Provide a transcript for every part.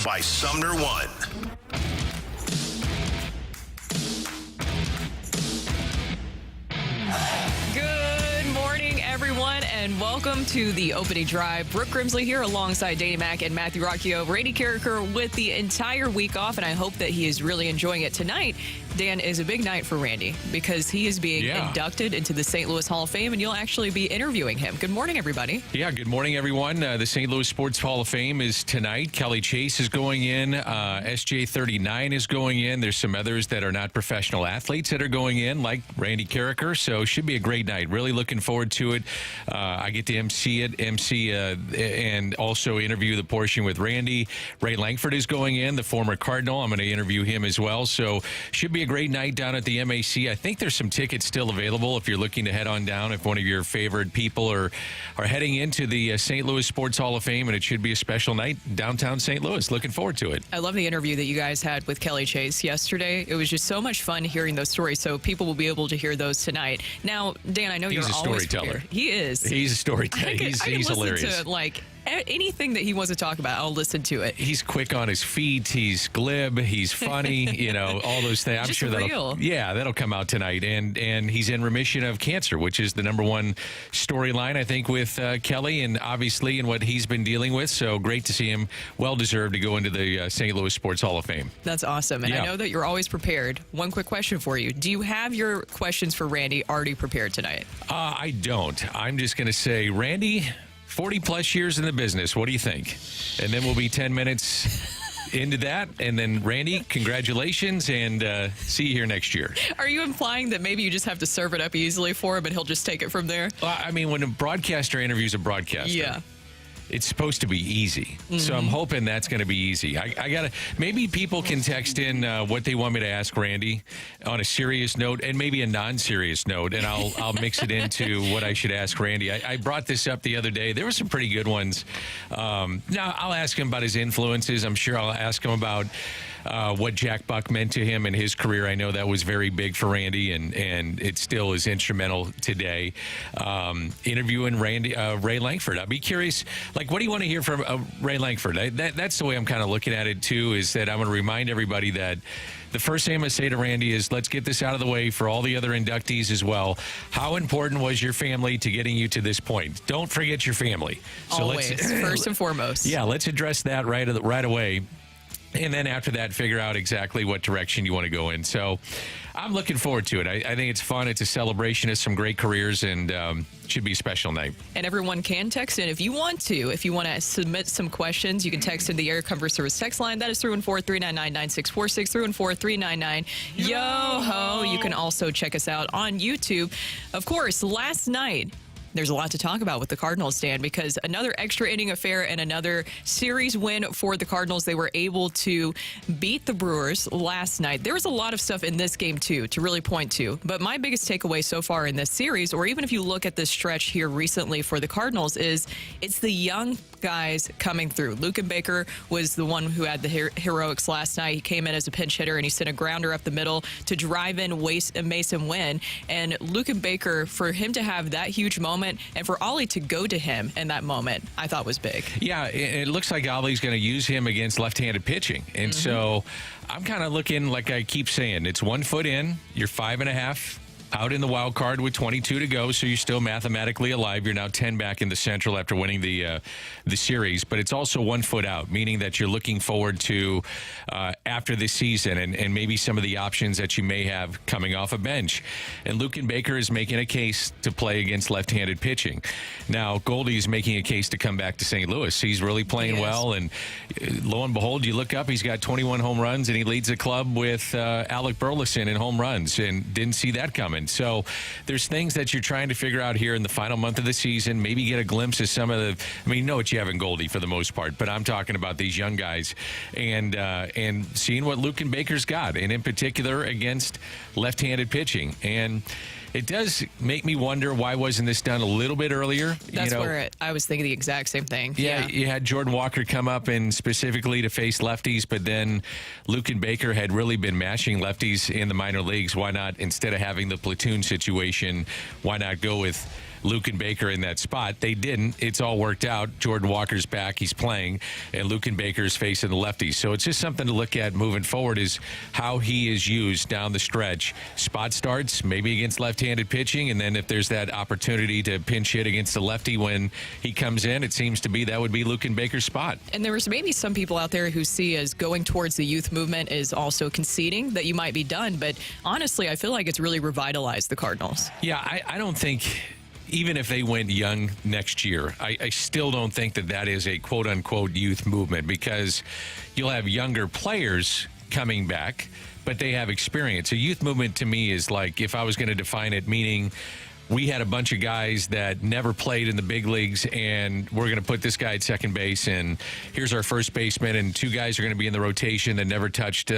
by Sumner One. Good morning, everyone, and welcome to the opening drive. Brooke Grimsley here alongside Danny Mac and Matthew Rocchio. Randy Carricker with the entire week off, and I hope that he is really enjoying it tonight. Dan, is a big night for Randy because he is being inducted into the St. Louis Hall of Fame, and you'll actually be interviewing him. Good morning, everybody. Yeah, good morning, everyone. The St. Louis Sports Hall of Fame is tonight. Kelly Chase is going in. SJ39 is going in. There's some others that are not professional athletes that are going in, like Randy Carricker. So it should be a great night. Really looking forward to it. I get to MC and also interview the portion with Randy. Ray Lankford is going in, the former Cardinal. I'm going to interview him as well. So should be a great night down at the MAC. I think there's some tickets still available if you're looking to head on down, if one of your favorite people are heading into the St. Louis Sports Hall of Fame, and it should be a special night downtown St. Louis. Looking forward to it. I love the interview that you guys had with Kelly Chase yesterday. It was just so much fun hearing those stories, so people will be able to hear those tonight. Now, Dan, I know He's you're a always storyteller. prepared. He is. He's a storyteller. I He's listen hilarious. to, like, anything that he wants to talk about, I'll listen to it. He's quick on his feet. He's glib. He's funny. all those things. I'm Just sure that'll come out tonight. And he's in remission of cancer, which is the number one storyline, I think, with Kelly, and obviously in what he's been dealing with. So great to see him. Well deserved to go into the St. Louis Sports Hall of Fame. That's awesome. And I know that you're always prepared. One quick question for you. Do you have your questions for Randy already prepared tonight? I don't. I'm just going to say, Randy, 40-plus years in the business. What do you think? And then we'll be 10 minutes into that. And then, Randy, congratulations, and see you here next year. Are you implying that maybe you just have to serve it up easily for him and he'll just take it from there? I mean, when a broadcaster interviews a broadcaster, it's supposed to be easy. Mm-hmm. So I'm hoping that's going to be easy. I got to, maybe people can text in what they want me to ask Randy on a serious note and maybe a non-serious note, and I'll mix it into what I should ask Randy. I brought this up the other day. There were some pretty good ones. Now, I'll ask him about his influences. I'm sure I'll ask him about what Jack Buck meant to him in his career. I know that was very big for Randy, and it still is instrumental today. Interviewing Ray Lankford. I'd be curious, like, what do you want to hear from Ray Lankford? That's the way I'm kind of looking at it, too, is that I'm going to remind everybody that the first thing I'm going to say to Randy is, let's get this out of the way for all the other inductees as well. How important was your family to getting you to this point? Don't forget your family. So always, first and foremost. Yeah, let's address that right away. And then after that, figure out exactly what direction you want to go in. So I'm looking forward to it. I think it's fun. It's a celebration of some great careers, and it should be a special night. And everyone can text in if you want to. If you want to submit some questions, you can text in the Air Comfort Service text line. That is 314-399-9646, 314-399-YO-HO. You can also check us out on YouTube. Of course, last night, there's a lot to talk about with the Cardinals, Dan, because another extra inning affair and another series win for the Cardinals. They were able to beat the Brewers last night. There was a lot of stuff in this game, too, to really point to. But my biggest takeaway so far in this series, or even if you look at this stretch here recently for the Cardinals, is it's the young guys coming through. Lukenbaker was the one who had the heroics last night. He came in as a pinch hitter, and he sent a grounder up the middle to drive in Mason Wynn. And Lukenbaker, for him to have that huge moment, and for Ollie to go to him in that moment, I thought was big. Yeah, it looks like Ollie's going to use him against left-handed pitching. And so I'm kind of looking, like I keep saying, it's 1 foot in, you're 5.5 out in the wild card with 22 to go, so you're still mathematically alive. You're now 10 back in the Central after winning the series, but it's also 1 foot out, meaning that you're looking forward to after this season and maybe some of the options that you may have coming off a bench. And Lukenbaker is making a case to play against left-handed pitching. Now, Goldie's making a case to come back to St. Louis. He's really playing well, and lo and behold, you look up, he's got 21 home runs, and he leads the club with Alec Burleson in home runs, and didn't see that coming. So there's things that you're trying to figure out here in the final month of the season, maybe get a glimpse of some of the, I mean, you know what you have in Goldie for the most part, but I'm talking about these young guys and seeing what Lukenbaker's got, and in particular against left-handed pitching. And it does make me wonder, why wasn't this done a little bit earlier? That's where I was thinking the exact same thing. Yeah, you had Jordan Walker come up and specifically to face lefties, but then Lukenbaker had really been mashing lefties in the minor leagues. Why not, instead of having the platoon situation, why not go with Luken Baker in that spot. They didn't. It's all worked out. Jordan Walker's back. He's playing. And Luken Baker's facing the lefties. So it's just something to look at moving forward is how he is used down the stretch. Spot starts, maybe against left-handed pitching, and then if there's that opportunity to pinch hit against the lefty when he comes in, it seems to be that would be Luken Baker's spot. And there was maybe some people out there who see as going towards the youth movement is also conceding that you might be done. But honestly, I feel like it's really revitalized the Cardinals. Yeah, I don't think, even if they went young next year, I still don't think that is a quote-unquote youth movement, because you'll have younger players coming back, but they have experience. A youth movement to me is like, if I was going to define it, meaning we had a bunch of guys that never played in the big leagues, and we're going to put this guy at second base, and here's our first baseman, and two guys are going to be in the rotation that never touched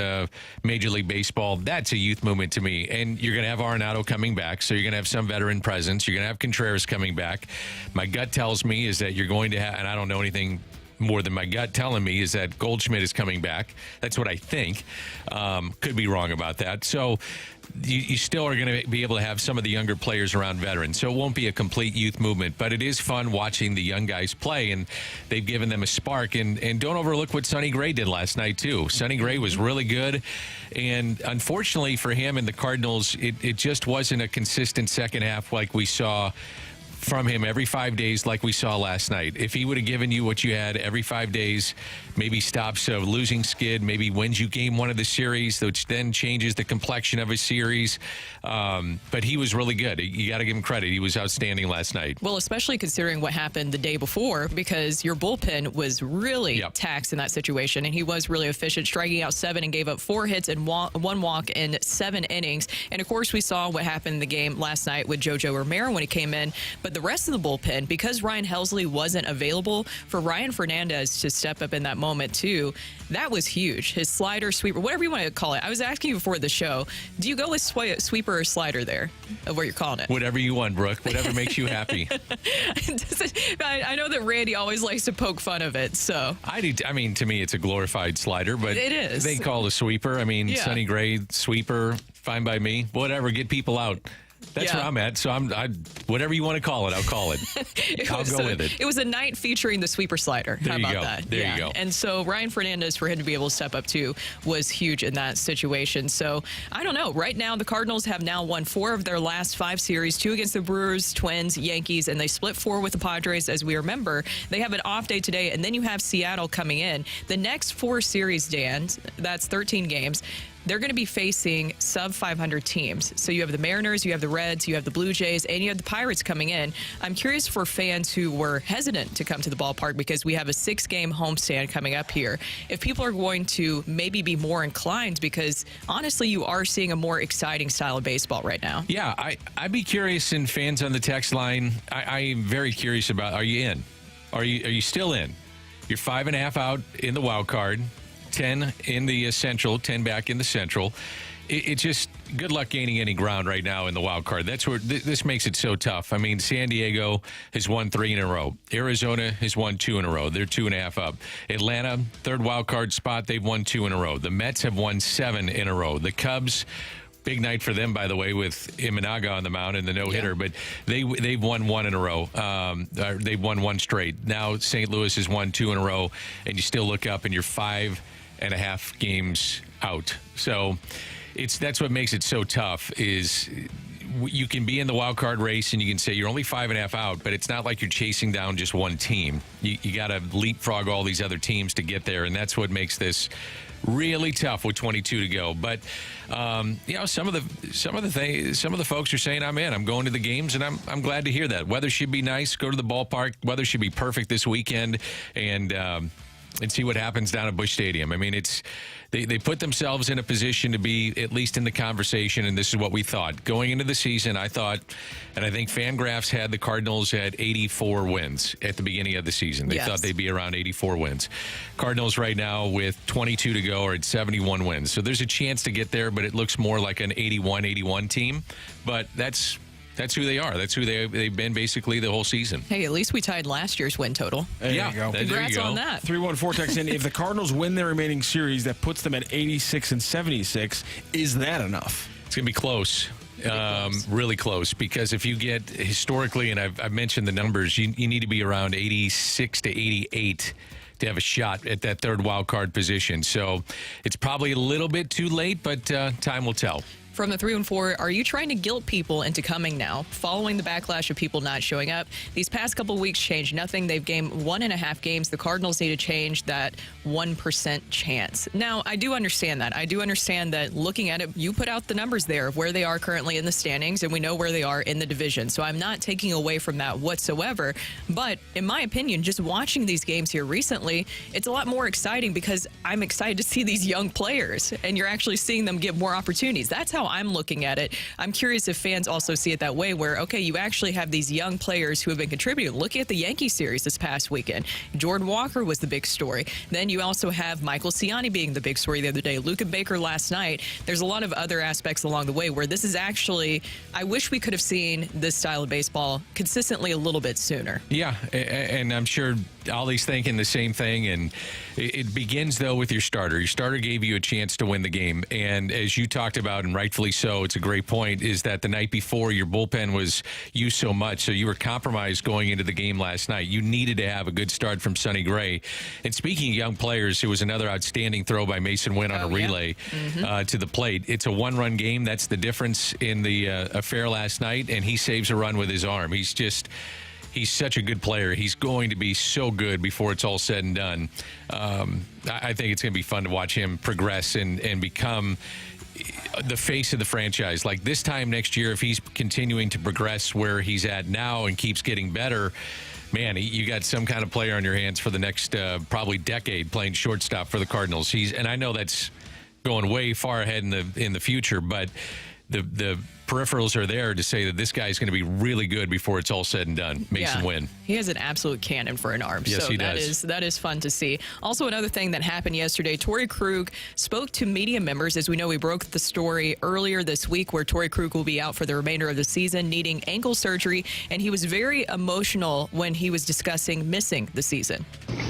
Major League Baseball. That's a youth movement to me. And you're going to have Arenado coming back, so you're going to have some veteran presence. You're going to have Contreras coming back. My gut tells me is that you're going to have, and I don't know anything more than my gut telling me, is that Goldschmidt is coming back. That's what I think. Could be wrong about that. So you still are going to be able to have some of the younger players around veterans. So it won't be a complete youth movement, but it is fun watching the young guys play, and they've given them a spark. And don't overlook what Sonny Gray did last night, too. Sonny Gray was really good. And unfortunately for him and the Cardinals, it just wasn't a consistent second half like we saw from him every 5 days like we saw last night. If he would have given you what you had every 5 days, maybe stops a losing skid, maybe wins you game one of the series, which then changes the complexion of a series. But he was really good. You got to give him credit. He was outstanding last night. Well, especially considering what happened the day before, because your bullpen was really taxed in that situation, and he was really efficient, striking out 7 and gave up 4 hits and 1 walk in 7 innings. And, of course, we saw what happened in the game last night with JoJo Romero when he came in. But the rest of the bullpen, because Ryan Helsley wasn't available, for Ryan Fernandez to step up in that moment, too, that was huge. His slider, sweeper, whatever you want to call it. I was asking you before the show, do you go with sweeper or slider there, of what you're calling it? Whatever you want, Brooke. Whatever makes you happy. I know that Randy always likes to poke fun of it, so. I mean, to me, it's a glorified slider, but it is. They call it a sweeper. I mean, Sonny Gray, sweeper, fine by me. Whatever, get people out. That's where I'm at. So whatever you want to call it, I'll call it. I'll go with it. It was a night featuring the sweeper slider. How about that? There you go. And so Ryan Fernandez, for him to be able to step up too, was huge in that situation. So I don't know. Right now, the Cardinals have now won 4 of their last 5 series, 2 against the Brewers, Twins, Yankees, and they split 4 with the Padres, as we remember. They have an off day today, and then you have Seattle coming in. The next 4 series, Dan, that's 13 games. They're going to be facing sub-500 teams. So you have the Mariners, you have the Reds, you have the Blue Jays, and you have the Pirates coming in. I'm curious for fans who were hesitant to come to the ballpark because we have a 6-game homestand coming up here. If people are going to maybe be more inclined, because honestly, you are seeing a more exciting style of baseball right now. Yeah, I'd be curious, and fans on the text line, I'm very curious about, are you in? Are you still in? You're 5.5 out in the wild card. 10 in the Central, 10 back in the Central. It's just good luck gaining any ground right now in the wild card. That's where this makes it so tough. I mean, San Diego has won 3 in a row. Arizona has won 2 in a row. They're 2.5 up. Atlanta, 3rd wild card spot, they've won 2 in a row. The Mets have won 7 in a row. The Cubs, big night for them, by the way, with Imanaga on the mound and the no-hitter, but they've won 1 in a row. They've won 1 straight. Now St. Louis has won 2 in a row, and you still look up and you're 5.5 games out. So that's what makes it so tough, is you can be in the wild card race and you can say you're only 5.5 out, but it's not like you're chasing down just one team. You got to leapfrog all these other teams to get there, and that's what makes this really tough with 22 to go. But some of the folks are saying I'm in. I'm going to the games, and I'm glad to hear that. Weather should be nice. Go to the ballpark. Weather should be perfect this weekend, and see what happens down at Busch Stadium. I mean, they put themselves in a position to be at least in the conversation, and this is what we thought. Going into the season, I thought, and I think Fangraphs had the Cardinals at 84 wins at the beginning of the season. They thought they'd be around 84 wins. Cardinals right now with 22 to go are at 71 wins. So there's a chance to get there, but it looks more like an 81 team. But that's who they are. That's who they've been basically the whole season. Hey, at least we tied last year's win total. There you go. Congrats on that. 314 text in. If the Cardinals win their remaining series, that puts them at 86 and 76. Is that enough? It's going to be close. Really close, because if you get historically, and I've mentioned the numbers, you need to be around 86 to 88 to have a shot at that third wild card position. So it's probably a little bit too late, but time will tell. From the 3 and 4, are you trying to guilt people into coming now, following the backlash of people not showing up? These past couple of weeks changed nothing. They've gained 1.5 games. The Cardinals need to change that 1% chance. Now, I do understand that. I do understand that looking at it, you put out the numbers there of where they are currently in the standings, and we know where they are in the division. So I'm not taking away from that whatsoever. But in my opinion, just watching these games here recently, it's a lot more exciting because I'm excited to see these young players, and you're actually seeing them get more opportunities. That's how I'm looking at it. I'm curious if fans also see it that way, where, okay, you actually have these young players who have been contributing. Look at the Yankee series this past weekend. Jordan Walker was the big story. Then you also have Michael Ciani being the big story the other day. Luka Baker last night. There's a lot of other aspects along the way where this is actually, I wish we could have seen this style of baseball consistently a little bit sooner. Yeah, and I'm sure Ollie's thinking the same thing, and it begins, though, with your starter. Your starter gave you a chance to win the game, and as you talked about, and rightfully so, it's a great point, is that the night before your bullpen was used so much, so you were compromised going into the game last night. You needed to have a good start from Sonny Gray. And speaking of young players, it was another outstanding throw by Mason Wynn on a relay to the plate. It's a one-run game. That's the difference in the affair last night, and he saves a run with his arm. He's such a good player. He's going to be so good before it's all said and done. I think it's going to be fun to watch him progress and become the face of the franchise. Like this time next year, if he's continuing to progress where he's at now and keeps getting better, man, you got some kind of player on your hands for the next probably decade playing shortstop for the Cardinals. And I know that's going way far ahead in the future, but the peripherals are there to say that this guy's going to be really good before it's all said and done. Mason Wynn. He has an absolute cannon for an arm. Yes, so he does. That is fun to see. Also, another thing that happened yesterday, Torrey Krug spoke to media members. As we know, we broke the story earlier this week where Torrey Krug will be out for the remainder of the season, needing ankle surgery, and he was very emotional when he was discussing missing the season.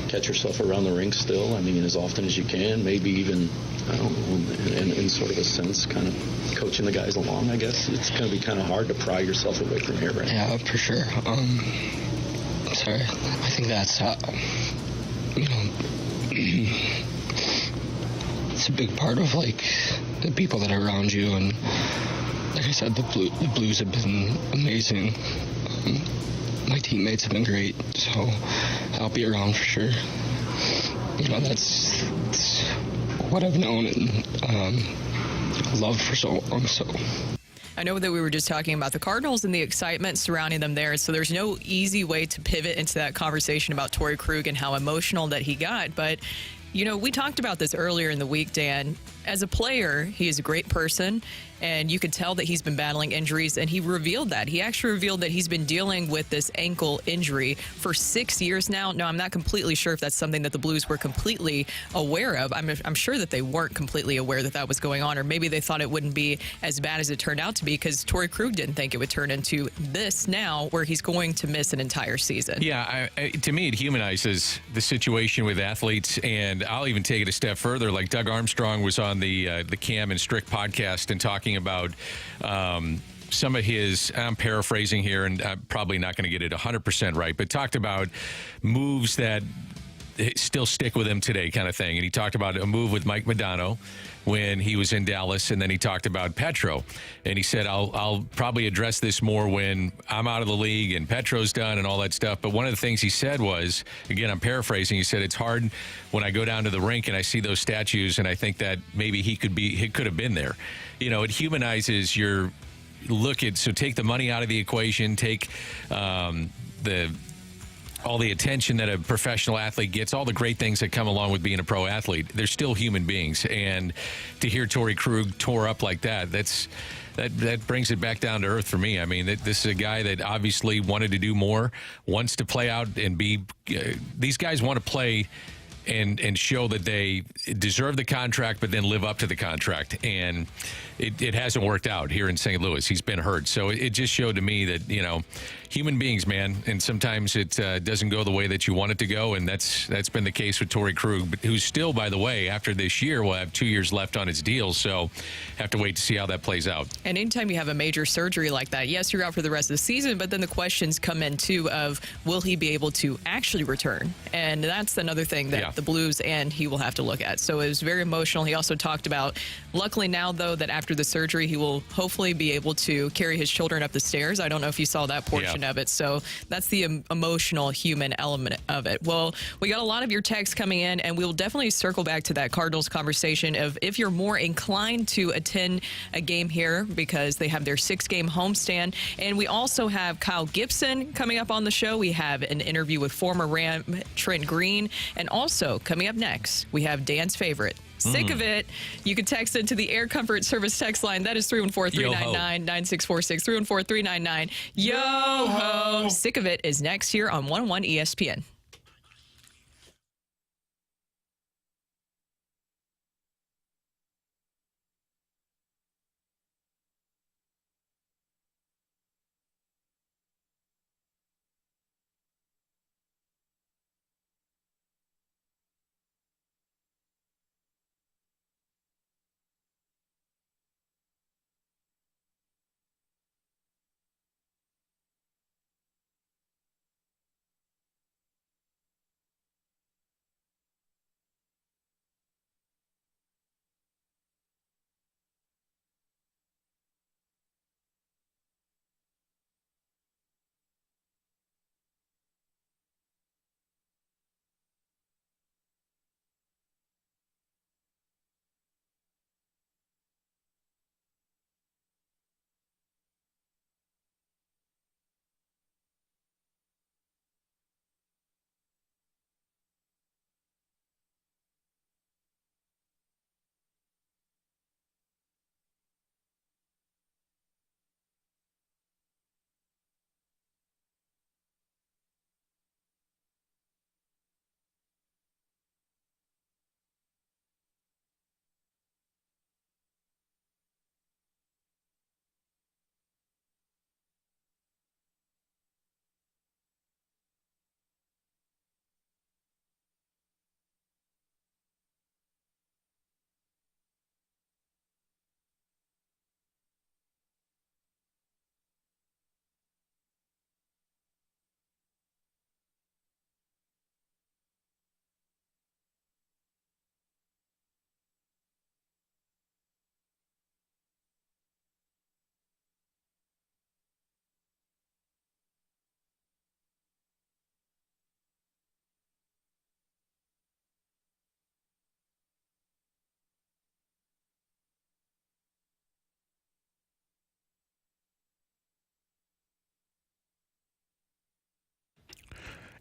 Catch yourself around the rink still. I mean, as often as you can, maybe even, I don't know, in sort of a sense, kind of coaching the guys along, I guess. It's going to be kind of hard to pry yourself away from here, right? Yeah, for sure. Sorry. I think that's, it's a big part of, like, the people that are around you. And like I said, the Blues have been amazing. My teammates have been great, so I'll be around for sure. That's what I've known and loved for so long, so... I know that we were just talking about the Cardinals and the excitement surrounding them there, so there's no easy way to pivot into that conversation about Torrey Krug and how emotional that he got. But, we talked about this earlier in the week, Dan. As a player, he is a great person, and you could tell that he's been battling injuries, and he revealed that. He actually revealed that he's been dealing with this ankle injury for 6 years now. Now, I'm not completely sure if that's something that the Blues were completely aware of. I'm sure that they weren't completely aware that that was going on, or maybe they thought it wouldn't be as bad as it turned out to be, because Torrey Krug didn't think it would turn into this now, where he's going to miss an entire season. Yeah, to me, it humanizes the situation with athletes, and I'll even take it a step further. Like Doug Armstrong was on the Cam and Strick podcast and talking about some of his, I'm paraphrasing here, and I'm probably not going to get it 100% right, but talked about moves that still stick with him today, kind of thing. And he talked about a move with Mike Modano when he was in Dallas, and then he talked about Petro. And he said, I'll probably address this more when I'm out of the league and Petro's done and all that stuff. But one of the things he said was, again, I'm paraphrasing, he said, it's hard when I go down to the rink and I see those statues and I think that maybe he could have been there. It humanizes your look at, so take the money out of the equation, take all the attention that a professional athlete gets, all the great things that come along with being a pro athlete. They're still human beings. And to hear Torrey Krug tore up like that, that brings it back down to earth for me. I mean, this is a guy that obviously wanted to do more, wants to play out and be these guys want to play and show that they deserve the contract, but then live up to the contract. And it hasn't worked out here in St. Louis. He's been hurt. So it just showed to me that, human beings, man, and sometimes it doesn't go the way that you want it to go. And that's been the case with Torrey Krug, who's still, by the way, after this year, will have 2 years left on his deal. So have to wait to see how that plays out. And anytime you have a major surgery like that, yes, you're out for the rest of the season, but then the questions come in too of, will he be able to actually return? And that's another thing that the Blues and he will have to look at. So it was very emotional. He also talked about, luckily now, though, that after the surgery, he will hopefully be able to carry his children up the stairs. I don't know if you saw that portion of it. So that's the emotional human element of it. Well, we got a lot of your texts coming in, and we'll definitely circle back to that Cardinals conversation of if you're more inclined to attend a game here because they have their 6-game homestand. And we also have Kyle Gibson coming up on the show. We have an interview with former Ram Trent Green. And also coming up next, we have Dan's favorite, Sick of It. You can text into the Air Comfort Service text line. That is 314-399-9646. 314-399. Yo-ho. Sick of It is next here on 101 ESPN.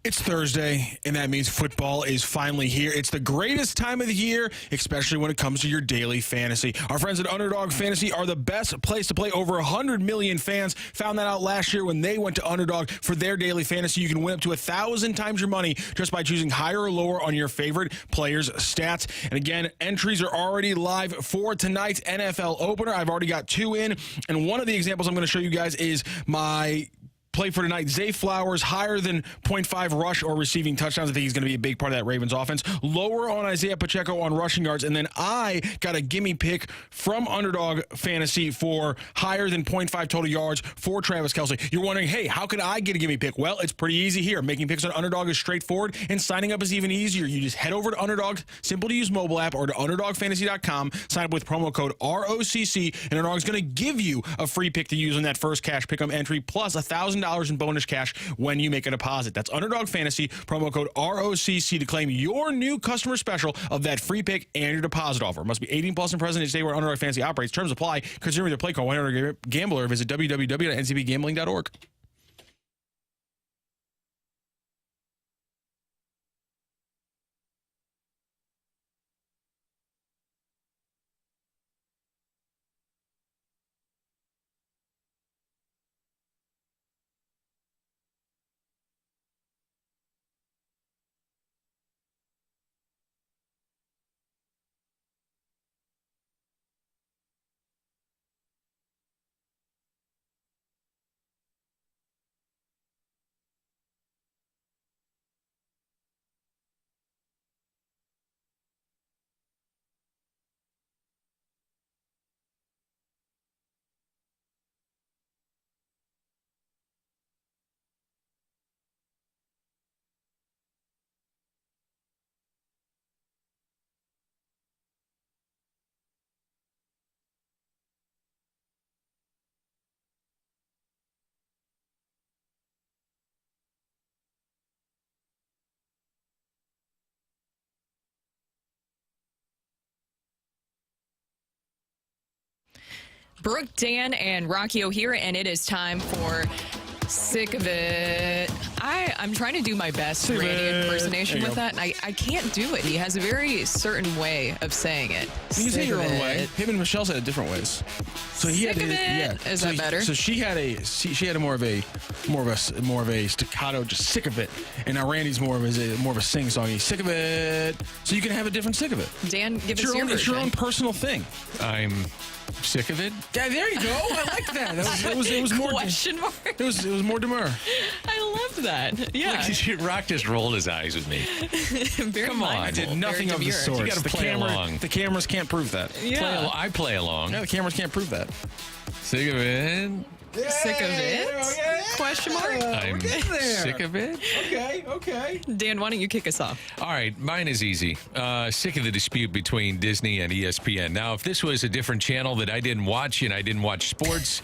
It's Thursday, and that means football is finally here. It's the greatest time of the year, especially when it comes to your daily fantasy. Our friends at Underdog Fantasy are the best place to play. Over 100 million fans found that out last year when they went to Underdog for their daily fantasy. You can win up to 1,000 times your money just by choosing higher or lower on your favorite players' stats. And again, entries are already live for tonight's NFL opener. I've already got 2 in, and one of the examples I'm going to show you guys is my play for tonight. Zay Flowers, higher than 0.5 rush or receiving touchdowns. I think he's going to be a big part of that Ravens offense. Lower on Isaiah Pacheco on rushing yards. And then I got a gimme pick from Underdog Fantasy for higher than 0.5 total yards for Travis Kelce. You're wondering, hey, how can I get a gimme pick? Well, it's pretty easy here. Making picks on Underdog is straightforward, and signing up is even easier. You just head over to Underdog, simple to use mobile app, or to UnderdogFantasy.com. Sign up with promo code ROCC, and Underdog's going to give you a free pick to use on that first cash pick'em entry, plus $1,000 in bonus cash when you make a deposit. That's Underdog Fantasy, promo code ROCC to claim your new customer special of that free pick and your deposit offer. Must be 18 plus and present each day where Underdog Fantasy operates. Terms apply. Considering their play call. 1-800-GAMBLER. Visit www.ncbgambling.org. Brooke, Dan, and Rockio here, and it is time for Sick of It. I'm trying to do my best Sick of Randy it. impersonation There you with go. that, and I can't do it. He has a very certain way of saying it. You can say Sick your of own it. way. Him and Michelle said it different ways. So he Sick had of to, it. yeah. Is so that better? So she had a more of a staccato, just sick of it. And now Randy's more of a sing song. He's sick of it. So you can have a different sick of it. Dan, give It's us your it's your version. own personal thing. I'm sick of it. Yeah, there you go. I like that. It was more. Question mark. It was more demure. I love that. Yeah. Rock just rolled his eyes with me. Very Come on. mindful, I did very Nothing of the demure. sort. You gotta play along. The cameras can't prove that. Yeah. I play along. Yeah, the cameras can't prove that. Sick of it. Sick of it? Question mark? I'm sick of it. Okay. Dan, why don't you kick us off? All right, mine is easy. Sick of the dispute between Disney and ESPN. Now, if this was a different channel that I didn't watch and I didn't watch sports,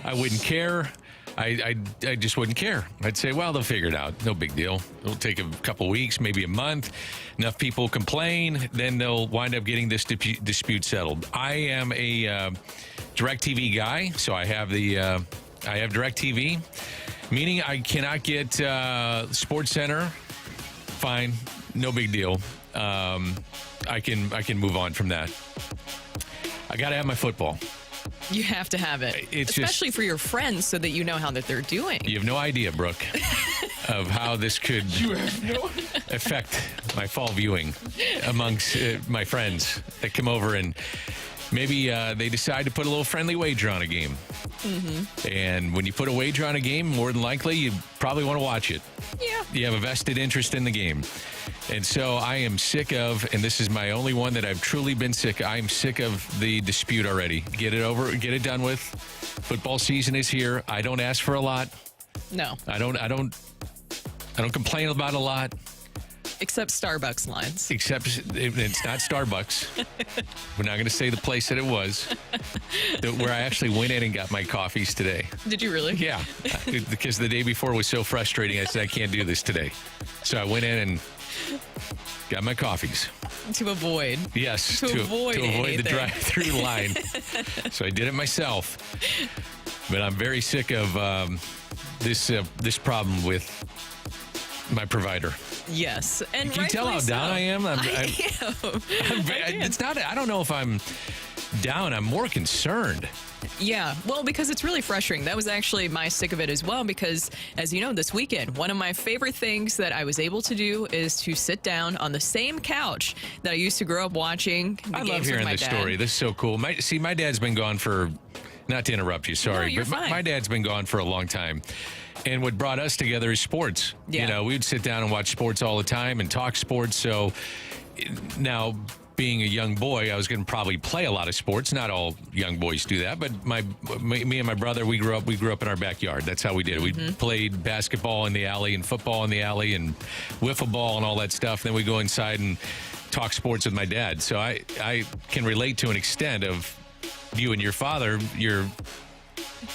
I wouldn't care. I just wouldn't care. I'd say, well, they'll figure it out. No big deal. It'll take a couple weeks, maybe a month. Enough people complain, then they'll wind up getting this dispute settled. I am a DirecTV guy, so I have DirecTV, meaning I cannot get Sports Center. Fine, no big deal. I can move on from that. I got to have my football. You have to have it, It's especially for your friends, so that you know how that they're doing. You have no idea, Brooke, of how this could affect my fall viewing amongst my friends that come over and maybe they decide to put a little friendly wager on a game. Mm-hmm. And when you put a wager on a game, more than likely, you probably want to watch it. Yeah. You have a vested interest in the game. And so I am sick of, and this is my only one that I've truly been sick of, I'm sick of the dispute already. Get it over, get it done with. Football season is here. I don't ask for a lot. No, I don't complain about a lot, except Starbucks lines. except it's not Starbucks. We're not going to say the place that it was, where I actually went in and got my coffees today. Did you really? Yeah, because the day before was so frustrating. I said, I can't do this today. So I went in and got my coffees. To avoid. Yes, To avoid the anything. drive-through line. So I did it myself. But I'm very sick of this problem with my provider. Yes, and Can you tell how rightfully down so. I am? I am. It's not. I don't know if I'm down. I'm more concerned. Yeah, well, because it's really frustrating. That was actually my sick of it as well, because as you know, this weekend, one of my favorite things that I was able to do is to sit down on the same couch that I used to grow up watching the I games love with hearing my this dad. story. This is so cool. My dad's been gone for, not to interrupt you, sorry, No, you're but fine. my dad's been gone for a long time. And what brought us together is sports. Yeah. You know, we'd sit down and watch sports all the time and talk sports. So now, being a young boy, I was going to probably play a lot of sports. Not all young boys do that, but me and my brother, we grew up in our backyard. That's how we did it. We played basketball in the alley and football in the alley and wiffle ball and all that stuff. Then we go inside and talk sports with my dad. So I can relate to an extent of you and your father,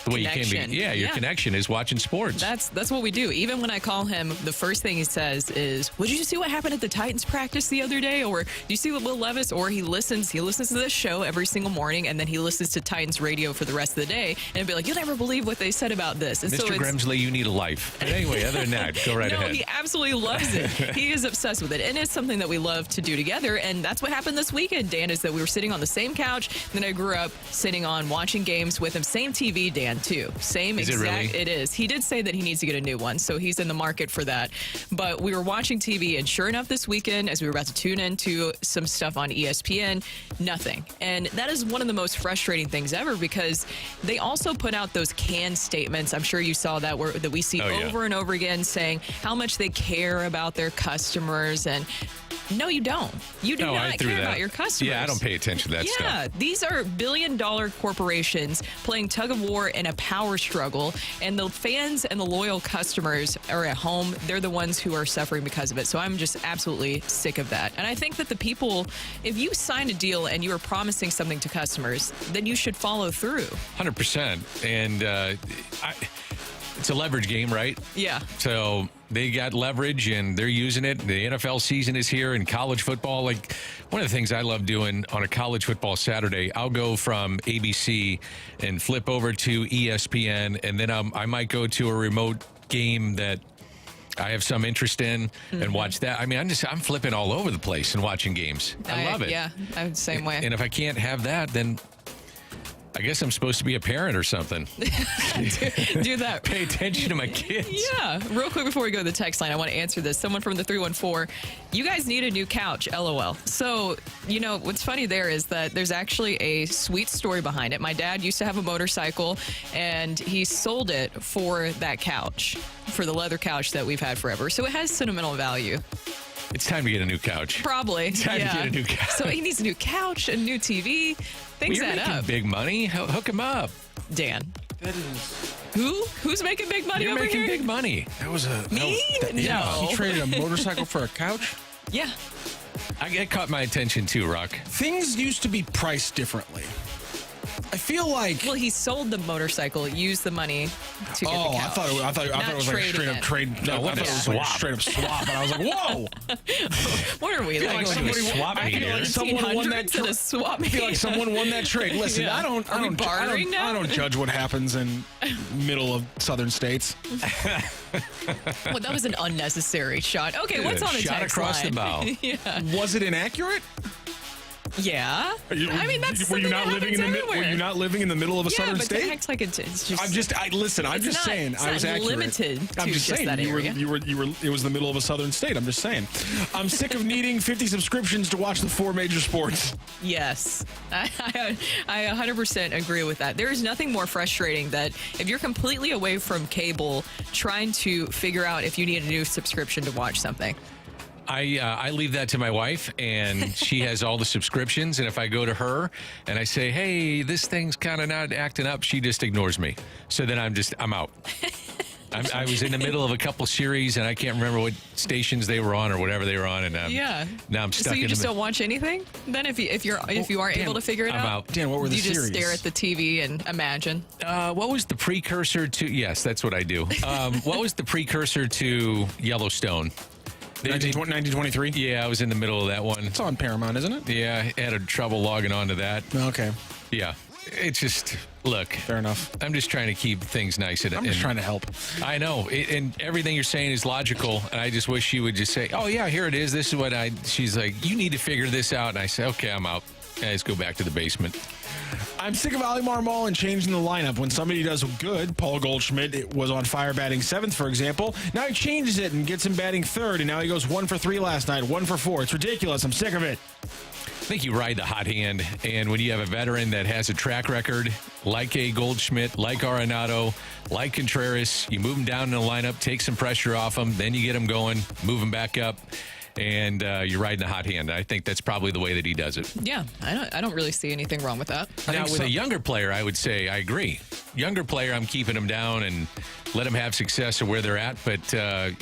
the way you came Connection. to, your Yeah. connection is watching sports. That's what we do. Even when I call him, the first thing he says is, "Did you see what happened at the Titans practice the other day?" Or, "Do you see what Will Levis?" Or he listens to this show every single morning, and then he listens to Titans radio for the rest of the day, and he'll be like, "You'll never believe what they said about this." And so Mr. it's, Grimsley, you need a life. But anyway, other than that, go right no, ahead. he absolutely loves it. He is obsessed with it. And it's something that we love to do together. And that's what happened this weekend, Dan, is that we were sitting on the same couch. Then I grew up sitting on watching games with him. Same TV, Dan, too. Same Is it exact. really? It is. He did say that he needs to get a new one. So he's in the market for that. But we were watching TV. And sure enough, this weekend, as we were about to tune into some stuff on ESPN, nothing. And that is one of the most frustrating things ever, because they also put out those canned statements. I'm sure you saw that, that we see Oh, yeah. over and over again, saying how much they care about their customers. And no, you don't. You do No, I not threw care that. about your customers. Yeah, I don't pay attention to that stuff. Yeah, these are billion-dollar corporations playing tug of war in a power struggle, and the fans and the loyal customers are at home. They're the ones who are suffering because of it. So I'm just absolutely sick of that. And I think that the people, if you sign a deal and you are promising something to customers, then you should follow through. 100%. And it's a leverage game, right? Yeah. So They got leverage, and they're using it. The NFL season is here, and college football. Like, one of the things I love doing on a college football Saturday, I'll go from ABC and flip over to ESPN, and then I might go to a remote game that I have some interest in and watch that. I mean, I'm flipping all over the place and watching games. I love it. Yeah, I'm the same way. And if I can't have that, then I guess I'm supposed to be a parent or something. Do that. Pay attention to my kids. Yeah. Real quick before we go to the text line, I want to answer this. Someone from the 314, you guys need a new couch, LOL. So, what's funny there is that there's actually a sweet story behind it. My dad used to have a motorcycle, and he sold it for that couch, for the leather couch that we've had forever. So it has sentimental value. It's time to get a new couch. Probably. Time to get a new couch. So he needs a new couch, a new TV. Things You're add making up. big money. Hook him up. Dan. That is. Who's making big money You're over making here? big money. That was a. Me? Yeah. No. He traded a motorcycle for a couch. Yeah. It caught my attention too, Rock. Things used to be priced differently. I feel like. Well, he sold the motorcycle, used the money to get the couch. I thought it was like a straight up trade. No, I what thought a it was like a swap. straight up swap, and I was like, whoa! What are we feel like? like somebody- swap I meet feel here. like someone won that. 1800s at a swap I feel like meet. someone won that trade. Listen, Yeah. I don't bartering now? I don't judge what happens in middle of southern states. Well, that was an unnecessary shot. Okay, what's on the Shot text across line? the bow. Yeah. Was it inaccurate? Yeah. I mean, that's were you something not that living in the happens were you everywhere. not living in the middle of a Yeah, southern but state? to act like it's just. I'm just It's saying not- I was it's not accurate. limited I'm to just just saying that area. you were it was the middle of a southern state. I'm just saying. I'm sick of needing 50 subscriptions to watch the 4 major sports. Yes, I 100% agree with that. There is nothing more frustrating that if you're completely away from cable, trying to figure out if you need a new subscription to watch something. I leave that to my wife, and she has all the subscriptions. And if I go to her and I say, "Hey, this thing's kind of not acting up," she just ignores me. So then I'm out. I was in the middle of a couple series, and I can't remember what stations they were on or whatever they were on, and now I'm stuck. So you in just the don't watch anything? Then if you are Dan, able to figure it I'm out, out. Dan, what were the you series? just stare at the TV and imagine. What was the precursor to? Yes, that's what I do. What was the precursor to Yellowstone? 1923. Yeah, I was in the middle of that one. It's on Paramount, isn't it? Yeah, I had trouble logging on to that. Okay, Yeah, it's just look. fair enough. I'm just trying to keep things nice. I'm just trying to help. I know, and everything you're saying is logical. And I just wish she would just say, "Oh yeah, here it is. This is what I." She's like, "You need to figure this out." And I say, "Okay, I'm out. I just go back to the basement." I'm sick of Ali Marmol and changing the lineup. When somebody does good, Paul Goldschmidt was on fire batting 7th, for example. Now he changes it and gets him batting 3rd, and now he goes 1 for 3 last night, 1 for 4. It's ridiculous. I'm sick of it. I think you ride the hot hand, and when you have a veteran that has a track record, like a Goldschmidt, like Arenado, like Contreras, you move them down in the lineup, take some pressure off them, then you get them going, move them back up, and you're riding the hot hand. I think that's probably the way that he does it. Yeah, I don't really see anything wrong with that. Now, with a younger player, I would say I agree. Younger player, I'm keeping them down and let them have success at where they're at. But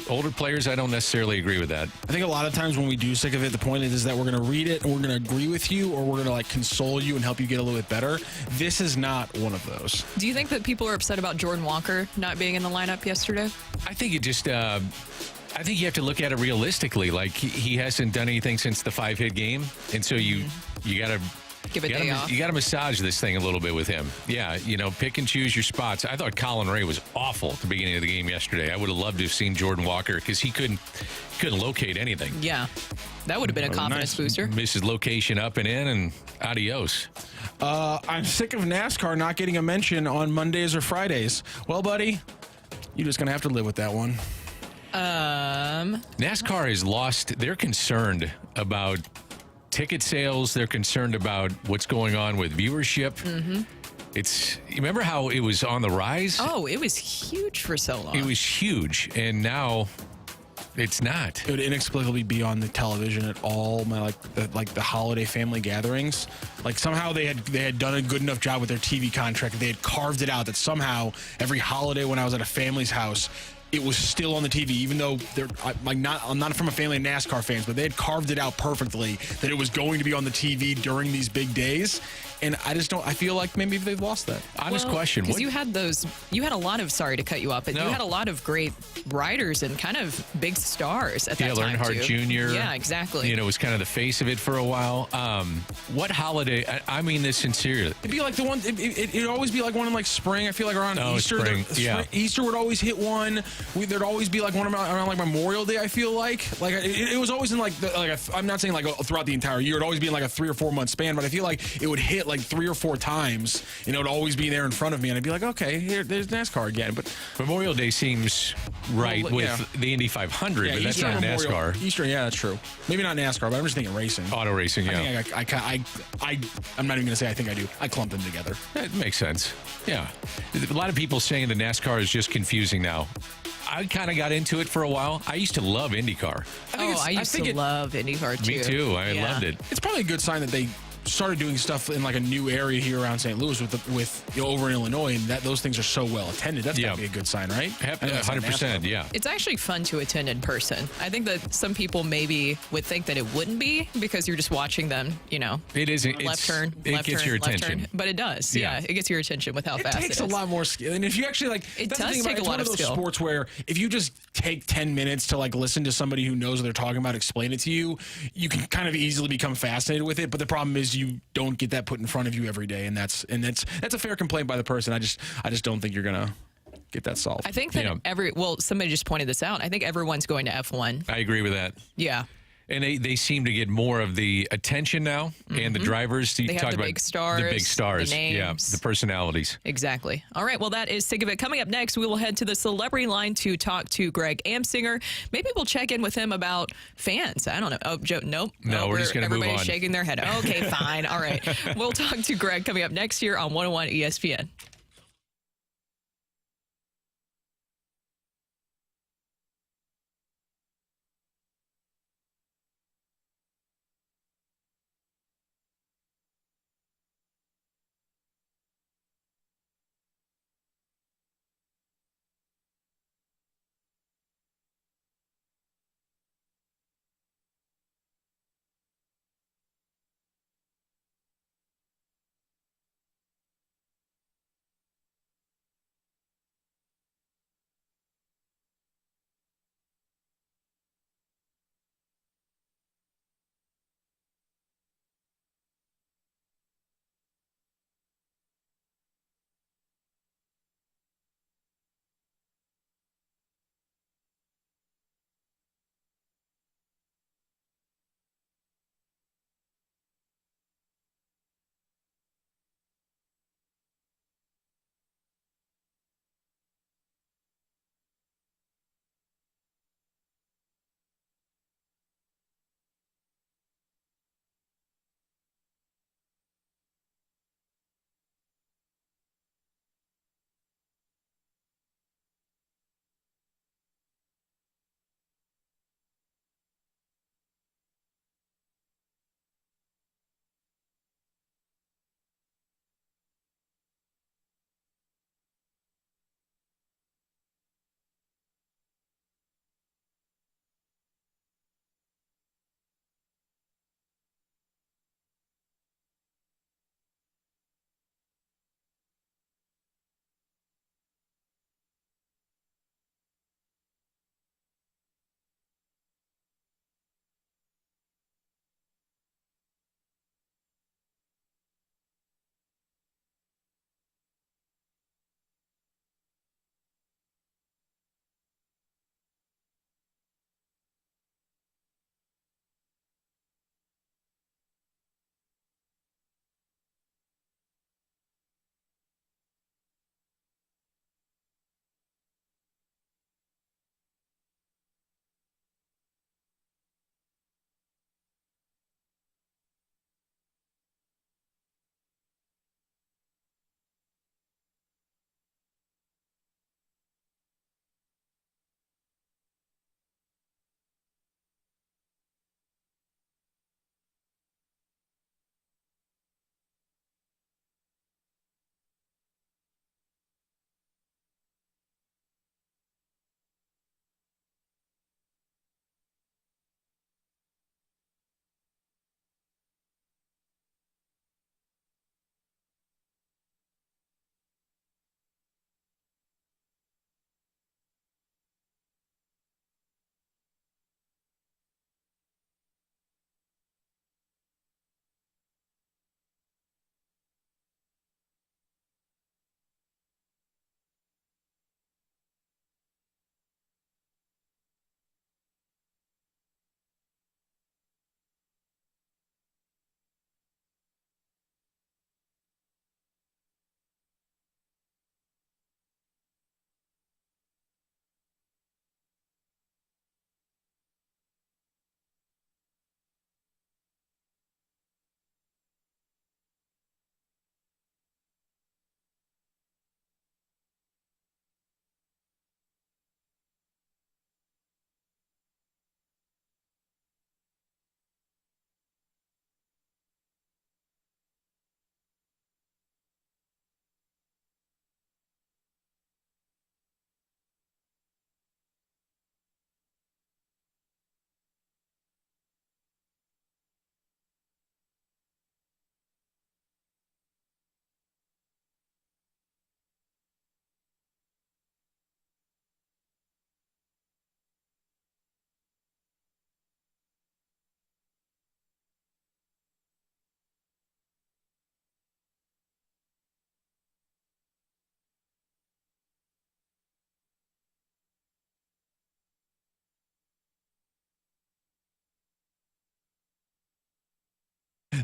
older players, I don't necessarily agree with that. I think a lot of times when we do sick of it, the point is that we're going to read it and we're going to agree with you, or we're going to console you and help you get a little bit better. This is not one of those. Do you think that people are upset about Jordan Walker not being in the lineup yesterday? I think it just. I think you have to look at it realistically. Like he hasn't done anything since the 5-hit game, and so you got to. Give a day off. You got to massage this thing a little bit with him. Yeah, pick and choose your spots. I thought Colin Ray was awful at the beginning of the game yesterday. I would have loved to have seen Jordan Walker because he couldn't locate anything. Yeah, that would have been a confidence booster. Misses location up and in, and adios. I'm sick of NASCAR not getting a mention on Mondays or Fridays. Well, buddy, you're just going to have to live with that one. NASCAR has lost. They're concerned about ticket sales. They're concerned about what's going on with viewership. Mm-hmm. You remember how it was on the rise? Oh, it was huge for so long. It was huge, and now it's not. It would inexplicably be on the television at all. The holiday family gatherings. Like somehow they had done a good enough job with their TV contract. They had carved it out that somehow every holiday when I was at a family's house, it was still on the TV, even though I'm not from a family of NASCAR fans, but they had carved it out perfectly that it was going to be on the TV during these big days. and I just don't. I feel like maybe they've lost that. Honest question. Because What- you had a lot of, sorry to cut you off, but No. you had a lot of great riders and kind of big stars at that Dale time, Earnhardt too. Jr. Yeah, exactly. Was kind of the face of it for a while. What holiday? I mean this sincerely. It'd be like the one. It'd always be like one in like spring. I feel like around Oh, Easter. spring, yeah. Easter would always hit one. There'd always be like one around like Memorial Day. I feel like it was always in like I'm not saying like throughout the entire year. It'd always be in like a 3 or 4 month span. But I feel like it would hit like 3 or 4 times, and it would always be there in front of me. And I'd be like, okay, there's NASCAR again. But Memorial Day seems right Well, with yeah. the Indy 500, but that's Easter not and Memorial- NASCAR. Easter, yeah, that's true. Maybe not NASCAR, but I'm just thinking racing. Auto racing, yeah. I'm not even gonna say I think I do. I clump them together. That makes sense. Yeah. A lot of people saying that NASCAR is just confusing now. I kind of got into it for a while. I used to love IndyCar. I used to love IndyCar, too. Me too. I Yeah. loved it. It's probably a good sign that they started doing stuff in like a new area here around St. Louis with over in Illinois, and that those things are so well attended. That's gotta be a good sign, right? I know it's not 100%, NASCAR. yeah. It's actually fun to attend in person. I think that some people maybe would think that it wouldn't be because you're just watching them, It isn't. left turn, It left gets turn, your left attention. turn. But it does. Yeah. Yeah. It gets your attention with how It fast takes it a is. lot more skill, and if you actually like, It that's the does thing about take a it's lot one of those skill. sports where if you just take 10 minutes to like listen to somebody who knows what they're talking about, explain it to you, you can kind of easily become fascinated with it. But the problem is you don't get that put in front of you every day, and that's a fair complaint by the person. I just don't think you're gonna get that solved. I think that Yeah. somebody just pointed this out. I think everyone's going to F1. I agree with that. Yeah. And they seem to get more of the attention now, and the drivers. You They have talk the about big stars, the big stars, the yeah, names. the personalities. Exactly. All right. Well, that is Sick of It. Coming up next, we will head to the celebrity line to talk to Greg Amsinger. Maybe we'll check in with him about fans. I don't know. Oh, Joe, nope. No, we're just gonna move Everybody's on. shaking their head. Okay, fine. All right. We'll talk to Greg coming up next year on 101 ESPN.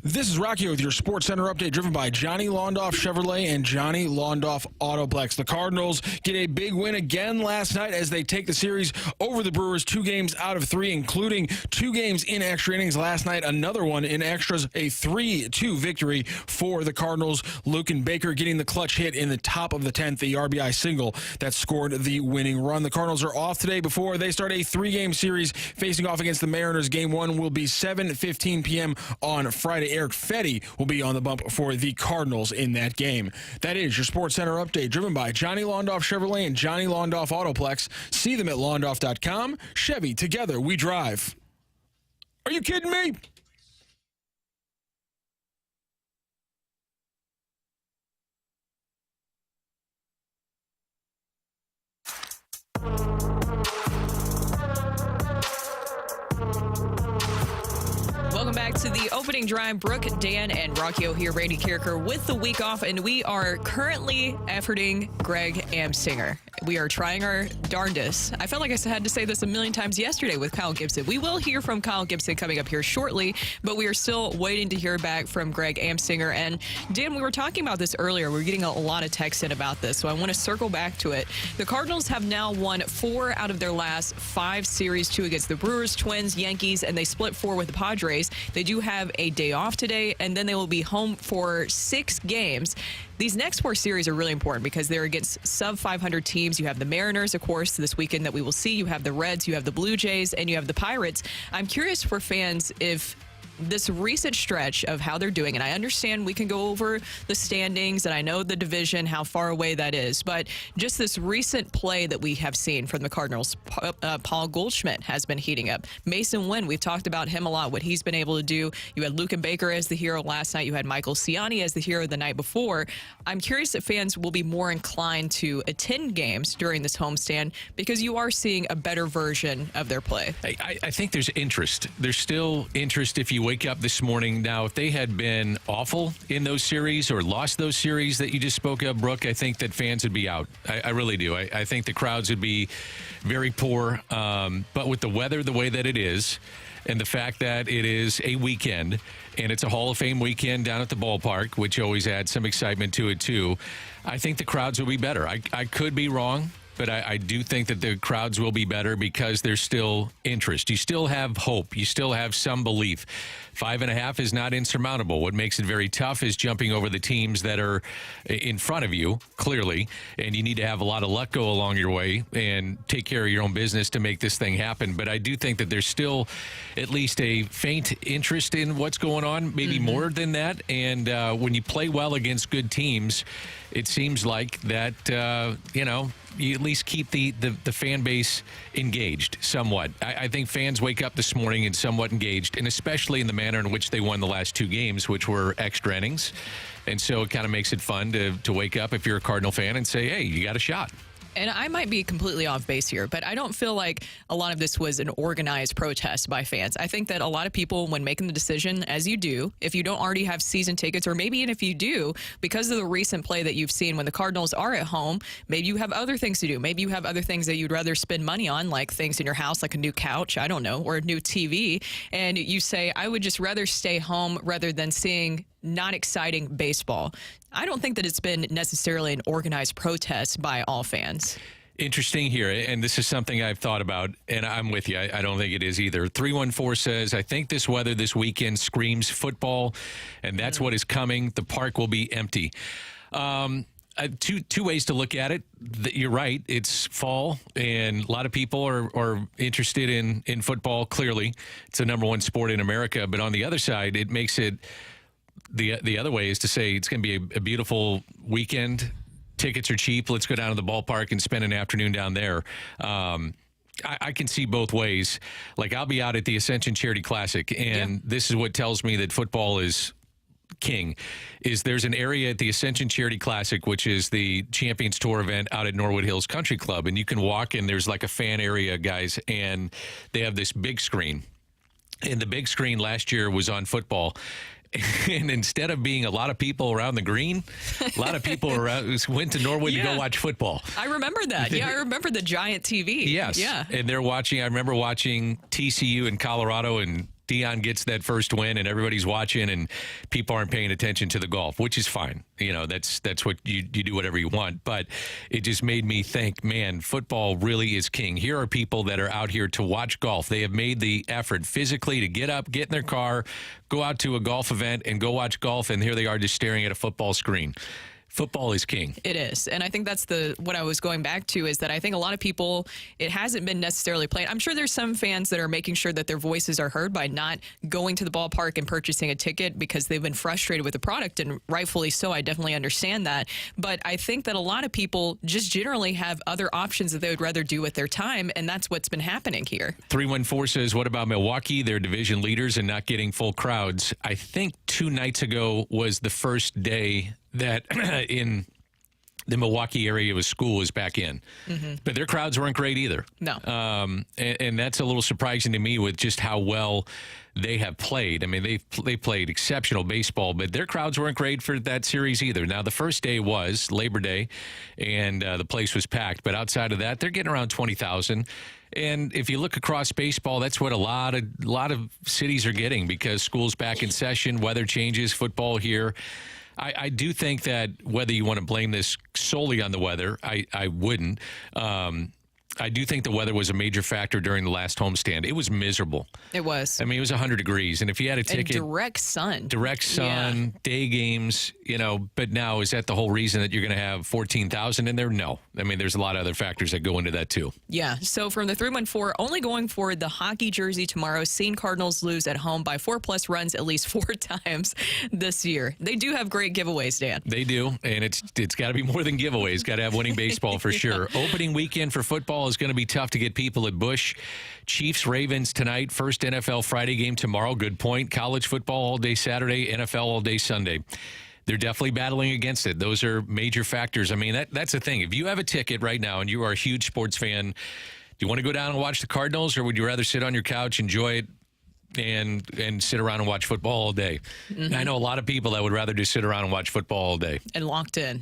This is Rocky with your Sports Center update, driven by Johnny Londoff Chevrolet and Johnny Londoff Autoplex. The Cardinals get a big win again last night as they take the series over the Brewers 2 games out of 3, including 2 games in extra innings last night. Another one in extras, a 3-2 victory for the Cardinals. Luken Baker getting the clutch hit in the top of the 10th, the RBI single that scored the winning run. The Cardinals are off today before they start a 3-game series facing off against the Mariners. Game 1 will be 7:15 p.m. on Friday. Eric Fetty will be on the bump for the Cardinals in that game. That is your Sports Center update, driven by Johnny Londoff Chevrolet and Johnny Londoff Autoplex. See them at londoff.com. Chevy, together we drive. Are you kidding me? Welcome back to the opening drive. Brooke, Dan, and Rocky O here, Brady Kirker with the week off, and we are currently efforting Greg Amsinger. We are trying our darndest. I felt like I had to say this a million times yesterday with Kyle Gibson. We will hear from Kyle Gibson coming up here shortly, but we are still waiting to hear back from Greg Amsinger. And Dan, we were talking about this earlier. We're getting a lot of texts in about this, so I want to circle back to it. The Cardinals have now won 4 out of their last 5 series, 2 against the Brewers, Twins, Yankees, and they split 4 with the Padres. They do have a day off today, and then they will be home for 6 games. These next 4 series are really important because they're against sub-500 teams. You have the Mariners, of course, this weekend that we will see. You have the Reds, you have the Blue Jays, and you have the Pirates. I'm curious for fans if this recent stretch of how they're doing, and I understand we can go over the standings, and I know the division, how far away that is, but just this recent play that we have seen from the Cardinals. Paul Goldschmidt has been heating up. Mason Wynn, we've talked about him a lot, what he's been able to do. You had Luken Baker as the hero last night. You had Michael Ciani as the hero the night before. I'm curious if fans will be more inclined to attend games during this homestand because you are seeing a better version of their play. I think there's interest. There's still interest if you wake up this morning. Now, if they had been awful in those series or lost those series that you just spoke of, Brooke, I think that fans would be out. I really do. I think the crowds would be very poor. But with the weather the way that it is, and the fact that it is a weekend, and it's a Hall of Fame weekend down at the ballpark, which always adds some excitement to it, too, I think the crowds will be better. I could be wrong, but I do think that the crowds will be better because there's still interest. You still have hope. You still have some belief. 5.5 is not insurmountable. What makes it very tough is jumping over the teams that are in front of you, clearly, and you need to have a lot of luck go along your way and take care of your own business to make this thing happen. But I do think that there's still at least a faint interest in what's going on, maybe more than that. And when you play well against good teams, it seems like that, you at least keep the fan base engaged somewhat. I think fans wake up this morning and somewhat engaged, and especially in the manner in which they won the last 2 games, which were extra innings. And so it kind of makes it fun to wake up if you're a Cardinal fan and say, hey, you got a shot. And I might be completely off base here, but I don't feel like a lot of this was an organized protest by fans. I think that a lot of people, when making the decision, as you do, if you don't already have season tickets, or maybe even if you do, because of the recent play that you've seen when the Cardinals are at home, maybe you have other things to do. Maybe you have other things that you'd rather spend money on, like things in your house, like a new couch, I don't know, or a new TV. And you say, I would just rather stay home rather than seeing not exciting baseball. I don't think that it's been necessarily an organized protest by all fans. Interesting here, and this is something I've thought about, and I'm with you. I don't think it is either. 314 says, I think this weather this weekend screams football, and that's what is coming. The park will be empty. Two ways to look at it. You're right. It's fall, and a lot of people are interested in football, clearly. It's the number 1 sport in America. But on the other side, it makes it the other way is to say it's going to be a beautiful weekend. Tickets are cheap. Let's go down to the ballpark and spend an afternoon down there. I can see both ways. Like, I'll be out at the Ascension Charity Classic, and this is what tells me that football is king, is there's an area at the Ascension Charity Classic, which is the Champions Tour event out at Norwood Hills Country Club, and you can walk in. There's like a fan area, guys, and they have this big screen. And the big screen last year was on football. And instead of being a lot of people around the green, a lot of people went to Norwood to go watch football. I remember that. I remember the giant TV. Yes. Yeah. And they're watching. I remember watching TCU in Colorado, and Dion gets that first win and everybody's watching and people aren't paying attention to the golf, which is fine. You know, that's what you do whatever you want. But it just made me think, man, football really is king. Here are people that are out here to watch golf. They have made the effort physically to get up, get in their car, go out to a golf event and go watch golf. And here they are just staring at a football screen. Football is king. It is. And I think that's what I was going back to, is that I think a lot of people, it hasn't been necessarily played. I'm sure there's some fans that are making sure that their voices are heard by not going to the ballpark and purchasing a ticket because they've been frustrated with the product, and rightfully so. I definitely understand that. But I think that a lot of people just generally have other options that they would rather do with their time, and that's what's been happening here. 314 says, what about Milwaukee? They're division leaders and not getting full crowds. I think 2 nights ago was the first day that in the Milwaukee area of school was back in. But their crowds weren't great either. No. And that's a little surprising to me with just how well they have played. I mean, they played exceptional baseball, but their crowds weren't great for that series either. Now, the first day was Labor Day, and the place was packed. But outside of that, they're getting around 20,000. And if you look across baseball, that's what a lot of cities are getting because school's back in session, weather changes, football here. I do think that whether you want to blame this solely on the weather, I wouldn't. I do think the weather was a major factor during the last homestand. It was miserable. It was. I mean, it was 100 degrees. And if you had a ticket. And direct sun. Yeah. Day games, but now is that the whole reason that you're going to have 14,000 in there? No. I mean, there's a lot of other factors that go into that too. Yeah. So from the 314, only going for the hockey jersey tomorrow, seeing Cardinals lose at home by 4+ runs at least 4 times this year. They do have great giveaways, Dan. They do. And it's got to be more than giveaways. Got to have winning baseball for sure. Opening weekend for football is going to be tough to get people at Busch. Chiefs, Ravens tonight. First NFL Friday game tomorrow. Good point. College football all day Saturday. NFL all day Sunday. They're definitely battling against it. Those are major factors. I mean, that's the thing. If you have a ticket right now and you are a huge sports fan, do you want to go down and watch the Cardinals, or would you rather sit on your couch, enjoy it, and sit around and watch football all day? I know a lot of people that would rather just sit around and watch football all day. And locked in.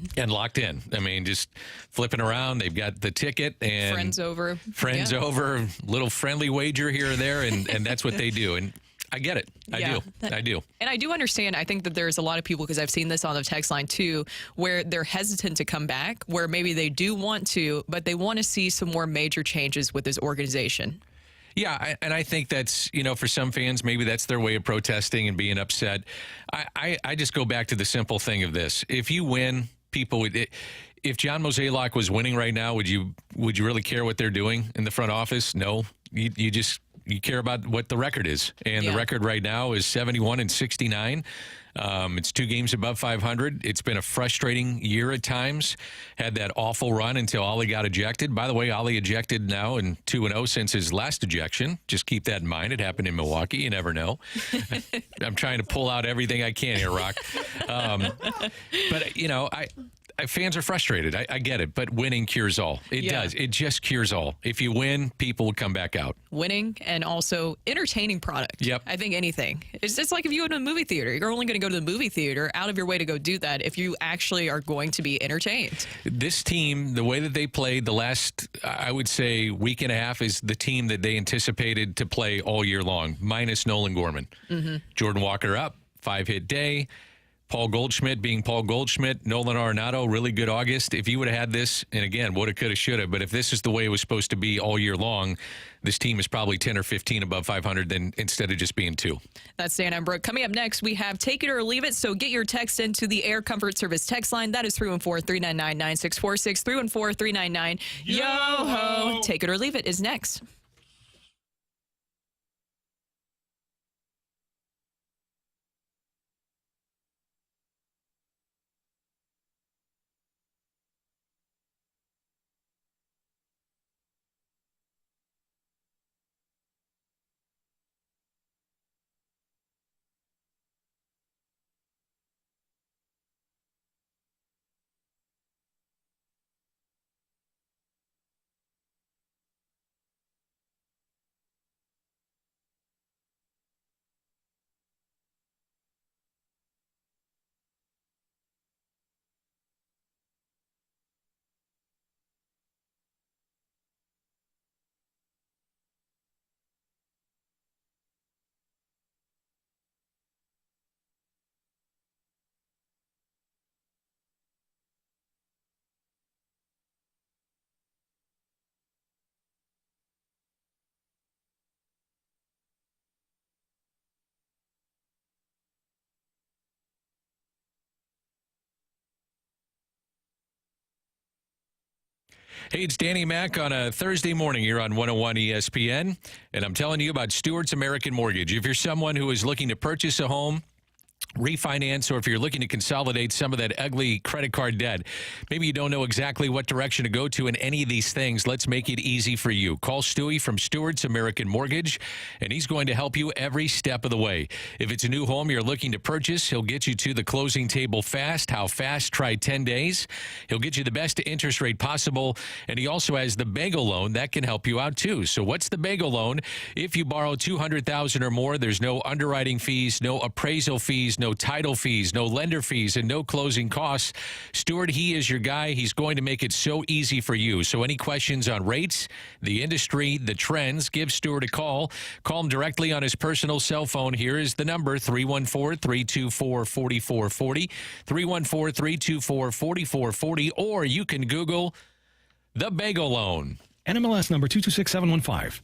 I mean, just flipping around. They've got the ticket and friends over, little friendly wager here or there, and that's what they do. And I get it. I do. And I do understand. I think that there's a lot of people, because I've seen this on the text line too, where they're hesitant to come back, where maybe they do want to, but they want to see some more major changes with this organization. Yeah, and I think that's, for some fans, maybe that's their way of protesting and being upset. I just go back to the simple thing of this. If you win, people would. If John Mozeliak was winning right now, would you really care what they're doing in the front office? No. You care about what the record is. And the record right now is 71-69. It's 2 games above 500. It's been a frustrating year at times. Had that awful run until Ollie got ejected. By the way, Ollie ejected now in 2-0 since his last ejection. Just keep that in mind. It happened in Milwaukee. You never know. I'm trying to pull out everything I can here, Rock. But fans are frustrated. I get it, but winning cures all. It does. It just cures all. If you win, people will come back out. Winning and also entertaining product. Yep. I think anything. It's just like if you go to a movie theater. You're only going to go to the movie theater out of your way to go do that if you actually are going to be entertained. This team, the way that they played the last, I would say, week and a half is the team that they anticipated to play all year long, minus Nolan Gorman. Jordan Walker up, 5-hit day. Paul Goldschmidt being Paul Goldschmidt, Nolan Arenado, really good August. If you would have had this, and again, woulda, coulda, shoulda, but if this is the way it was supposed to be all year long, this team is probably 10 or 15 above 500 than instead of just being 2. That's Dan and Brooke. Coming up next, we have Take It or Leave It. So get your text into the Air Comfort Service text line. That is 314-399-9646, 314-399-YO-HO. Take It or Leave It is next. Hey, it's Danny Mac on a Thursday morning here on 101 ESPN, and I'm telling you about Stewart's American Mortgage. If you're someone who is looking to purchase a home, refinance, or if you're looking to consolidate some of that ugly credit card debt, maybe you don't know exactly what direction to go to in any of these things, let's make it easy for you. Call Stewie from Stewart's American Mortgage, and he's going to help you every step of the way. If it's a new home you're looking to purchase, he'll get you to the closing table fast. How fast? Try 10 days. He'll get you the best interest rate possible, and he also has the bagel loan that can help you out too. So what's the bagel loan? If you borrow $200,000 or more, there's no underwriting fees, no appraisal fees, no title fees, no lender fees, and no closing costs. Stewart, he is your guy. He's going to make it so easy for you. So any questions on rates, the industry, the trends, give Stewart a call. Call him directly on his personal cell phone. Here is the number, 314-324-4440, 314-324-4440, or you can Google the bagel loan. NMLS number 226715.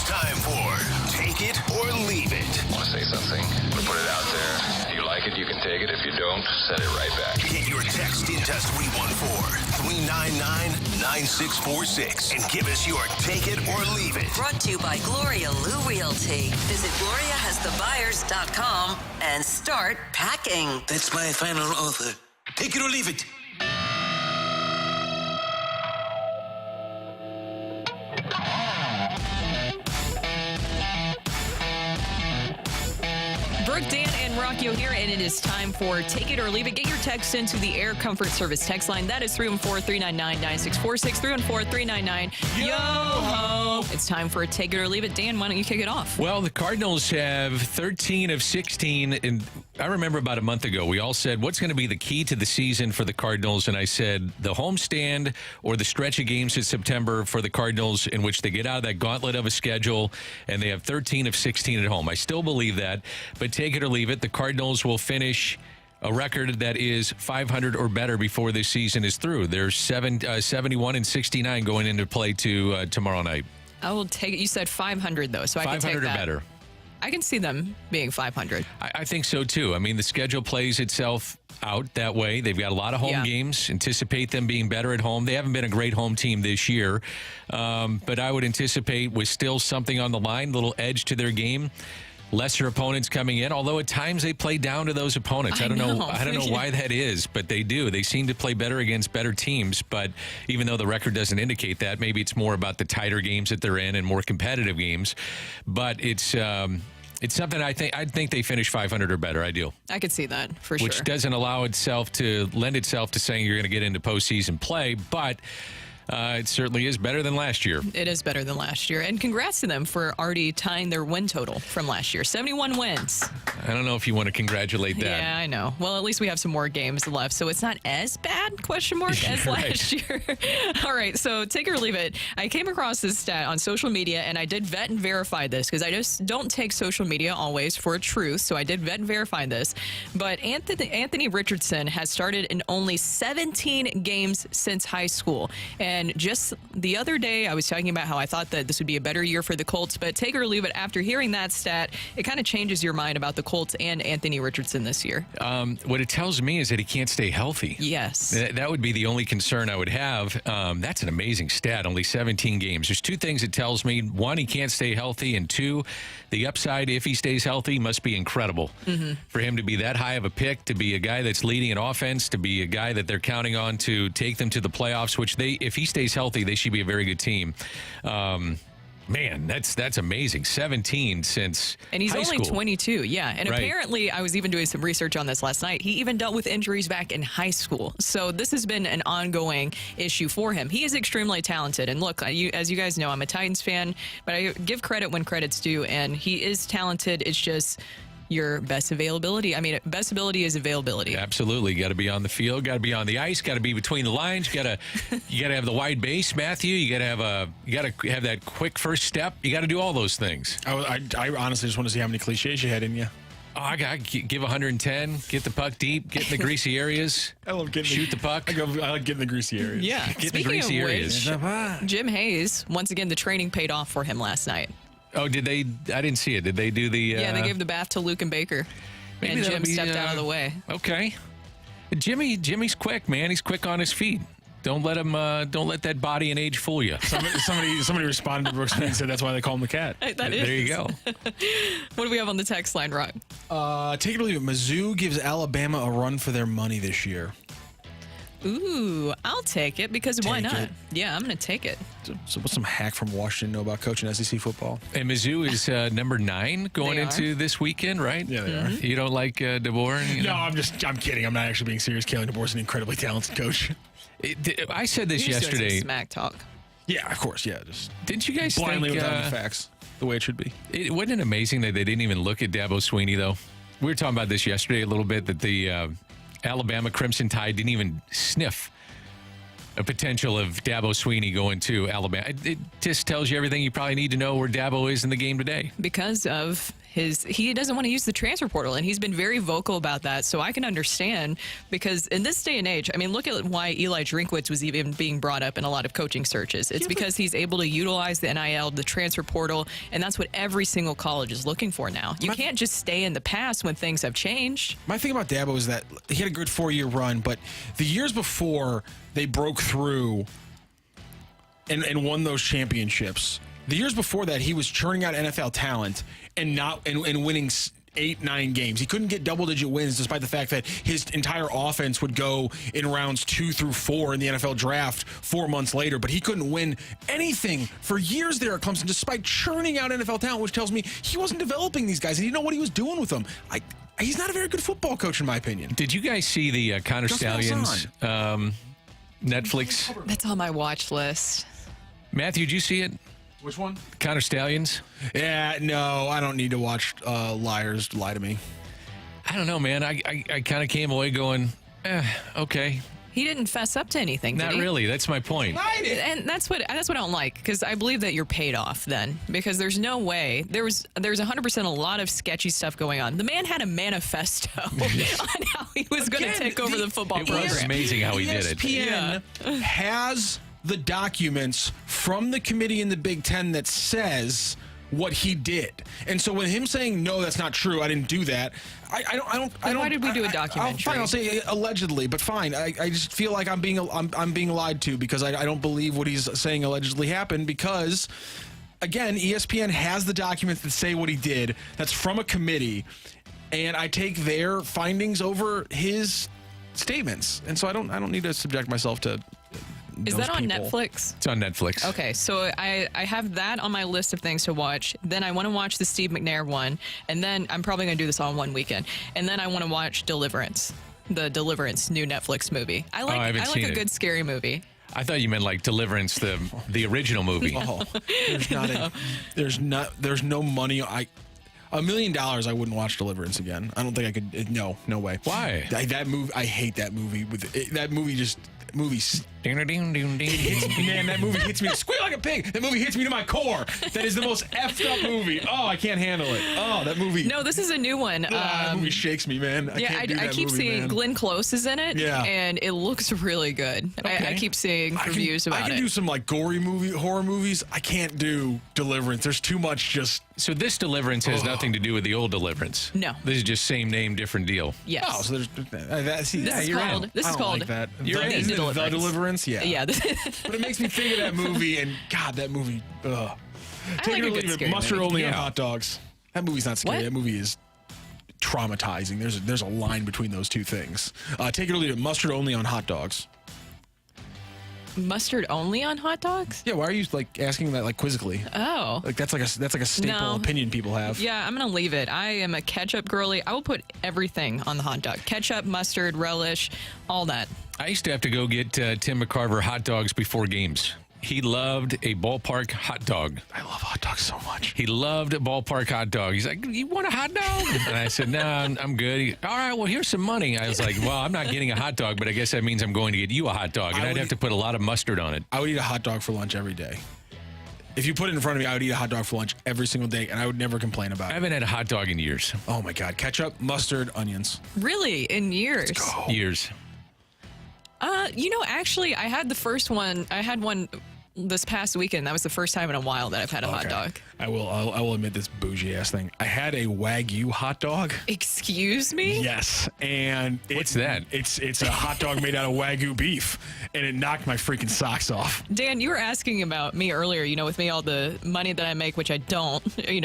Time for Take It or Leave It. Want to say something? Want to put it out there? If you like it, you can take it. If you don't, send it right back. Get your text into 314-399-9646 and give us your Take It or Leave It. Brought to you by Gloria Lou Realty. Visit GloriaHasTheBuyers.com and start packing. That's my final offer. Take it or leave it. Brooke, Dan, and Rockio here, and it is time for Take It or Leave It. Get your text into the Air Comfort Service text line. That is 314-399-9646, 314-399-YO-HO. It's time for Take It or Leave It. Dan, why don't you kick it off? Well, the Cardinals have 13 of 16. And I remember about a month ago, we all said, what's going to be the key to the season for the Cardinals? And I said, the homestand or the stretch of games in September for the Cardinals in which they get out of that gauntlet of a schedule and they have 13 of 16 at home. I still believe that, but take it or leave it. The Cardinals will finish a record that is 500 or better before this season is through. They're 71 and 69 going into play to tomorrow night. I will take it. You said 500, though, so I can take that. 500 or better. I can see them being 500. I think so, too. I mean, the schedule plays itself out that way. They've got a lot of home games. Anticipate them being better at home. They haven't been a great home team this year, but I would anticipate with still something on the line, little edge to their game. Lesser opponents coming in, although at times they play down to those opponents. I don't know why that is, but they do. They seem to play better against better teams, but even though the record doesn't indicate that, maybe it's more about the tighter games that they're in and more competitive games. But it's something I think they finish 500 or better. I do. I could see that for sure. Which doesn't lend itself to saying you're going to get into postseason play, but It certainly is better than last year. It is better than last year. And congrats to them for already tying their win total from last year. 71 wins. I don't know if you want to congratulate that. Yeah, I know. Well, at least we have some more games left, so it's not as bad, as Right. last year. All right, so take it or leave it. I came across this stat on social media, and I did vet and verify this because I just don't take social media always for truth, so I did vet and verify this. But Anthony Richardson has started in only 17 games since high school. And just the other day, I was talking about how I thought that this would be a better year for the Colts, but take it or leave it, after hearing that stat, it kind of changes your mind about the Colts and Anthony Richardson this year. What it tells me is that he can't stay healthy. Yes. That would be the only concern I would have. That's an amazing stat, only 17 games. There's two things it tells me. One, he can't stay healthy, and two, the upside, if he stays healthy, must be incredible. For him to be that high of a pick, to be a guy that's leading an offense, to be a guy that they're counting on to take them to the playoffs, which if he stays healthy, they should be a very good team. Man, that's amazing. 17 since And he's high only school. 22, yeah. And Right. apparently, I was even doing some research on this last night. He even dealt with injuries back in high school. So this has been an ongoing issue for him. He is extremely talented. And look, as you guys know, I'm a Titans fan, but I give credit when credit's due. And he is talented. It's just your best availability. I mean, best ability is availability. Absolutely, got to be on the field, got to be on the ice, got to be between the lines. You got to have the wide base, Matthew. You got to have that quick first step. You got to do all those things. I honestly just want to see how many cliches you had in you. Oh, I got to give 110, get the puck deep, get in the greasy areas. I love getting shoot the puck. I like getting the greasy areas. Yeah. Get in the Speaking greasy of areas. which, Jim Hayes, once again, the training paid off for him last night. Oh, did they? I didn't see it. Did they do the? Yeah, they gave the bath to Luke and Baker. Maybe And that'll Jim be, stepped out of the way. Okay, Jimmy's quick, man. He's quick on his feet. Don't let him. Don't let that body and age fool you. Somebody responded to Brooks and said that's why they call him the cat. That There you is. go. What do we have on the text line, Rock? Take it or leave it. Mizzou gives Alabama a run for their money this year. Ooh, I'll take it because why Take not? it. Yeah, I'm going to take it. So what's some hack from Washington know about coaching SEC football? And Mizzou is number 9 going They into this weekend, right? Yeah, they are. You don't like DeBoer? No, I'm kidding. I'm not actually being serious. Kalen DeBoer's an incredibly talented coach. I said this You're just doing some yesterday. Smack talk. Yeah, of course. Yeah, just Didn't you guys blindly think without any facts, the way it should be. it wasn't it amazing that they didn't even look at Dabo Swinney, though? We were talking about this yesterday a little bit, that the Alabama Crimson Tide didn't even sniff a potential of Dabo Swinney going to Alabama. It just tells you everything you probably need to know where Dabo is in the game today. Because of he doesn't want to use the transfer portal, and he's been very vocal about that. So I can understand, because in this day and age, I mean, look at why Eli Drinkwitz was even being brought up in a lot of coaching searches. It's because he's able to utilize the NIL, the transfer portal, and that's what every single college is looking for now. You can't just stay in the past when things have changed. My thing about Dabo is that he had a good 4-year run, but the years before they broke through and won those championships, the years before that, he was churning out NFL talent and winning 8-9 games. He couldn't get double-digit wins despite the fact that his entire offense would go in rounds 2 through 4 in the NFL draft 4 months later, but he couldn't win anything for years there at Clemson despite churning out NFL talent, which tells me he wasn't developing these guys and he didn't know what he was doing with them. He's not a very good football coach, in my opinion. Did you guys see the Connor Just Stallions Netflix? That's on my watch list. Matthew, did you see it? Which one? Connor Stallions? Yeah, no, I don't need to watch liars lie to me. I don't know, man. I kind of came away going, okay. He didn't fess up to anything, did Not he? really. That's my point. And that's what I don't like, because I believe that you're paid off then, because there's no way there's 100% a lot of sketchy stuff going on. The man had a manifesto on how he was going to take over the football It program. was amazing how he did it. ESPN has the documents from the committee in the Big Ten that says what he did, and so with him saying no, that's not true, I didn't do that. I don't. Why did we do a documentary? I'll say allegedly, but fine. I just feel like I'm being lied to because I don't believe what he's saying allegedly happened, because again, ESPN has the documents that say what he did. That's from a committee, and I take their findings over his statements, and so I don't need to subject myself to. Is those that on people. Netflix? It's on Netflix. Okay, so I have that on my list of things to watch. Then I want to watch the Steve McNair one, and then I'm probably going to do this all in one weekend. And then I want to watch Deliverance, the Deliverance new Netflix movie. I like haven't a seen it. good scary movie. I thought you meant like Deliverance, the original movie. Oh, there's no money. $1 million, I wouldn't watch Deliverance again. I don't think I could. No way. Why? That movie, I hate that movie. That movie just. Man, that movie hits me to squeal like a pig. That movie hits me to my core. That is the most effed up movie. Oh, I can't handle it. Oh, that movie. No, this is a new one. That movie shakes me, man. I keep seeing Glenn Close is in it. Yeah. And it looks really good. Okay. I keep seeing reviews about it. I can do some like gory horror movies. I can't do Deliverance. There's too much just. So this Deliverance has nothing to do with the old Deliverance. No. This is just same name, different deal. Yes. Oh, so there's. This is called. This is called. Like that. You're Isn't it Deliverance. The Deliverance. Yeah. Yeah. But it makes me think of that movie, and God, that movie. Ugh. Take like it or a good leave it. scary Mustard movie. only on Yeah. hot dogs. That movie's not scary. What? That movie is traumatizing. There's a line between those two things. Take it or leave it. Mustard only on hot dogs. Mustard only on hot dogs? Yeah. Why are you like asking that like quizzically? Oh. Like that's like a staple No. opinion people have. Yeah, I'm going to leave it. I am a ketchup girly. I will put everything on the hot dog. Ketchup, mustard, relish, all that. I used to have to go get Tim McCarver hot dogs before games. He loved a ballpark hot dog. I love hot dogs so much. He loved a ballpark hot dog. He's like, "You want a hot dog?" And I said, "No, I'm good." He, all right, well, here's some money. I was like, "Well, I'm not getting a hot dog, but I guess that means I'm going to get you a hot dog, and I'd have to put a lot of mustard on it." I would eat a hot dog for lunch every day. If you put it in front of me, I would eat a hot dog for lunch every single day, and I would never complain about I it. haven't had a hot dog in years. Oh my God. Ketchup, mustard, onions. Really? In years? Years. Actually, I had the first one. I had one this past weekend. That was the first time in a while that I've had a hot Okay. dog. I will admit this bougie ass thing. I had a Wagyu hot dog. Excuse me? Yes, and What's that? It's a hot dog made out of Wagyu beef, and it knocked my freaking socks off. Dan, you were asking about me earlier, with me all the money that I make, which I don't, Big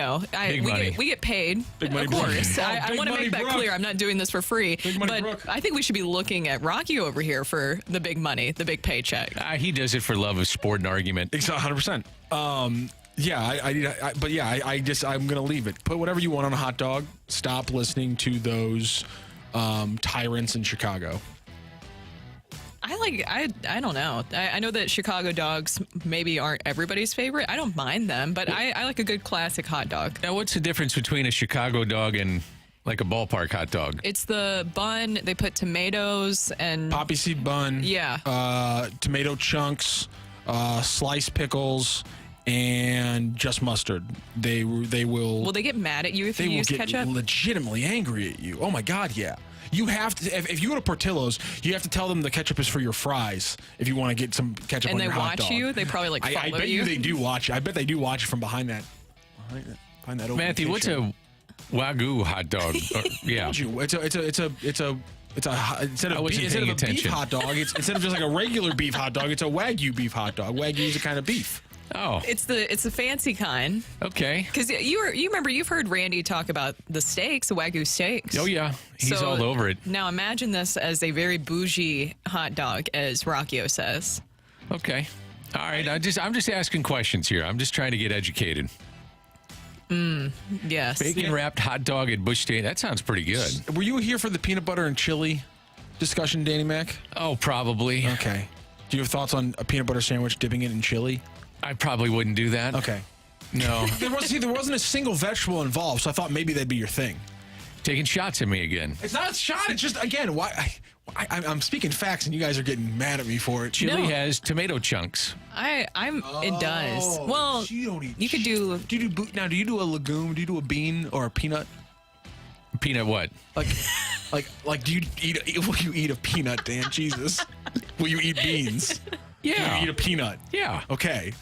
money. we get paid. Big money, of Brooke. course. Oh, I big want to money, make that Brooke. clear. I'm not doing this for free. Big money, but Brooke. I think we should be looking at Rocky over here for the big money, the big paycheck. He does it for love of sport and argument. It's 100%. Yeah, I'm gonna leave it. Put whatever you want on a hot dog. Stop listening to those tyrants in Chicago. I don't know. I know that Chicago dogs maybe aren't everybody's favorite. I don't mind them, but I like a good classic hot dog. Now, what's the difference between a Chicago dog and like a ballpark hot dog? It's the bun. They put tomatoes and Poppy seed bun. Yeah. Tomato chunks, sliced pickles, and just mustard. They will. Will they get mad at you if you They will use get ketchup? legitimately angry at you. Oh my God, yeah. You have to. If you go to Portillo's, you have to tell them the ketchup is for your fries. If you want to get some ketchup And on they your hot dog. watch you? They probably I follow bet you? they do watch. I bet they do watch from behind that. Behind that. Matthew, what's a Wagyu hot dog? Yeah. It's a instead I of wasn't beef, instead paying of a beef attention. hot dog, it's instead of just like a regular beef hot dog, it's a Wagyu beef hot dog. Wagyu is a kind of beef. Oh, It's the fancy kind. okay. Because you remember you've heard Randy talk about the steaks, the Wagyu steaks. Oh, yeah. He's So all over it. Now imagine this as a very bougie hot dog, as Rockio says. Okay. All right. I'm just asking questions here. I'm just trying to get educated. Yes. Bacon wrapped hot dog at Busch Stadium. That sounds pretty good. Were you here for the peanut butter and chili discussion, Danny Mac? Oh, probably. Okay. Do you have thoughts on a peanut butter sandwich dipping it in chili? I probably wouldn't do that. Okay. No. There wasn't a single vegetable involved, so I thought maybe that'd be your thing. Taking shots at me again. It's not a shot. It's just, again, why I'm speaking facts and you guys are getting mad at me for it. Chili No. has tomato chunks. It does. Well, so you don't eat. you could do. Do you do a legume? Do you do a bean or a peanut? Peanut what? Like, do you eat? Will you eat a peanut, Dan? Jesus. Will you eat beans? Yeah. Will you eat a peanut? Yeah. Okay.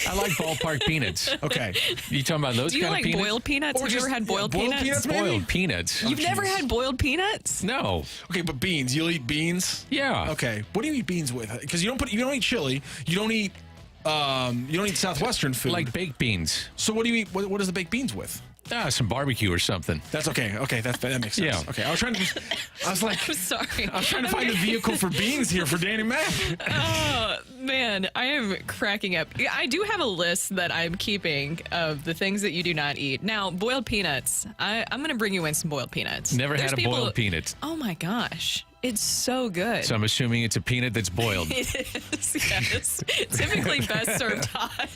I like ballpark peanuts. Okay. You talking about those Do you kind like of peanuts? boiled peanuts? Or Have you ever just- had yeah, boiled boiled peanuts? peanuts, maybe? Boiled peanuts. You've never jeez. had boiled peanuts? No. Okay, but beans. You'll eat beans. Yeah. Okay. What do you eat beans with? Because you don't eat chili. You don't eat Southwestern food. Like baked beans. So what do you eat? What is the baked beans with? Some barbecue or something. That's okay. Okay, that makes sense. Yeah. Okay, I was like, I'm sorry. I was trying to find a vehicle for beans here for Danny Mac. Man, I am cracking up. I do have a list that I'm keeping of the things that you do not eat. Now, boiled peanuts. I'm going to bring you in some boiled peanuts. Never There's had a people- boiled peanut. Oh my gosh. It's so good. So I'm assuming it's a peanut that's boiled. It is, yes. Typically best served hot.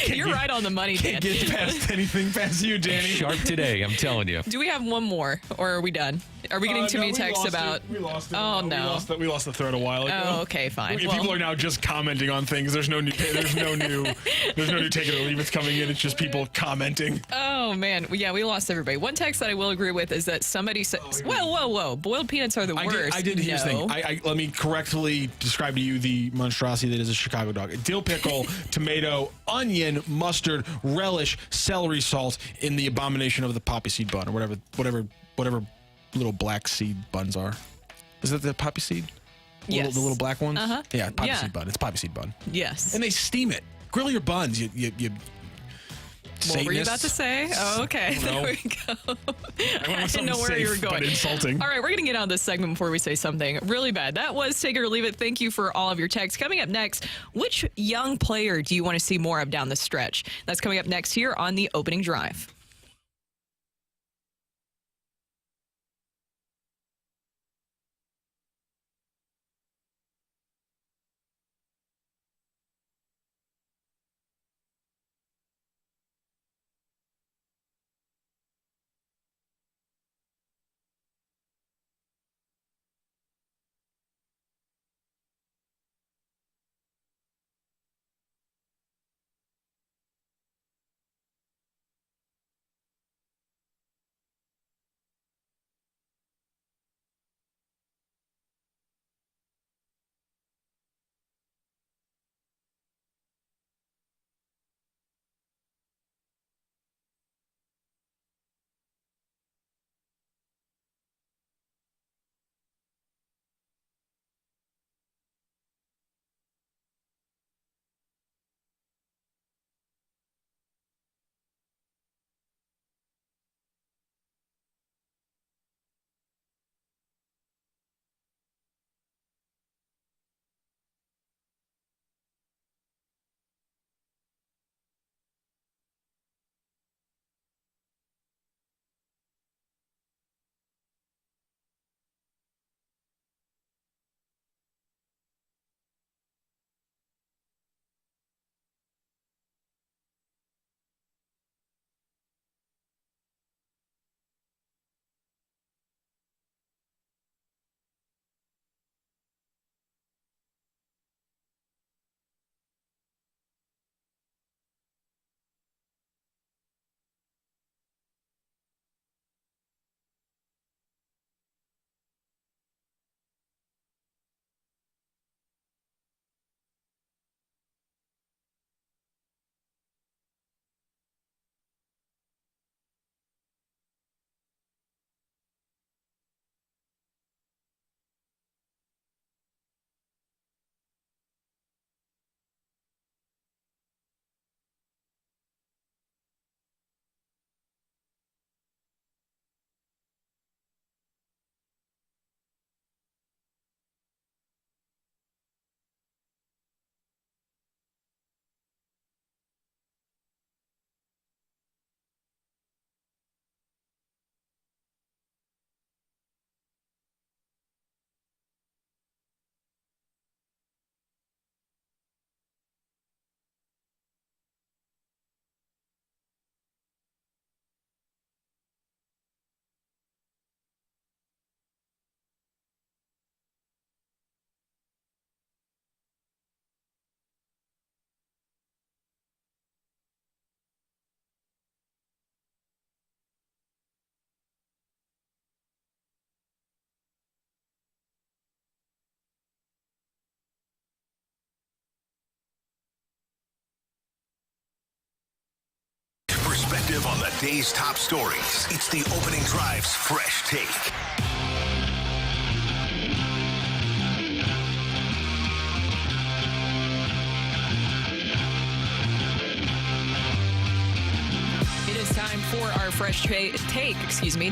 You're right on the money, Dan. Can't get past anything past you, Danny. Sharp today, I'm telling you. Do we have one more, or are we done? Are we getting too many texts about? We lost it. Oh no. We lost the thread a while ago. Oh, okay, fine. People are now just commenting on things. There's no new take it or leave it's coming in. It's just people commenting. Oh man, yeah, we lost everybody. One text that I will agree with is that somebody said, "Whoa, boiled peanuts are the worst." I did hear this No. thing. Let me correctly describe to you the monstrosity that is a Chicago dog. Dill pickle, tomato, onion, mustard, relish, celery salt in the abomination of the poppy seed bun or whatever little black seed buns are. Is that the poppy seed? Yes. The little black ones? Uh-huh. Yeah, poppy Yeah. seed bun. It's poppy seed bun. Yes. And they steam it. Grill your buns. You What were you about to Satanists. say? Oh, okay. I don't know. There we go. I want I didn't know something where you were safe, going. but insulting. All right, we're going to get out of this segment before we say something really bad. That was Take It or Leave It. Thank you for all of your texts. Coming up next, which young player do you want to see more of down the stretch? That's coming up next here on the Opening Drive. Perspective on the day's top stories. It's the Opening Drive's Fresh Take. It is time for for our fresh take.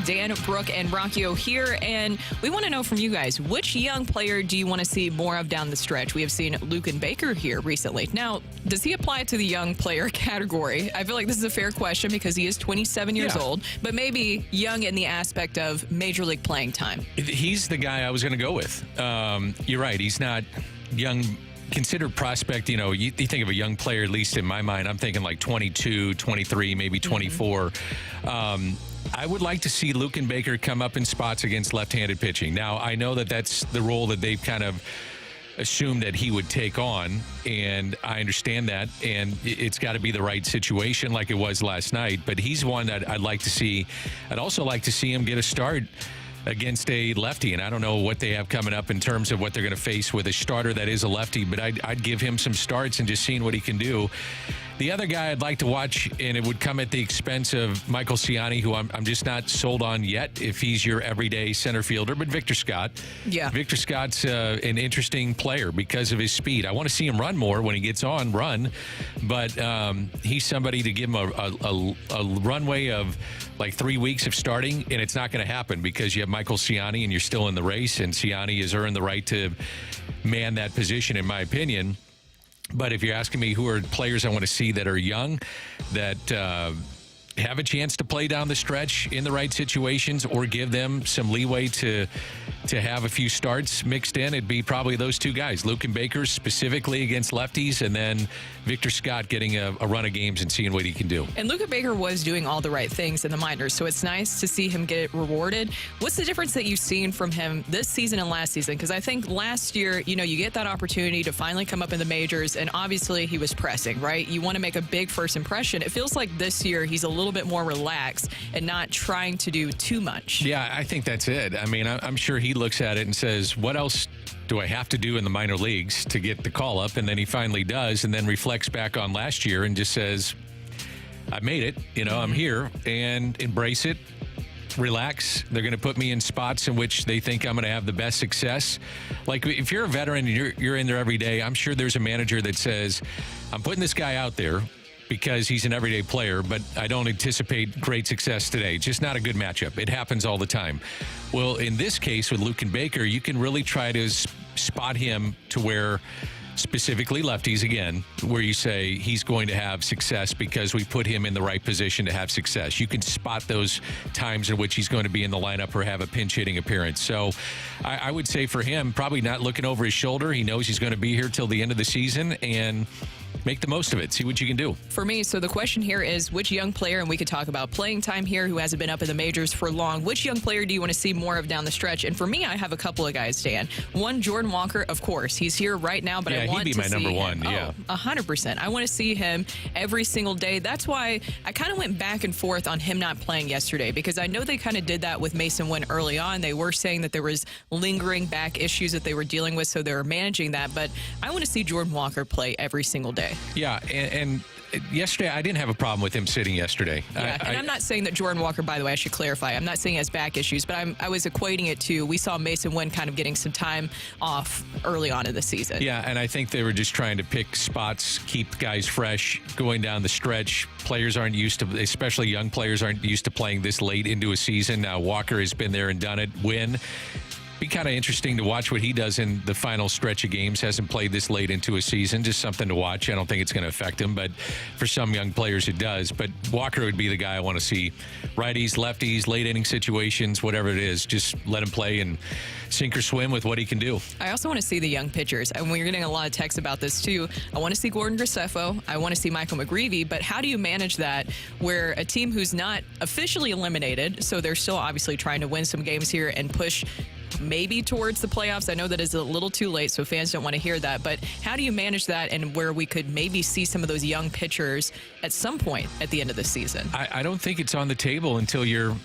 Dan, Brooke, and Rockio here, and we want to know from you guys, which young player do you want to see more of down the stretch? We have seen Luken Baker here recently. Now, does he apply to the young player category? I feel like this is a fair question because he is 27 years old, but maybe young in the aspect of major league playing time. He's the guy I was going to go with. You're right. He's not young. Considered prospect, you think of a young player, at least in my mind, I'm thinking like 22, 23, maybe 24. I would like to see Luken Baker come up in spots against left-handed pitching. Now, I know that that's the role that they've kind of assumed that he would take on, and I understand that, and it's got to be the right situation like it was last night, but he's one that I'd like to see. I'd also like to see him get a start against a lefty, and I don't know what they have coming up in terms of what they're going to face with a starter that is a lefty, but I'd give him some starts and just seeing what he can do. The other guy I'd like to watch, and it would come at the expense of Michael Ciani, who I'm just not sold on yet if he's your everyday center fielder, but Victor Scott. Yeah. Victor Scott's an interesting player because of his speed. I want to see him run more when he gets on, but he's somebody to give him a runway of like 3 weeks of starting, and it's not going to happen because you have Michael Ciani and you're still in the race, and Ciani has earned the right to man that position, in my opinion. But if you're asking me who are players I want to see that are young, that have a chance to play down the stretch in the right situations or give them some leeway to have a few starts mixed in, it'd be probably those two guys, Luken Baker specifically against lefties, and then Victor Scott getting a run of games and seeing what he can do. And Luken Baker was doing all the right things in the minors, so it's nice to see him get rewarded. What's the difference that you've seen from him this season and last season? Because I think last year, you get that opportunity to finally come up in the majors, and obviously he was pressing, right? You want to make a big first impression. It feels like this year he's a little bit more relaxed and not trying to do too much. Yeah, I think that's it. I mean, I'm sure he looks at it and says, what else do I have to do in the minor leagues to get the call up? And then he finally does, and then reflects back on last year and just says, I made it. I'm here, and embrace it. Relax. They're going to put me in spots in which they think I'm going to have the best success. Like if you're a veteran and you're in there every day, I'm sure there's a manager that says, I'm putting this guy out there because he's an everyday player, but I don't anticipate great success today. Just not a good matchup. It happens all the time. Well, in this case with Luken Baker, you can really try to spot him to where, specifically lefties again, where you say he's going to have success because we put him in the right position to have success. You can spot those times in which he's going to be in the lineup or have a pinch hitting appearance. So I would say for him, probably not looking over his shoulder. He knows he's going to be here till the end of the season, and make the most of it. See what you can do. For me, so the question here is, which young player, and we could talk about playing time here, who hasn't been up in the majors for long, which young player do you want to see more of down the stretch? And for me, I have a couple of guys, Dan. One, Jordan Walker, of course. He's here right now, but I want to see him. he'd be my number one, yeah. 100%. I want to see him every single day. That's why I kind of went back and forth on him not playing yesterday, because I know they kind of did that with Mason Wynn early on. They were saying that there was lingering back issues that they were dealing with, so they were managing that. But I want to see Jordan Walker play every single day. Yeah, and yesterday, I didn't have a problem with him sitting yesterday. Yeah, and I'm not saying that Jordan Walker, by the way, I should clarify, I'm not saying he has back issues, but I was equating it to, we saw Mason Wynn kind of getting some time off early on in the season. Yeah, and I think they were just trying to pick spots, keep guys fresh, going down the stretch. Players aren't used to, especially young players, aren't used to playing this late into a season. Now, Walker has been there and done it. Wynn, be kind of interesting to watch what he does in the final stretch of games. Hasn't played this late into a season. Just something to watch. I don't think it's going to affect him, but for some young players it does. But Walker would be the guy I want to see. Righties, lefties, late inning situations, whatever it is, just let him play and sink or swim with what he can do. I also want to see the young pitchers. And we're getting a lot of texts about this too. I want to see Gordon Graceffo. I want to see Michael McGreevy. But how do you manage that where a team who's not officially eliminated, so they're still obviously trying to win some games here and push maybe towards the playoffs? I know that is a little too late, so fans don't want to hear that. But how do you manage that, and where we could maybe see some of those young pitchers at some point at the end of the season? I don't think it's on the table until you're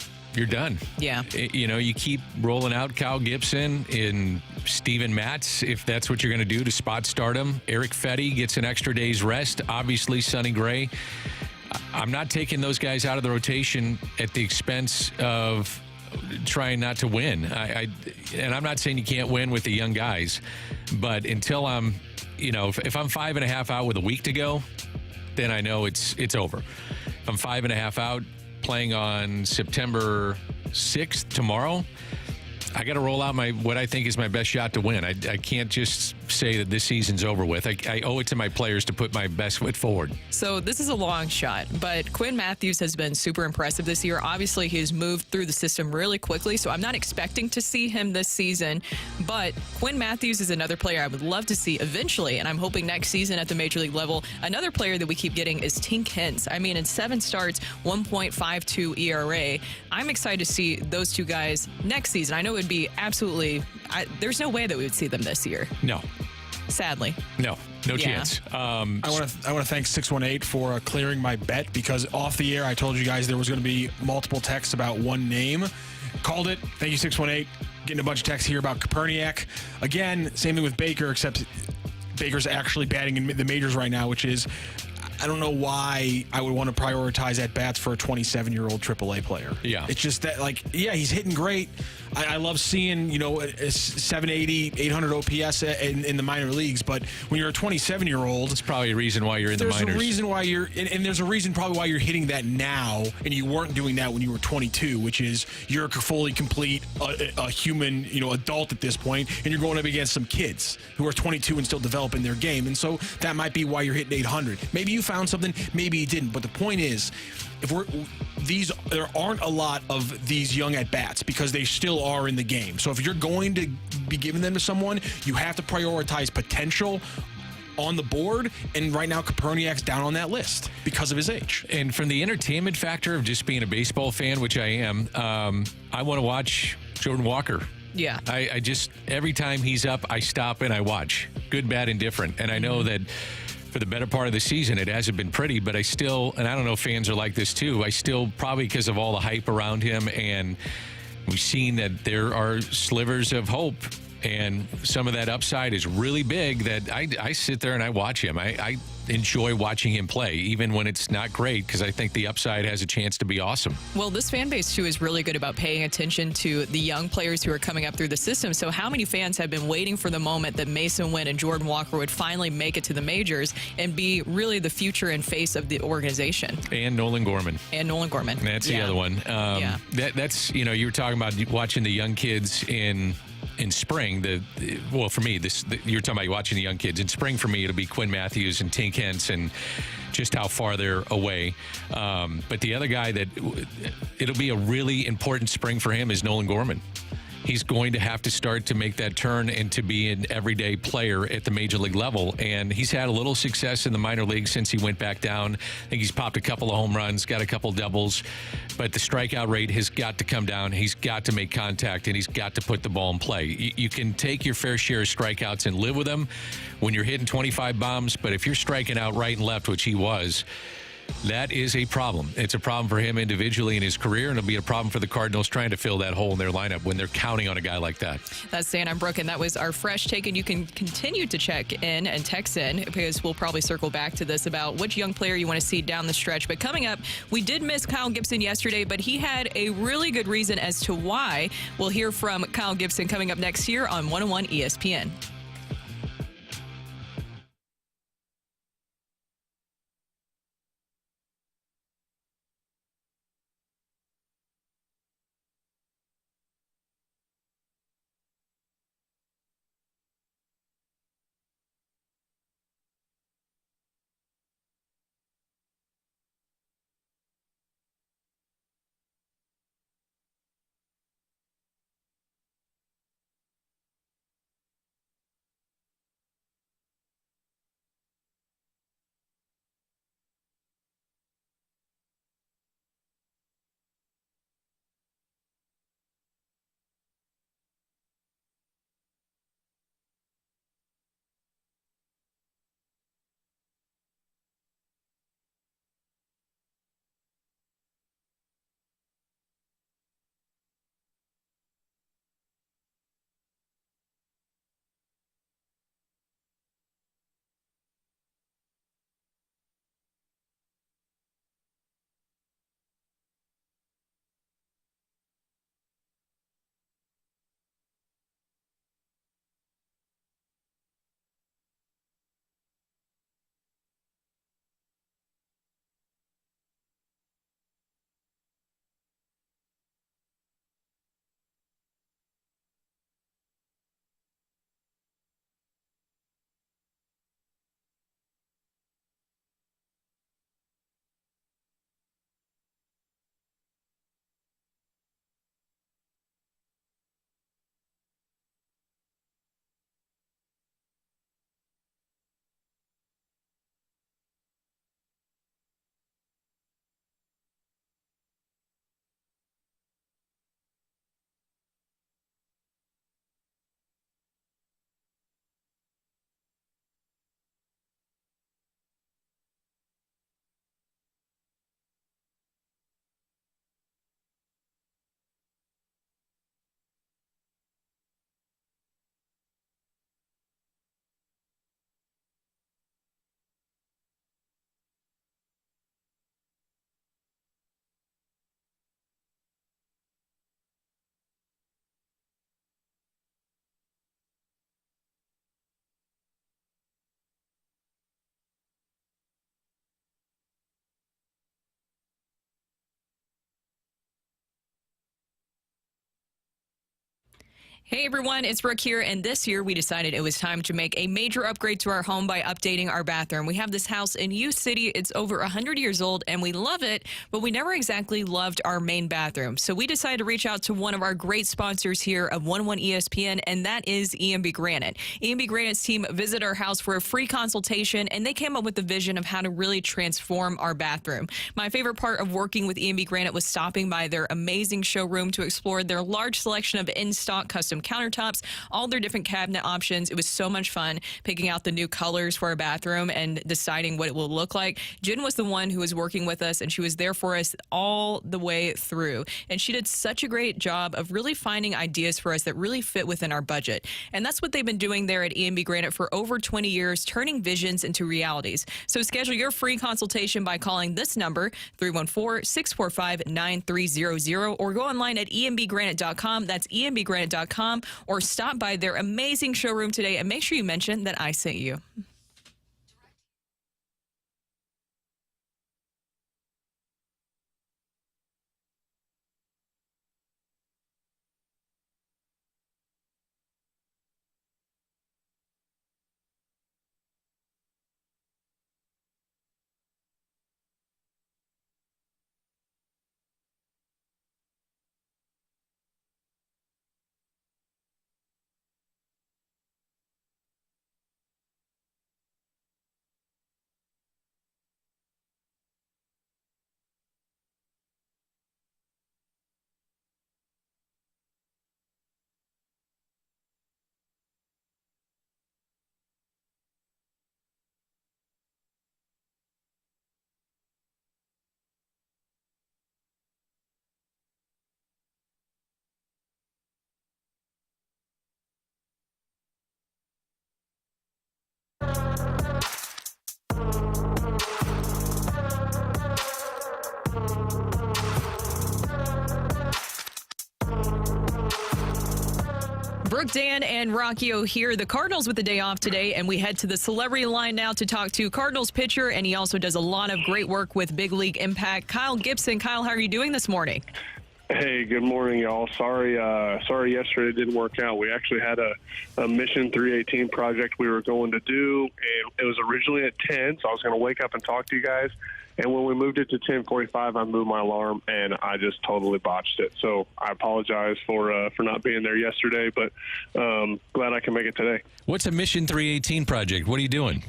done. Yeah. You keep rolling out Kyle Gibson and Steven Matz, if that's what you're going to do to spot start him. Eric Fetty gets an extra day's rest. Obviously, Sonny Gray. I'm not taking those guys out of the rotation at the expense of trying not to win. And I'm not saying you can't win with the young guys, but until I'm, if I'm 5.5 out with a week to go, then I know it's over. If I'm 5.5 out, playing on September 6th, tomorrow. I got to roll out what I think is my best shot to win. I can't just say that this season's over with. I owe it to my players to put my best foot forward. So this is a long shot, but Quinn Matthews has been super impressive this year. Obviously, he's moved through the system really quickly, so I'm not expecting to see him this season. But Quinn Matthews is another player I would love to see eventually, and I'm hoping next season at the major league level. Another player that we keep getting is Tink Hence. I mean, in 7 starts, 1.52 ERA. I'm excited to see those two guys next season. I know it would be absolutely, there's no way that we would see them this year. No. Sadly. No chance. I want to thank 618 for clearing my bet, because off the air I told you guys there was going to be multiple texts about one name. Called it. Thank you, 618. Getting a bunch of texts here about Koperniak. Again, same thing with Baker, except Baker's actually batting in the majors right now, which is, I don't know why I would want to prioritize at bats for a 27-year-old AAA player. Yeah. It's just that, he's hitting great. I love seeing, a 780, 800 OPS in the minor leagues, but when you're a 27-year-old... It's probably a reason why you're in the minors. There's a reason why you're... And there's a reason probably why you're hitting that now, and you weren't doing that when you were 22, which is you're a fully complete a human, adult at this point, and you're going up against some kids who are 22 and still developing their game, and so that might be why you're hitting 800. Maybe you found something, maybe you didn't, but the point is, there aren't a lot of these young at bats because they still are in the game. So if you're going to be giving them to someone, you have to prioritize potential on the board, and right now Koperniak's down on that list because of his age. And from the entertainment factor of just being a baseball fan, which I am, I want to watch Jordan Walker. Yeah. I just, every time he's up, I stop and I watch. Good, bad, and different. And I know that for the better part of the season, it hasn't been pretty, but I still, and I don't know if fans are like this too, I still, probably because of all the hype around him, and we've seen that there are slivers of hope, and some of that upside is really big, that I sit there and I watch him. I enjoy watching him play, even when it's not great, because I think the upside has a chance to be awesome. Well, this fan base, too, is really good about paying attention to the young players who are coming up through the system. So how many fans have been waiting for the moment that Mason Wynn and Jordan Walker would finally make it to the majors and be really the future and face of the organization? And Nolan Gorman. That's the other one. That's, you were talking about watching the young kids in spring. Well, for me, you're talking about watching the young kids. In spring, for me, it'll be Quinn Matthews and Tink Hence, and just how far they're away. But the other guy that it'll be a really important spring for him is Nolan Gorman. He's going to have to start to make that turn and to be an everyday player at the major league level. And he's had a little success in the minor leagues since he went back down. I think he's popped a couple of home runs, got a couple doubles, but the strikeout rate has got to come down. He's got to make contact, and he's got to put the ball in play. You can take your fair share of strikeouts and live with them when you're hitting 25 bombs, but if you're striking out right and left, which he was, that is a problem. It's a problem for him individually in his career, and it'll be a problem for the Cardinals trying to fill that hole in their lineup when they're counting on a guy like that. That's Dan. I'm Brooke, and that was our fresh take, and you can continue to check in and text in, because we'll probably circle back to this about which young player you want to see down the stretch. But coming up, we did miss Kyle Gibson yesterday, but he had a really good reason as to why. We'll hear from Kyle Gibson coming up next here on 101 ESPN. Hey everyone, it's Brooke here, and this year we decided it was time to make a major upgrade to our home by updating our bathroom. We have this house in U City. It's over 100 years old, and we love it, but we never exactly loved our main bathroom. So we decided to reach out to one of our great sponsors here of 101 ESPN, and that is EMB Granite. EMB Granite's team visited our house for a free consultation, and they came up with the vision of how to really transform our bathroom. My favorite part of working with EMB Granite was stopping by their amazing showroom to explore their large selection of in-stock custom countertops, all their different cabinet options. It was so much fun picking out the new colors for our bathroom and deciding what it will look like. Jen was the one who was working with us, and she was there for us all the way through. And she did such a great job of really finding ideas for us that really fit within our budget. And that's what they've been doing there at EMB Granite for over 20 years, turning visions into realities. So schedule your free consultation by calling this number, 314-645-9300, or go online at embgranite.com. That's embgranite.com. Or stop by their amazing showroom today and make sure you mention that I sent you. Brooke, Dan, and Rocky O here. The Cardinals with the day off today, and we head to the celebrity line now to talk to Cardinals pitcher, and he also does a lot of great work with Big League Impact, Kyle Gibson. Kyle, how are you doing this morning? Hey, good morning, y'all. Sorry yesterday it didn't work out. We actually had a Mission 318 project we were going to do, and it was originally at 10, so I was going to wake up and talk to you guys. And when we moved it to 10:45, I moved my alarm, and I just totally botched it. So I apologize for not being there yesterday, but glad I can make it today. What's a Mission 318 project? What are you doing?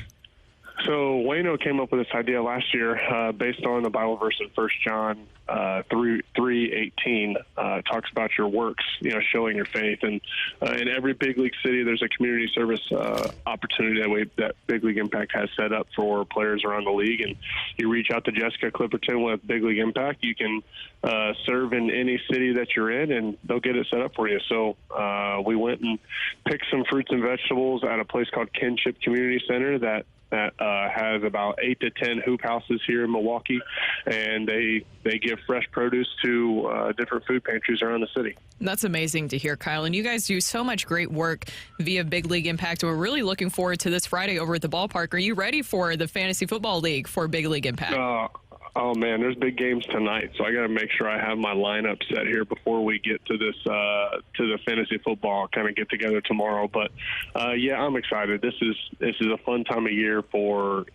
So Wayno came up with this idea last year based on the Bible verse in 1 John 3:18. Talks about your works, showing your faith. And in every big league city, there's a community service opportunity that Big League Impact has set up for players around the league. And you reach out to Jessica Clipperton with Big League Impact. You can serve in any city that you're in, and they'll get it set up for you. So we went and picked some fruits and vegetables at a place called Kinship Community Center that has about 8 to 10 hoop houses here in Milwaukee, and they give fresh produce to different food pantries around the city. That's amazing to hear, Kyle. And you guys do so much great work via Big League Impact. We're really looking forward to this Friday over at the ballpark. Are you ready for the Fantasy Football League for Big League Impact? Oh, man, there's big games tonight, so I got to make sure I have my lineup set here before we get to this to the fantasy football kind of get together tomorrow. But yeah, I'm excited. This is a fun time of year for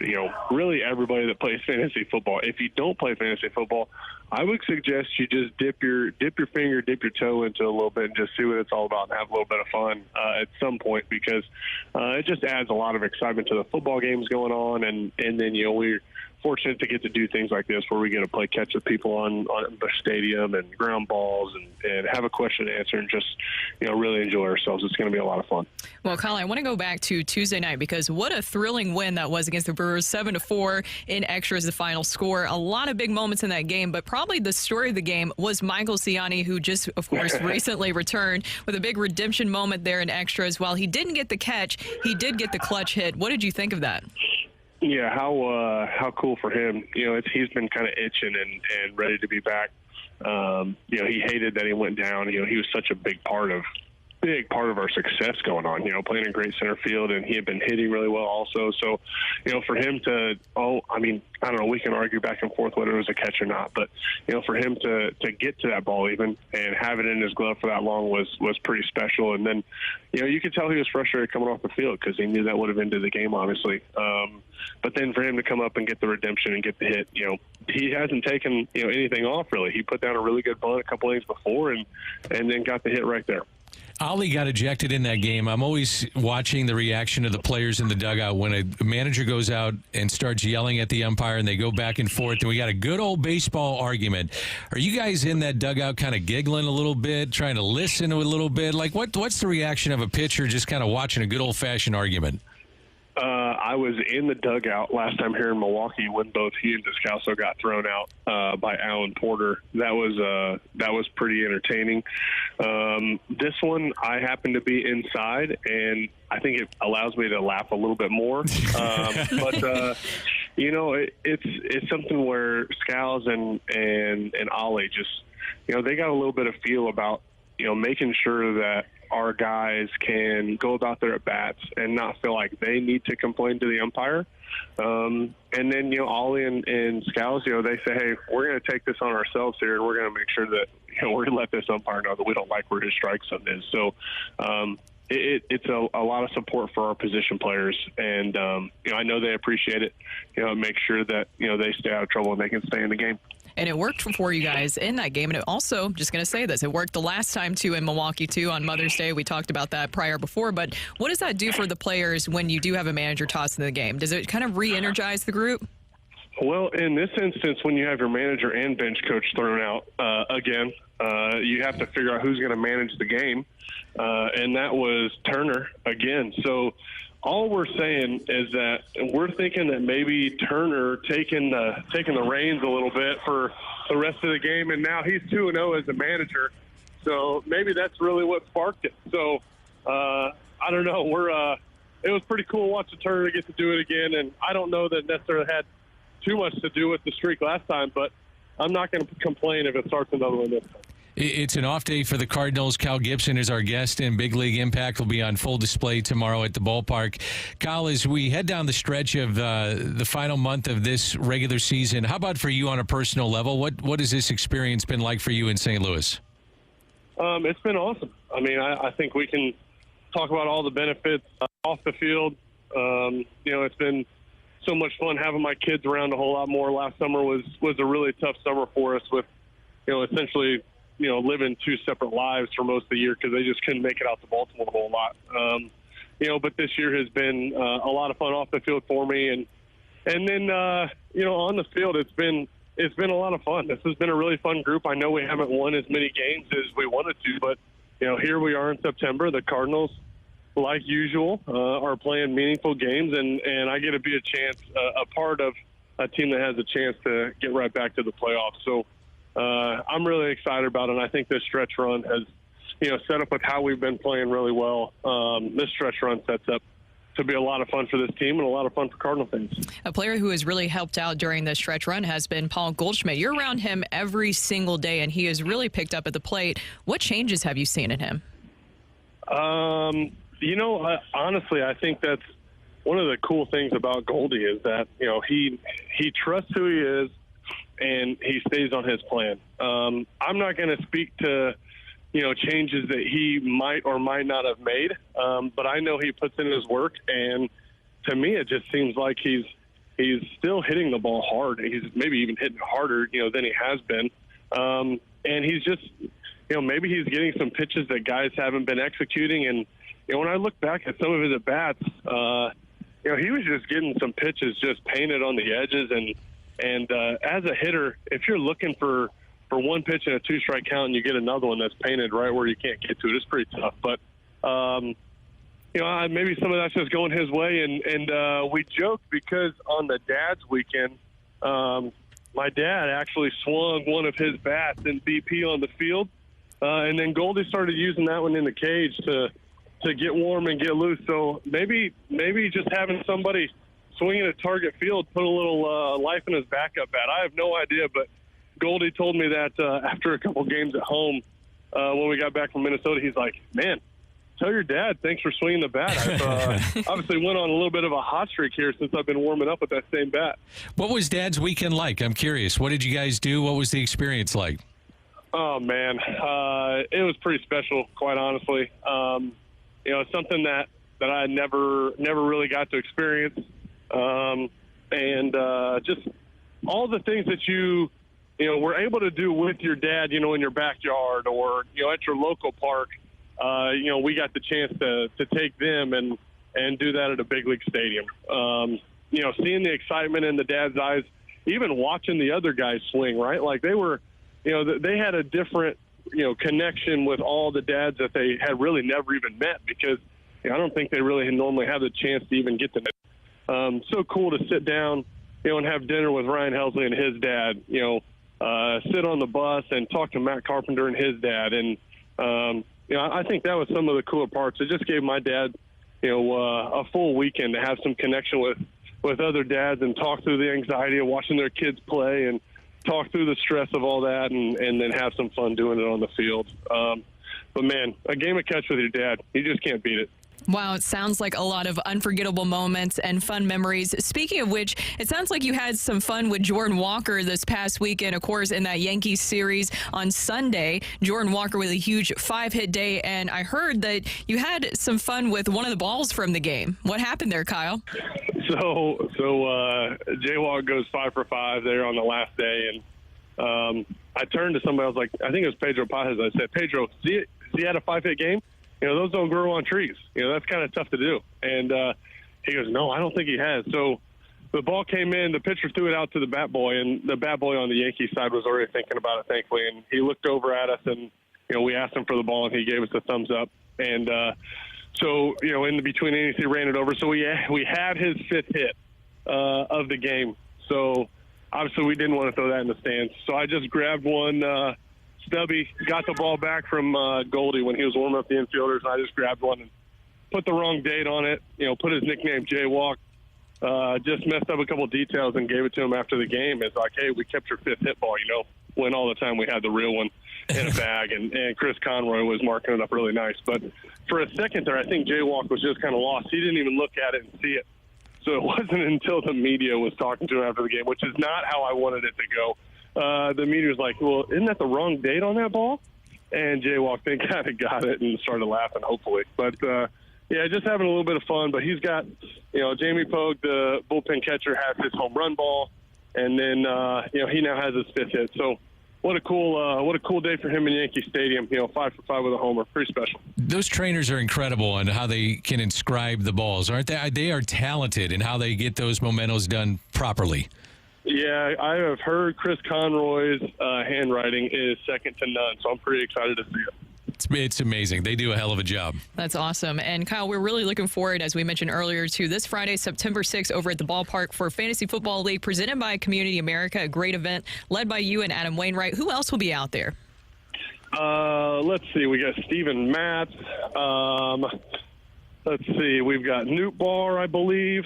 really everybody that plays fantasy football. If you don't play fantasy football, I would suggest you just dip your finger, dip your toe into it a little bit, and just see what it's all about and have a little bit of fun at some point, because it just adds a lot of excitement to the football games going on, and then we're fortunate to get to do things like this where we get to play catch with people on the stadium and ground balls and have a question and answer and just really enjoy ourselves. It's going to be a lot of fun. Well, Kyle, I want to go back to Tuesday night, because what a thrilling win that was against the Brewers. 7-4 in extras, the final score. A lot of big moments in that game, but probably the story of the game was Michael Ciani, who just, of course, recently returned with a big redemption moment there in extras. While he didn't get the catch, he did get the clutch hit. What did you think of that? Yeah, how cool for him. He's been kind of itching and ready to be back. He hated that he went down. He was such a big part of big part of our success going on, playing in great center field, and he had been hitting really well also. So, for him to, I don't know, we can argue back and forth whether it was a catch or not, but, for him to get to that ball even and have it in his glove for that long was pretty special. And then, you could tell he was frustrated coming off the field because he knew that would have ended the game, obviously. But then for him to come up and get the redemption and get the hit, he hasn't taken, anything off really. He put down a really good bunt a couple innings before and then got the hit right there. Ollie got ejected in that game. I'm always watching the reaction of the players in the dugout when a manager goes out and starts yelling at the umpire and they go back and forth, and we got a good old baseball argument. Are you guys in that dugout kind of giggling a little bit, trying to listen a little bit? Like, what's the reaction of a pitcher just kind of watching a good old-fashioned argument? I was in the dugout last time here in Milwaukee when both he and Descalso got thrown out by Alan Porter. That was pretty entertaining. This one, I happen to be inside, and I think it allows me to laugh a little bit more. But it's something where Scals and Ollie just, they got a little bit of feel about, making sure that our guys can go about their at-bats and not feel like they need to complain to the umpire. And then, Ollie and Scals, they say, hey, we're going to take this on ourselves here, and we're going to make sure that, we're going to let this umpire know that we don't like where his strike zone is. So it's a lot of support for our position players. And, I know they appreciate it. Make sure that, they stay out of trouble and they can stay in the game. And it worked for you guys in that game. And it also, just going to say this, it worked the last time, too, in Milwaukee, too, on Mother's Day. We talked about that before. But what does that do for the players when you do have a manager toss in the game? Does it kind of re-energize the group? Well, in this instance, when you have your manager and bench coach thrown out again, you have to figure out who's going to manage the game. And that was Turner again. So all we're saying is that we're thinking that maybe Turner taking the reins a little bit for the rest of the game, and now he's 2-0 as a manager. So maybe that's really what sparked it. So I don't know. It was pretty cool watching Turner get to do it again, and I don't know that necessarily had too much to do with the streak last time, but I'm not going to complain if it starts another one this time. It's an off day for the Cardinals. Cal Gibson is our guest, and Big League Impact will be on full display tomorrow at the ballpark. Cal, as we head down the stretch of the final month of this regular season, how about for you on a personal level? What has this experience been like for you in St. Louis? It's been awesome. I mean, I think we can talk about all the benefits off the field. It's been so much fun having my kids around a whole lot more. Last summer was a really tough summer for us with, essentially – living two separate lives for most of the year because they just couldn't make it out to Baltimore a whole lot. But this year has been a lot of fun off the field for me, and then on the field it's been a lot of fun. This has been a really fun group. I know we haven't won as many games as we wanted to, but here we are in September. The Cardinals, like usual, are playing meaningful games, and I get to be a part of a team that has a chance to get right back to the playoffs. So. I'm really excited about it, and I think this stretch run has, set up with how we've been playing really well. This stretch run sets up to be a lot of fun for this team and a lot of fun for Cardinal fans. A player who has really helped out during this stretch run has been Paul Goldschmidt. You're around him every single day, and he has really picked up at the plate. What changes have you seen in him? Honestly, I think that's one of the cool things about Goldie is that, he trusts who he is, and he stays on his plan. I'm not going to speak to, changes that he might or might not have made, but I know he puts in his work, and to me it just seems like he's still hitting the ball hard. He's maybe even hitting harder, than he has been. And he's just, maybe he's getting some pitches that guys haven't been executing. And, when I look back at some of his at-bats, he was just getting some pitches just painted on the edges, and as a hitter, if you're looking for one pitch and a 2-strike count and you get another one that's painted right where you can't get to it, it's pretty tough. But, maybe some of that's just going his way. And we joked because on the dad's weekend, my dad actually swung one of his bats in BP on the field. And then Goldie started using that one in the cage to get warm and get loose. So maybe just having somebody – swinging at target field, put a little life in his backup bat. I have no idea, but Goldie told me that after a couple games at home when we got back from Minnesota, he's like, man, tell your dad thanks for swinging the bat. I've obviously went on a little bit of a hot streak here since I've been warming up with that same bat. What was Dad's weekend like? I'm curious. What did you guys do? What was the experience like? Oh, man. It was pretty special, quite honestly. It's something that I never really got to experience. Just all the things that you were able to do with your dad, in your backyard or, at your local park. We got the chance to take them and do that at a big league stadium. Seeing the excitement in the dad's eyes, even watching the other guys swing, right? Like they were, they had a different, connection with all the dads that they had really never even met because I don't think they really normally have the chance to even get to know. So cool to sit down, and have dinner with Ryan Helsley and his dad, sit on the bus and talk to Matt Carpenter and his dad. And, I think that was some of the cooler parts. It just gave my dad, a full weekend to have some connection with other dads and talk through the anxiety of watching their kids play and talk through the stress of all that and then have some fun doing it on the field. But, man, a game of catch with your dad, you just can't beat it. Wow, it sounds like a lot of unforgettable moments and fun memories. Speaking of which, it sounds like you had some fun with Jordan Walker this past weekend, of course, in that Yankees series on Sunday. Jordan Walker with a huge 5-hit day, and I heard that you had some fun with one of the balls from the game. What happened there, Kyle? So J-Walk goes 5 for 5 there on the last day, and I turned to somebody, I was like, I think it was Pedro Pajes. I said, Pedro, see he had a 5-hit game? Those don't grow on trees. That's kind of tough to do. And he goes, no, I don't think he has. So the ball came in, the pitcher threw it out to the bat boy, and the bat boy on the Yankees side was already thinking about it, thankfully. And he looked over at us, and, we asked him for the ball, and he gave us a thumbs up. And so, in between innings, he ran it over. So we had his 5th hit of the game. So obviously we didn't want to throw that in the stands. So I just grabbed one. Stubby got the ball back from Goldie when he was warming up the infielders, and I just grabbed one and put the wrong date on it, put his nickname Jaywalk, just messed up a couple details and gave it to him after the game. It's like, hey, we kept your 5th hit ball, when all the time we had the real one in a bag, and Chris Conroy was marking it up really nice. But for a second there, I think Jaywalk was just kind of lost. He didn't even look at it and see it. So it wasn't until the media was talking to him after the game, which is not how I wanted it to go. The media was like, well, isn't that the wrong date on that ball? And Jaywalk, they kind of got it and started laughing, hopefully. But, just having a little bit of fun. But he's got, Jamie Pogue, the bullpen catcher, has his home run ball. And then, he now has his 5th hit. So what a cool day for him in Yankee Stadium, 5 for 5 with a homer. Pretty special. Those trainers are incredible on how they can inscribe the balls, aren't they? They are talented in how they get those mementos done properly. Yeah, I have heard Chris Conroy's handwriting is second to none, so I'm pretty excited to see it. It's amazing. They do a hell of a job. That's awesome. And Kyle, we're really looking forward, as we mentioned earlier, to this Friday, September 6th, over at the ballpark for Fantasy Football League, presented by Community America, a great event led by you and Adam Wainwright. Who else will be out there? Let's see. We got Steven Matz. Let's see. We've got Newt Barr, I believe.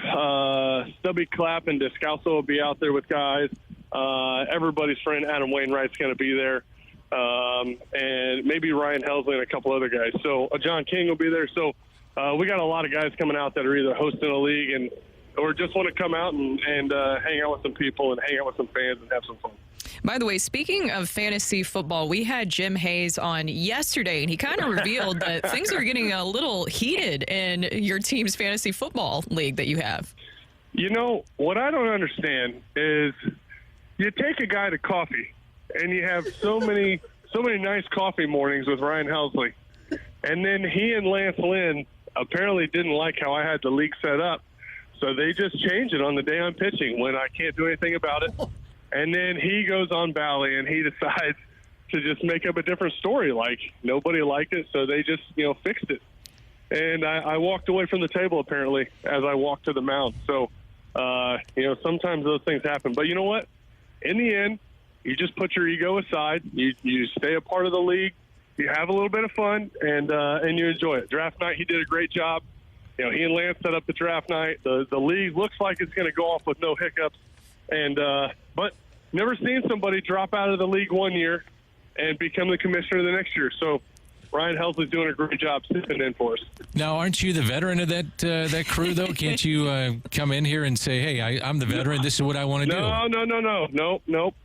Stubby Clapp and Descalso will be out there with guys. Everybody's friend Adam Wainwright's going to be there. And maybe Ryan Helsley and a couple other guys. So John King will be there. So we got a lot of guys coming out that are either hosting a league or just want to come out and hang out with some people and hang out with some fans and have some fun. By the way, speaking of fantasy football, we had Jim Hayes on yesterday, and he kind of revealed that things are getting a little heated in your team's fantasy football league that you have. What I don't understand is you take a guy to coffee, and you have so many nice coffee mornings with Ryan Helsley, and then he and Lance Lynn apparently didn't like how I had the league set up, so they just changed it on the day I'm pitching when I can't do anything about it. And then he goes on Bally and he decides to just make up a different story. Like nobody liked it, so they just, fixed it. And I walked away from the table apparently as I walked to the mound. So, sometimes those things happen. But you know what? In the end, you just put your ego aside. You stay a part of the league. You have a little bit of fun and you enjoy it. Draft night, he did a great job. He and Lance set up the draft night. The league looks like it's going to go off with no hiccups. And but never seen somebody drop out of the league one year and become the commissioner the next year. So Ryan Helsley's doing a great job sitting in for us. Now, aren't you the veteran of that crew, though? Can't you come in here and say, hey, I'm the veteran. This is what I want to do? Nope.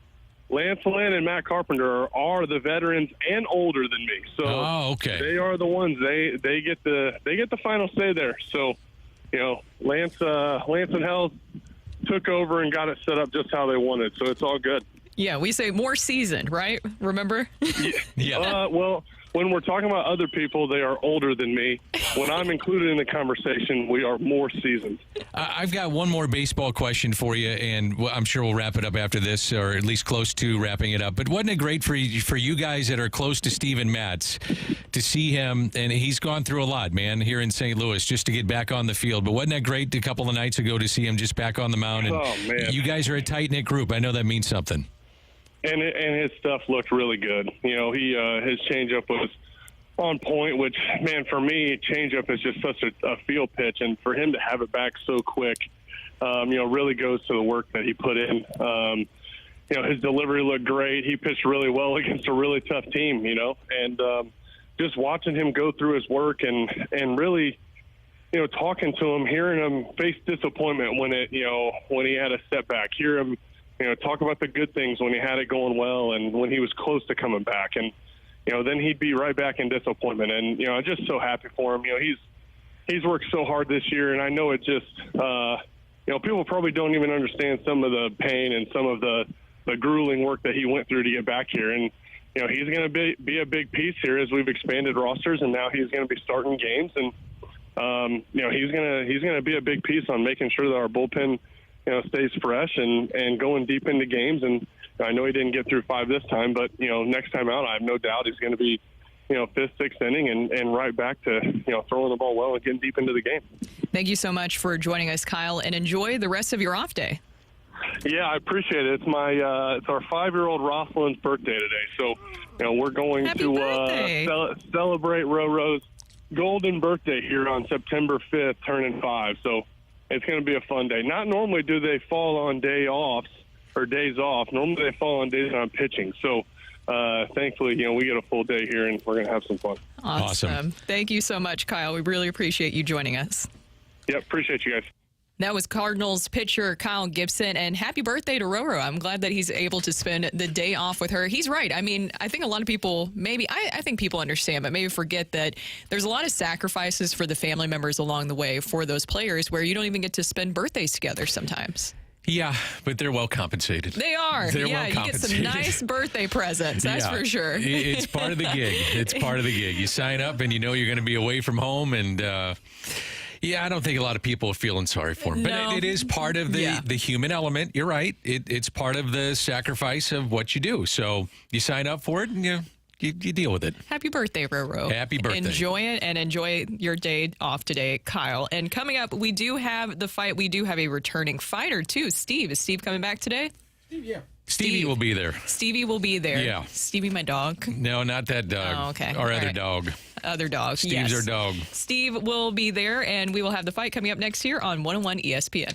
Lance Lynn and Matt Carpenter are the veterans and older than me. So okay. They are the ones. They get the final say there. So, Lance and Hell took over and got it set up just how they wanted. So it's all good. Yeah, we say more seasoned, right? Remember? Yeah. Well, when we're talking about other people, they are older than me. When I'm included in the conversation, we are more seasoned. I've got one more baseball question for you, and I'm sure we'll wrap it up after this, or at least close to wrapping it up. But wasn't it great for you guys that are close to Steven Matz to see him? And he's gone through a lot, man, here in St. Louis, just to get back on the field. But wasn't that great a couple of nights ago to see him just back on the mound? And man. You guys are a tight-knit group. I know that means something. And his stuff looked really good. His changeup was on point, which, man, for me, changeup is just such a field pitch. And for him to have it back so quick, really goes to the work that he put in. His delivery looked great. He pitched really well against a really tough team, and just watching him go through his work and really, talking to him, hearing him face disappointment when he had a setback, hear him, talk about the good things when he had it going well and when he was close to coming back. And, then he'd be right back in disappointment. And, I'm just so happy for him. He's worked so hard this year, and I know it just, people probably don't even understand some of the pain and some of the grueling work that he went through to get back here. And, he's going to be a big piece here as we've expanded rosters, and now he's going to be starting games. And, he's going to be a big piece on making sure that our bullpen, stays fresh and going deep into games. And I know he didn't get through 5 this time, but, next time out, I have no doubt he's going to be, 5th, 6th inning and right back to, throwing the ball well and getting deep into the game. Thank you so much for joining us, Kyle, and enjoy the rest of your off day. Yeah, I appreciate it. It's it's our 5-year-old Rosalind's birthday today. So, we're going to celebrate Roro's golden birthday here on September 5th, turning 5. So it's going to be a fun day. Not normally do they fall on days off. Normally they fall on days I'm pitching. So thankfully, we get a full day here, and we're going to have some fun. Awesome. Thank you so much, Kyle. We really appreciate you joining us. Yep, appreciate you guys. That was Cardinals pitcher Kyle Gibson, and happy birthday to Roro. I'm glad that he's able to spend the day off with her. He's right. I mean, I think a lot of people, I think people understand, but maybe forget that there's a lot of sacrifices for the family members along the way for those players where you don't even get to spend birthdays together sometimes. Yeah, but they're well compensated. They are. They're well you get some nice birthday presents, that's for sure. It's part of the gig. It's part of the gig. You sign up and you know you're going to be away from home, and yeah, I don't think a lot of people are feeling sorry for him. But it is part of the human element. You're right. It's part of the sacrifice of what you do. So you sign up for it and you deal with it. Happy birthday, Roro. Happy birthday. Enjoy it and enjoy your day off today, Kyle. And coming up, we do have the fight. We do have a returning fighter, too. Steve. Is Steve coming back today? Steve, yeah. Stevie will be there. Stevie will be there. Yeah. Stevie, my dog. No, not that dog. Oh, okay. Our All other right. dog. Other dog. Steve's our dog. Steve will be there, and we will have the fight coming up next year on 101 ESPN.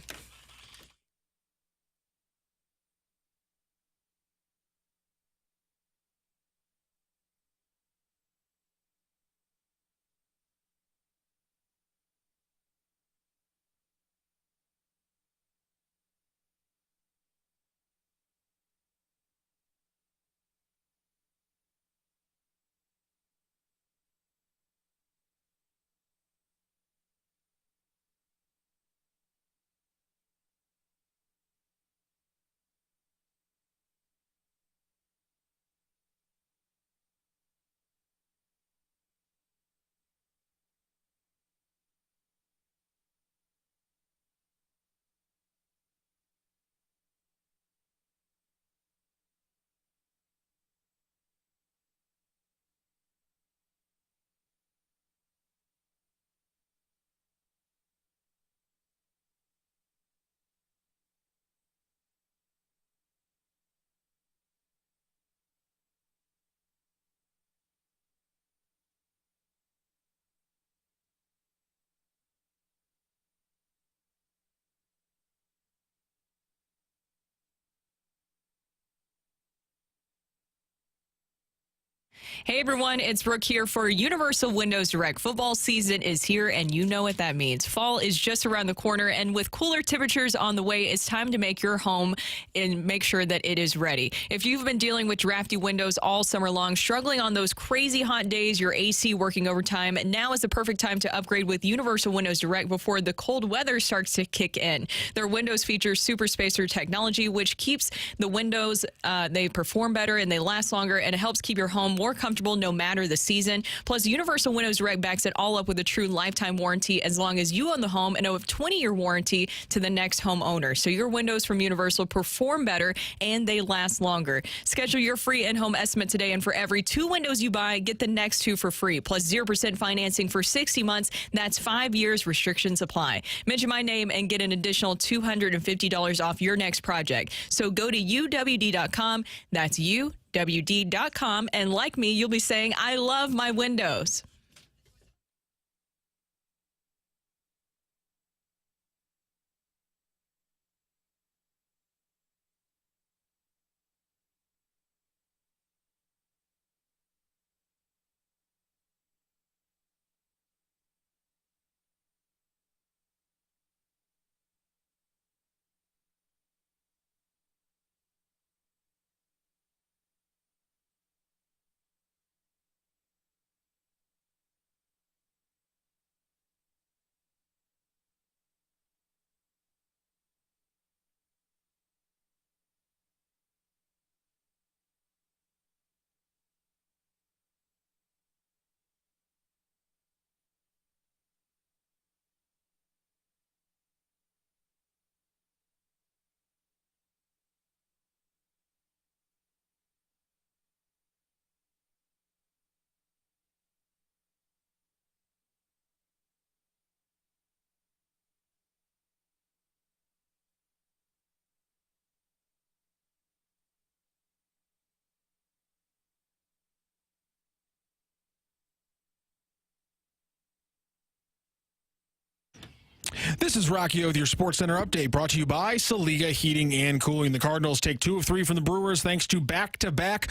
Hey everyone, it's Brooke here for Universal Windows Direct. Football season is here and you know what that means. Fall is just around the corner, and with cooler temperatures on the way, it's time to make your home and make sure that it is ready. If you've been dealing with drafty windows all summer long, struggling on those crazy hot days, your AC working overtime, now is the perfect time to upgrade with Universal Windows Direct before the cold weather starts to kick in. Their windows feature Super Spacer technology, which keeps the windows, they perform better and they last longer, and it helps keep your home more comfortable no matter the season. Plus, Universal Windows Direct backs it all up with a true lifetime warranty as long as you own the home, and a 20-year warranty to the next homeowner. So your windows from Universal perform better and they last longer. Schedule your free in-home estimate today, and for every 2 windows you buy, get the next 2 for free, plus 0% financing for 60 months. That's 5 years. Restrictions apply. Mention my name and get an additional $250 off your next project. So go to UWD.com. That's UWD.com. And like me, you'll be saying, I love my windows. This is Rocky O with your Sports Center update, brought to you by Saliga Heating and Cooling. The Cardinals take 2 of 3 from the Brewers thanks to back-to-back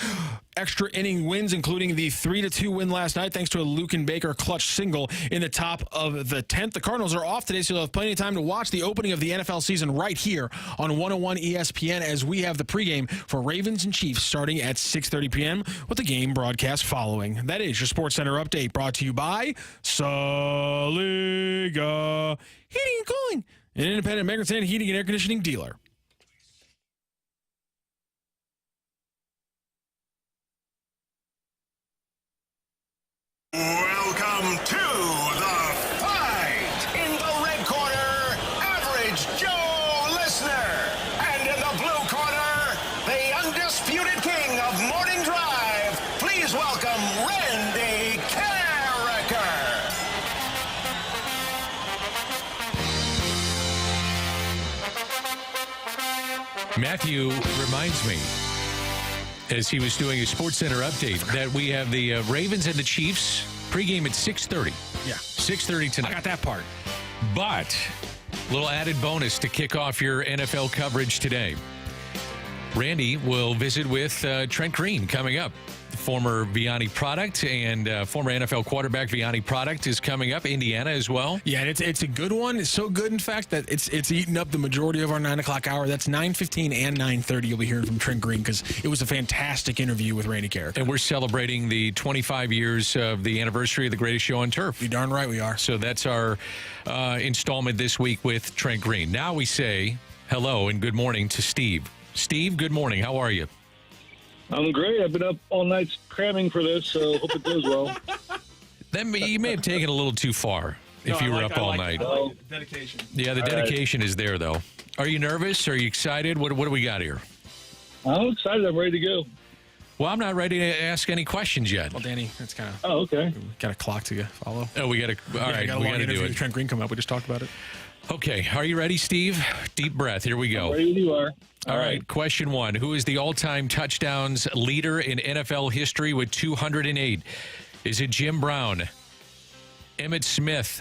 extra inning wins, including the 3-2 win last night thanks to a Luken Baker clutch single in the top of the 10th. The Cardinals are off today, so you'll have plenty of time to watch the opening of the NFL season right here on 101 ESPN, as we have the pregame for Ravens and Chiefs starting at 6:30 p.m. with the game broadcast following. That is your Sports Center update, brought to you by Saliga Heating and Cooling, an independent Mecklenburg heating and air conditioning dealer. Welcome to the fight. In the red corner, Average Joe Listener. And in the blue corner, the undisputed king of morning drive. Please welcome Randy Carricker. Matthew reminds me, as he was doing a Sports Center update, that we have the Ravens and the Chiefs pregame at 6:30. Yeah. 6:30 tonight. I got that part. But a little added bonus to kick off your NFL coverage today. Randy will visit with Trent Green coming up. The former Vianney product and former NFL quarterback Vianney product is coming up. Indiana as well. Yeah, and it's a good one. It's so good, in fact, that it's eaten up the majority of our 9 o'clock hour. That's 9:15 and 9:30. You'll be hearing from Trent Green, because it was a fantastic interview with Randy Carricker. And we're celebrating the 25 years of the anniversary of the greatest show on turf. You're darn right we are. So that's our installment this week with Trent Green. Now we say hello and good morning to Steve. Steve, good morning. How are you? I'm great. I've been up all night cramming for this, so hope it goes well. You may have taken it a little too far if you were up all night. Dedication. Yeah, the dedication is there, though. Are you nervous? Are you excited? What do we got here? I'm excited. I'm ready to go. Well, I'm not ready to ask any questions yet. Well, Danny, that's kind of... Oh, okay. We got a clock to follow. Oh, we got to... All right, we got to do it. Trent Green come up. We just talked about it. Okay, are you ready, Steve? Deep breath. Here we go. I'm ready when you are. All right, question 1. Who is the all-time touchdowns leader in NFL history with 208? Is it Jim Brown, Emmitt Smith,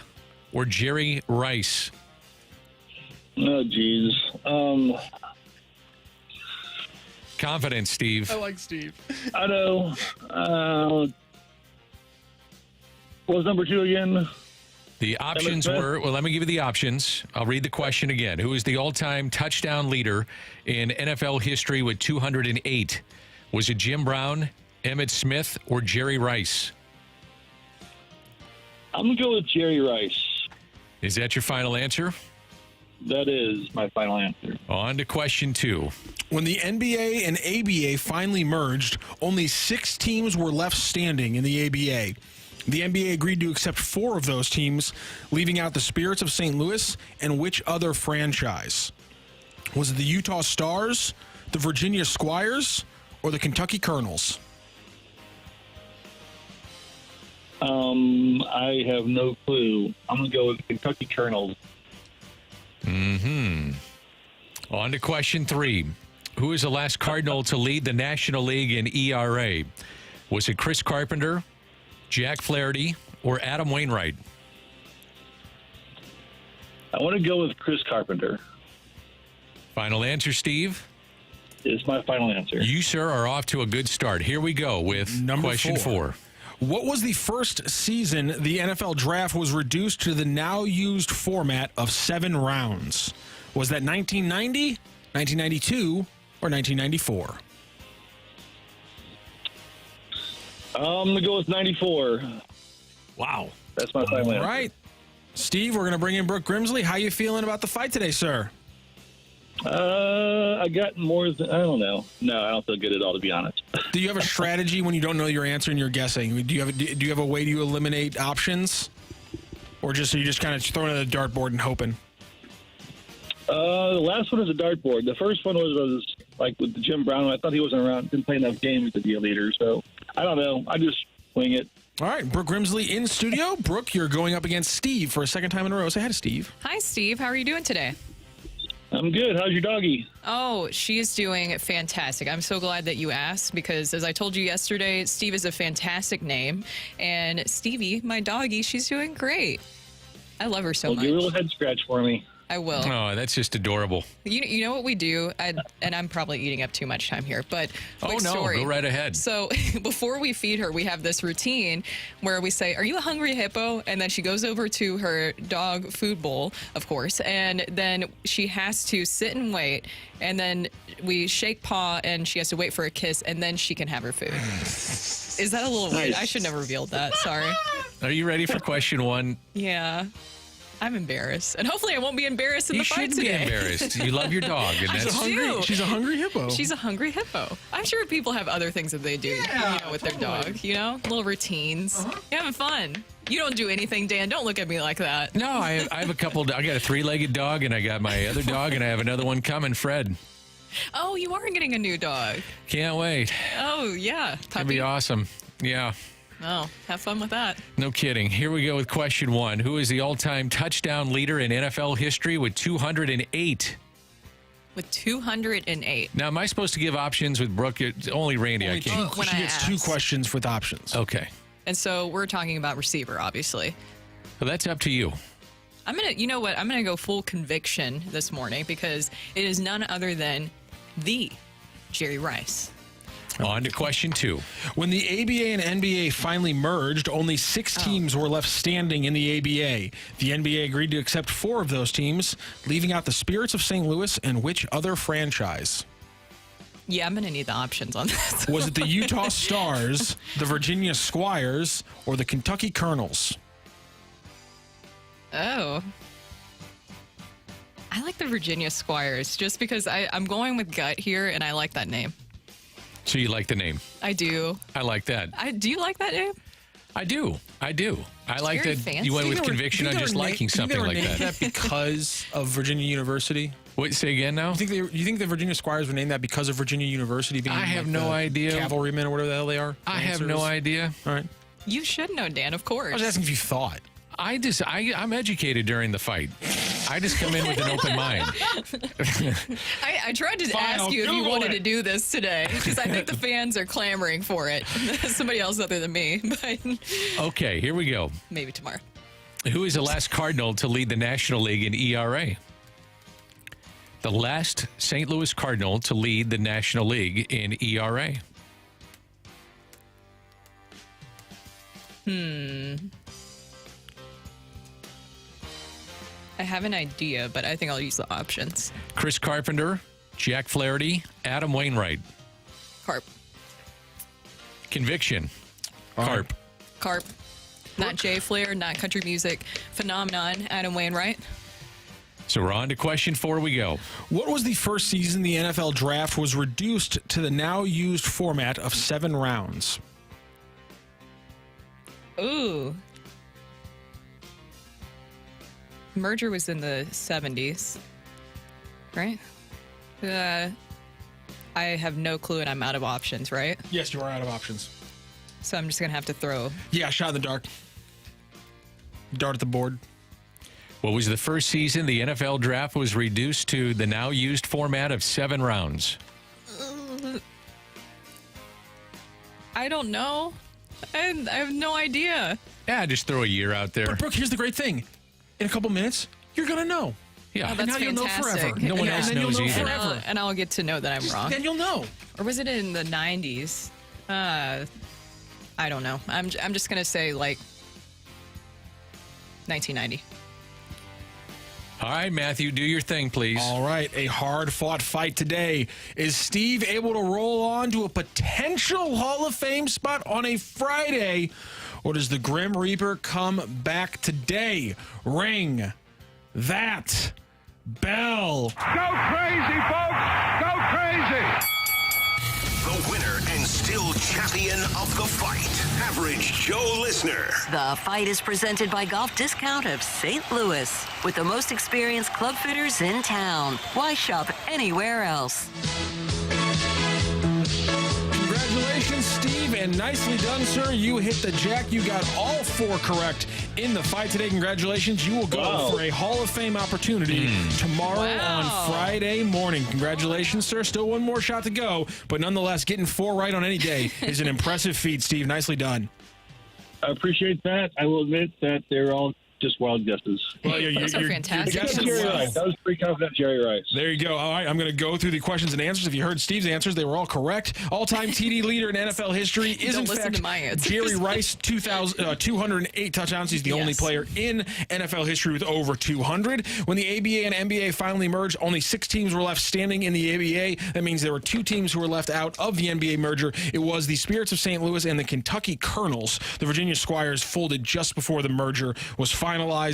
or Jerry Rice? Oh, geez. Confidence, Steve. I like Steve. I know. What was number 2 again? The options Smith? were, well, let me give you the options. I'll read the question again. Who is the all-time touchdown leader in NFL history with 208? Was it Jim Brown, Emmitt Smith, or Jerry Rice? I'm going to go with Jerry Rice. Is that your final answer? That is my final answer. On to question 2. When the NBA and ABA finally merged, only 6 teams were left standing in the ABA. The NBA agreed to accept 4 of those teams, leaving out the Spirits of St. Louis and which other franchise? Was it the Utah Stars, the Virginia Squires, or the Kentucky Colonels? I have no clue. I'm going to go with the Kentucky Colonels. On to question 3. Who is the last Cardinal to lead the National League in ERA? Was it Chris Carpenter, Jack Flaherty, or Adam Wainwright? I want to go with Chris Carpenter. Final answer, Steve? Is my final answer. You, sir, are off to a good start. Here we go with Number question 4. What was the first season the NFL draft was reduced to the now used format of 7 rounds? Was that 1990, 1992, or 1994? I'm going to go with 94. Wow. That's my final answer. All right. Steve, we're going to bring in Brooke Grimsley. How you feeling about the fight today, sir? I got more than, I don't know. No, I don't feel good at all, to be honest. Do you have a strategy when you don't know your answer and you're guessing? Do you have a way to eliminate options? Or are you just kind of throwing it at a dartboard and hoping? The last one was a dartboard. The first one was like with the Jim Brown. I thought he wasn't around, didn't play enough games to be a leader. So I don't know. I just wing it. All right, Brooke Grimsley in studio. Brooke, you're going up against Steve for a second time in a row. Say hi to Steve. Hi, Steve. How are you doing today? I'm good. How's your doggy? Oh, she is doing fantastic. I'm so glad that you asked because, as I told you yesterday, Steve is a fantastic name. And Stevie, my doggy, she's doing great. I love her so much. Give her a little head scratch for me. I will. Oh, that's just adorable. You know what we do? And I'm probably eating up too much time here, but quick story. Go right ahead. So before we feed her, we have this routine where we say, "Are you a hungry hippo?" And then she goes over to her dog food bowl, of course, and then she has to sit and wait, and then we shake paw, and she has to wait for a kiss, and then she can have her food. Is that a little weird? I shouldn't have revealed that. Sorry. Are you ready for question 1? Yeah. I'm embarrassed. And hopefully I won't be embarrassed in the fight today. You shouldn't be embarrassed. You love your dog. And She's a hungry hippo. She's a hungry hippo. I'm sure people have other things that they do with their dog, little routines. You're having fun. You don't do anything, Dan. Don't look at me like that. No, I have a couple. I got a 3-legged dog, and I got my other dog, and I have another one coming, Fred. Oh, you are getting a new dog. Can't wait. Oh, yeah. It'll be awesome. Yeah. Oh, have fun with that. No kidding. Here we go with question 1. Who is the all-time touchdown leader in NFL history with 208? With 208. Now, am I supposed to give options with Brooke? It's only Randy. I can't. When she I gets 2 asked. questions with options. Okay. And so we're talking about receiver, obviously. Well, that's up to you. You know what? I'm going to go full conviction this morning because it is none other than the Jerry Rice. On to question 2. When the ABA and NBA finally merged, only 6 teams were left standing in the ABA. The NBA agreed to accept 4 of those teams, leaving out the Spirits of St. Louis and which other franchise? Yeah, I'm going to need the options on this. Was it the Utah Stars, the Virginia Squires, or the Kentucky Colonels? Oh. I like the Virginia Squires just because I'm going with gut here and I like that name. So you like the name? I do. I like that. Do you like that name? I do. I like very that fancy. you went with conviction on just liking something like that. Because of Virginia University? Wait, say again now? You think the Virginia Squires were named that because of Virginia University being I have no idea. Cavalrymen or whatever the hell they are? I have no idea. All right. You should know, Dan, of course. I was asking if you thought. I'm educated during the fight. I just come in with an open mind. I tried to ask you if you wanted to do this today because I think the fans are clamoring for it. Somebody else other than me, but Okay, here we go. maybe tomorrow. Who is the last Cardinal to lead the National League in ERA? The last St. Louis Cardinal to lead the National League in ERA. I have an idea, but I think I'll use the options. Chris Carpenter, Jack Flaherty, Adam Wainwright. Carp. Conviction. Carp. Carp. Not Jay Flair, not country music phenomenon, Adam Wainwright. So we're on to question 4 we go. What was the first season the NFL draft was reduced to the now used format of 7 rounds? Ooh. Merger was in the 70s, right? I have no clue, and I'm out of options, right? Yes, you are out of options. So I'm just going to have to throw. Yeah, shot in the dark. Dart at the board. What was the first season the NFL draft was reduced to the now used format of 7 rounds? I don't know. I have no idea. Yeah, just throw a year out there. But Brooke, here's the great thing. In a couple minutes, you're going to know. Yeah. Oh, that's now you'll know fantastic. forever. No one else and then knows you'll know either. forever. And I'll get to know that I'm wrong. Then you'll know. Or was it in the 90s? I don't know. I'm just going to say, like, 1990. All right, Matthew, do your thing, please. All right, a hard-fought fight today. Is Steve able to roll on to a potential Hall of Fame spot on a Friday, or does the Grim Reaper come back today? Ring that bell. Go crazy, folks! Go crazy! The winner and still champion of the fight, Average Joe Listener. The fight is presented by Golf Discount of St. Louis. With the most experienced club fitters in town. Why shop anywhere else? Congratulations, Steve, and nicely done, sir. You hit the jack. You got all 4 correct in the fight today. Congratulations. You will go for a Hall of Fame opportunity tomorrow on Friday morning. Congratulations, sir. Still 1 more shot to go, but nonetheless, getting 4 right on any day is an impressive feat, Steve. Nicely done. I appreciate that. I will admit that they're all just wild guesses. Well, Those are fantastic. Jerry Rice. That was pretty confident, Jerry Rice. There you go. All right, I'm going to go through the questions and answers. If you heard Steve's answers, they were all correct. All-time TD leader in NFL history is, Don't in listen fact, to my answers. Jerry Rice, 208 touchdowns. He's the only player in NFL history with over 200. When the ABA and NBA finally merged, only 6 teams were left standing in the ABA. That means there were 2 teams who were left out of the NBA merger. It was the Spirits of St. Louis and the Kentucky Colonels. The Virginia Squires folded just before the merger was finalized.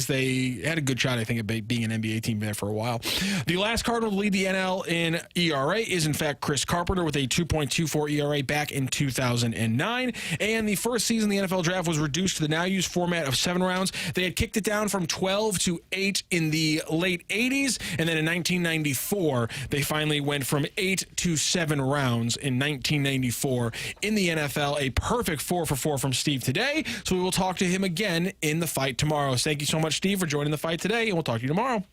They had a good shot, I think, at being an NBA team there for a while. The last Cardinal to lead the NL in ERA is, in fact, Chris Carpenter with a 2.24 ERA back in 2009. And the first season the NFL draft was reduced to the now used format of 7 rounds. They had kicked it down from 12 to 8 in the late 80s. And then in 1994, they finally went from 8 to 7 rounds in 1994 in the NFL. A perfect 4 for 4 from Steve today. So we will talk to him again in the fight tomorrow. Thank you so much, Steve, for joining the fight today, and we'll talk to you tomorrow.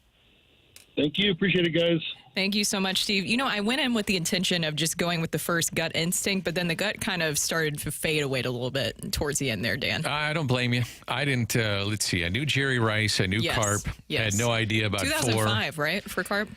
Thank you. Appreciate it, guys. Thank you so much, Steve. You know, I went in with the intention of just going with the first gut instinct, but then the gut kind of started to fade away a little bit towards the end there, Dan. I don't blame you. I didn't, let's see, I knew Jerry Rice, I knew Carp. Yes. I had no idea about 2005, right, for Carp?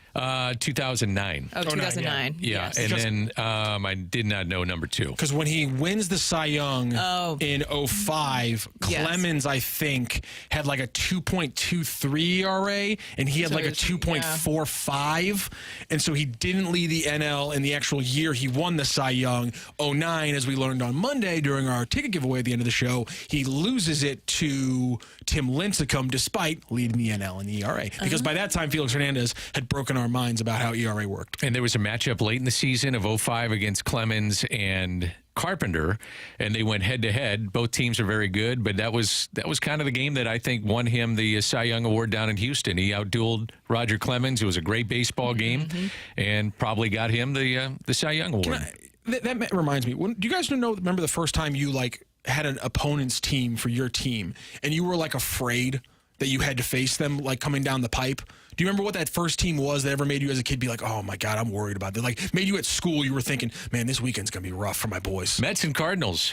2009. Oh, 2009. Yeah, Yes. and then I did not know number 2. Because when he wins the Cy Young in 05, Clemens, I think, had like a 2.23 ERA, and he had like a 2.45. And so he didn't lead the NL in the actual year he won the Cy Young. 09, as we learned on Monday during our ticket giveaway at the end of the show, he loses it to Tim Lincecum despite leading the NL in ERA. Because by that time, Felix Hernandez had broken our minds about how ERA worked. And there was a matchup late in the season of 05 against Clemens and Carpenter, and they went head-to-head. Both teams are very good, but that was kind of the game that I think won him the Cy Young Award down in Houston. He outdueled Roger Clemens. It was a great baseball game, and probably got him the Cy Young Award. That reminds me. Do you guys remember the first time you had an opponent's team for your team, and you were afraid that you had to face them coming down the pipe? Do you remember what that first team was that ever made you as a kid be like, oh my God, I'm worried about that? Made you at school, you were thinking, man, this weekend's going to be rough for my boys. Mets and Cardinals.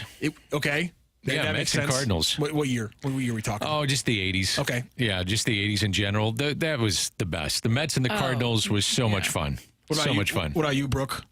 Okay. Yeah, that Mets makes and sense. Cardinals. What year? What year are we talking? Oh, just the 80s. Okay. Yeah, just the 80s in general. That was the best. The Mets and the Cardinals was so much fun. Much fun. What about you, Brooke?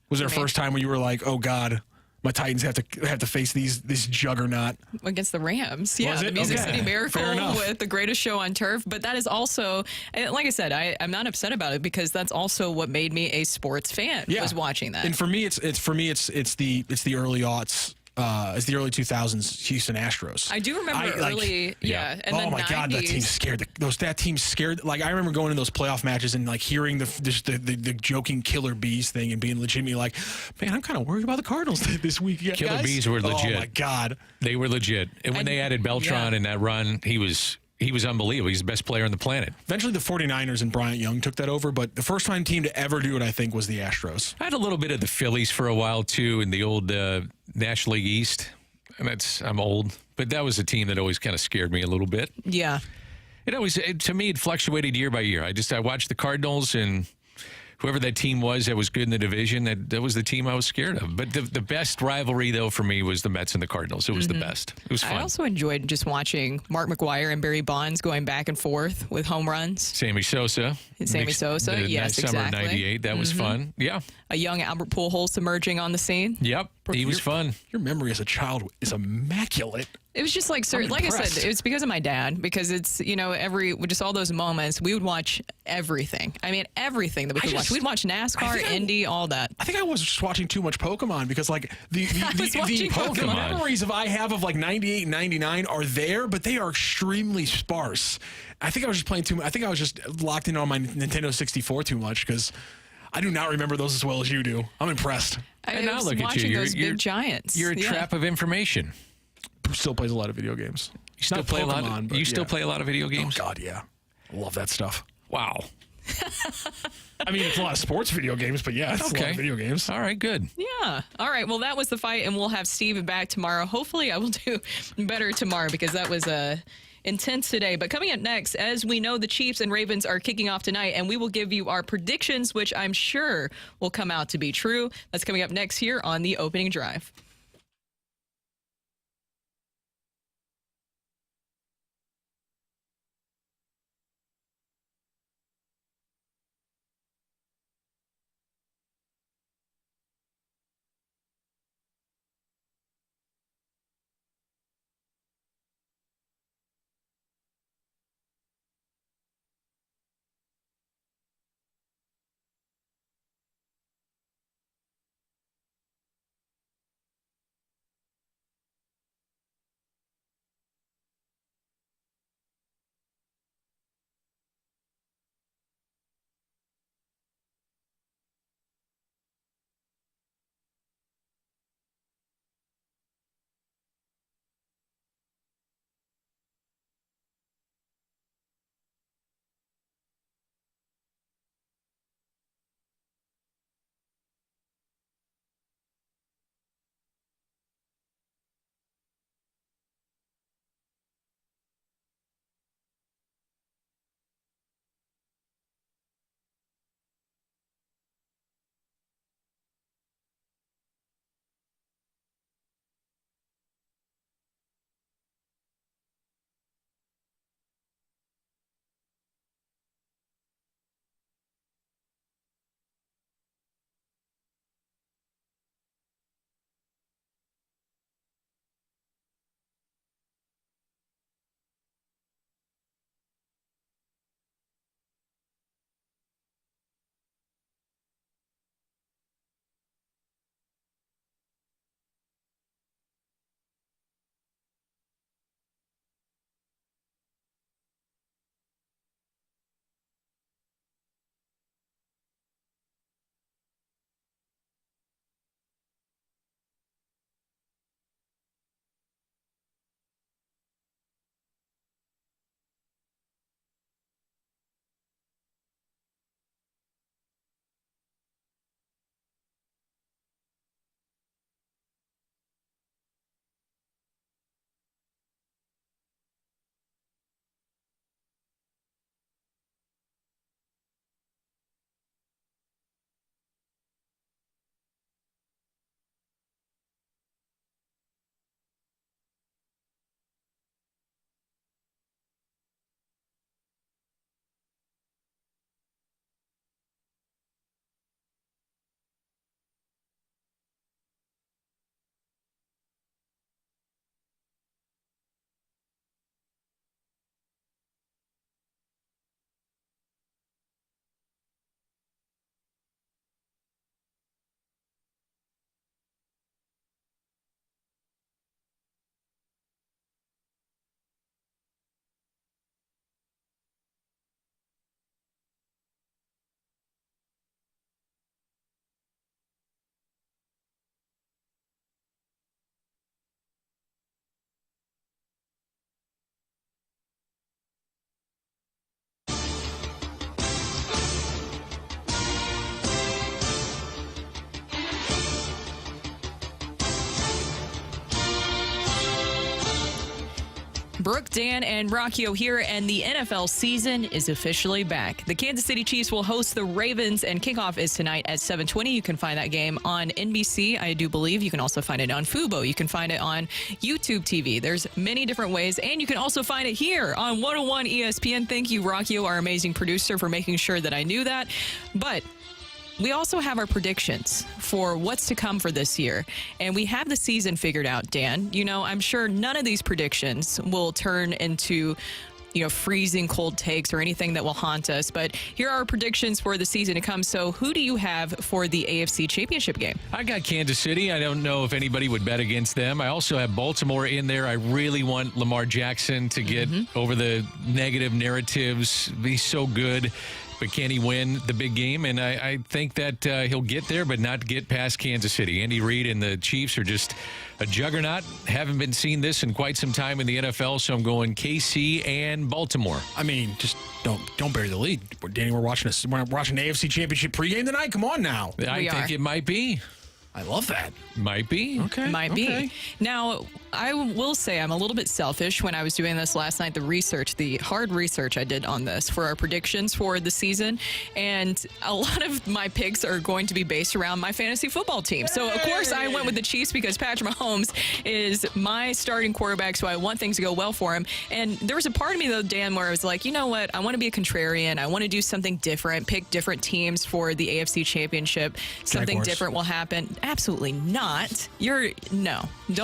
Was there a first time when you were like, "Oh God, my Titans have to face this juggernaut"? Against the Rams. Yeah, Was it? the Music Okay. City Miracle Fair enough. with the greatest show on turf. But that is also, like I said, I'm not upset about it because that's also what made me a sports fan. Was watching that. And for me, it's the early aughts. It's the early 2000s Houston Astros. I do remember early, yeah. And oh the my 90s. God, that team scared that team scared. Like I remember going to those playoff matches and like hearing the joking Killer Bees thing and being legitimately like, man, I'm kind of worried about the Cardinals this week. Yeah, Killer guys. Bees were legit. Oh my God, they were legit. And when they added Beltran in that run, he was unbelievable. He's the best player on the planet. Eventually, the 49ers and Bryant Young took that over, but the first time team to ever do it, I think, was the Astros. I had a little bit of the Phillies for a while too, in the old National League East. And I'm old, but that was a team that always kind of scared me a little bit. Yeah. To me, it fluctuated year by year. I watched the Cardinals and whoever that team was that was good in the division, that was the team I was scared of. But the best rivalry, though, for me was the Mets and the Cardinals. It was the best. It was fun. I also enjoyed just watching Mark McGwire and Barry Bonds going back and forth with home runs. Sammy Sosa. Sosa, yes, summer exactly. '98, that was fun. Yeah. A young Albert Pujols emerging on the scene. Yep, he was fun. Your memory as a child is immaculate. It was just like I said, it was because of my dad, because it's, just all those moments, we would watch everything. I mean, everything that we could watch. We'd watch NASCAR, Indy, all that. I think I was just watching too much Pokemon because like the memories I have of like 98 and 99 are there, but they are extremely sparse. I think I was just playing I think I was just locked in on my Nintendo 64 too much because I do not remember those as well as you do. I'm impressed. And now was look at watching you. those big giants. You're a trap of information. Still plays a lot of video games. You still play Pokemon, you still play a lot of video games? Oh God, yeah. I love that stuff. Wow. I mean, it's a lot of sports video games, but yeah, it's a lot of video games. All right, good. Yeah. All right. Well, that was the fight, and we'll have Steve back tomorrow. Hopefully, I will do better tomorrow because that was intense today. But coming up next, as we know, the Chiefs and Ravens are kicking off tonight, and we will give you our predictions, which I'm sure will come out to be true. That's coming up next here on the Opening Drive. Brooke, Dan, and Rockio here, and the NFL season is officially back. The Kansas City Chiefs will host the Ravens, and kickoff is tonight at 7:20. You can find that game on NBC, I do believe. You can also find it on Fubo. You can find it on YouTube TV. There's many different ways, and you can also find it here on 101 ESPN. Thank you, Rockio, our amazing producer, for making sure that I knew that. But we also have our predictions for what's to come for this year. And we have the season figured out, Dan. You know, I'm sure none of these predictions will turn into, freezing cold takes or anything that will haunt us. But here are our predictions for the season to come. So who do you have for the AFC Championship game? I got Kansas City. I don't know if anybody would bet against them. I also have Baltimore in there. I really want Lamar Jackson to get over the negative narratives. He's so good. But can he win the big game? And I think that he'll get there, but not get past Kansas City. Andy Reid and the Chiefs are just a juggernaut. Haven't been seen this in quite some time in the NFL, so I'm going KC and Baltimore. I mean, just don't bury the lead. Danny, we're watching the AFC Championship pregame tonight. Come on now. I think it might be. I love that. Might be. Okay. Might be. Now, I will say I'm a little bit selfish when I was doing this last night, the hard research I did on this for our predictions for the season. And a lot of my picks are going to be based around my fantasy football team. So, of course, I went with the Chiefs because Patrick Mahomes is my starting quarterback, so I want things to go well for him. And there was a part of me, though, Dan, where I was like, you know what? I want to be a contrarian. I want to do something different, pick different teams for the AFC Championship. Something Jaguars. different will happen. Absolutely not.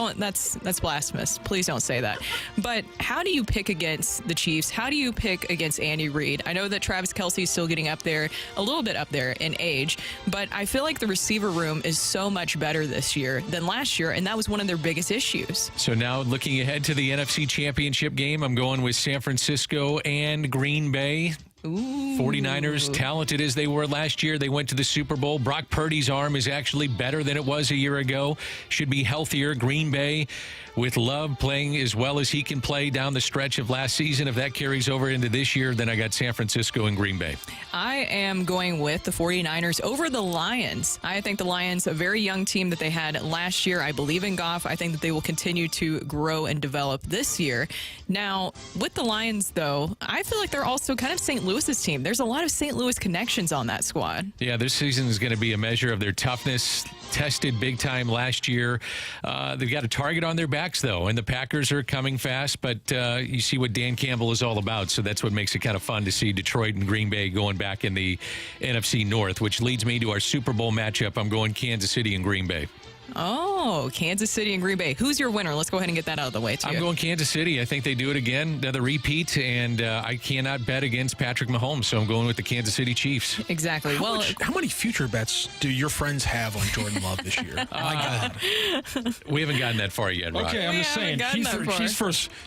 That's blasphemous. Please don't say that. But how do you pick against the Chiefs? How do you pick against Andy Reid? I know that Travis Kelce is still getting up there, a little bit up there in age, but I feel like the receiver room is so much better this year than last year, and that was one of their biggest issues. So now looking ahead to the NFC Championship game, I'm going with San Francisco and Green Bay. Ooh. 49ers, talented as they were last year, they went to the Super Bowl. Brock Purdy's arm is actually better than it was a year ago. Should be healthier. Green Bay, with Love playing as well as he can play down the stretch of last season. If that carries over into this year, then I got San Francisco and Green Bay. I am going with the 49ers over the Lions. I think the Lions, a very young team that they had last year. I believe in Goff. I think that they will continue to grow and develop this year. Now, with the Lions, though, I feel like they're also kind of St. Louis's team. There's a lot of St. Louis connections on that squad. Yeah, this season is going to be a measure of their toughness. Tested big time last year. They've got a target on their backs, though, and the Packers are coming fast, but you see what Dan Campbell is all about, so that's what makes it kind of fun to see Detroit and Green Bay going back in the NFC North, which leads me to our Super Bowl matchup. I'm going Kansas City and Green Bay. Oh, Kansas City and Green Bay. Who's your winner? Let's go ahead and get that out of the way, too. I'm going Kansas City. I think they do it again, another repeat, and I cannot bet against Patrick Mahomes, so I'm going with the Kansas City Chiefs. Exactly. How many future bets do your friends have on Jordan Love this year? My God. We haven't gotten that far yet, Rob. Okay, I'm just saying,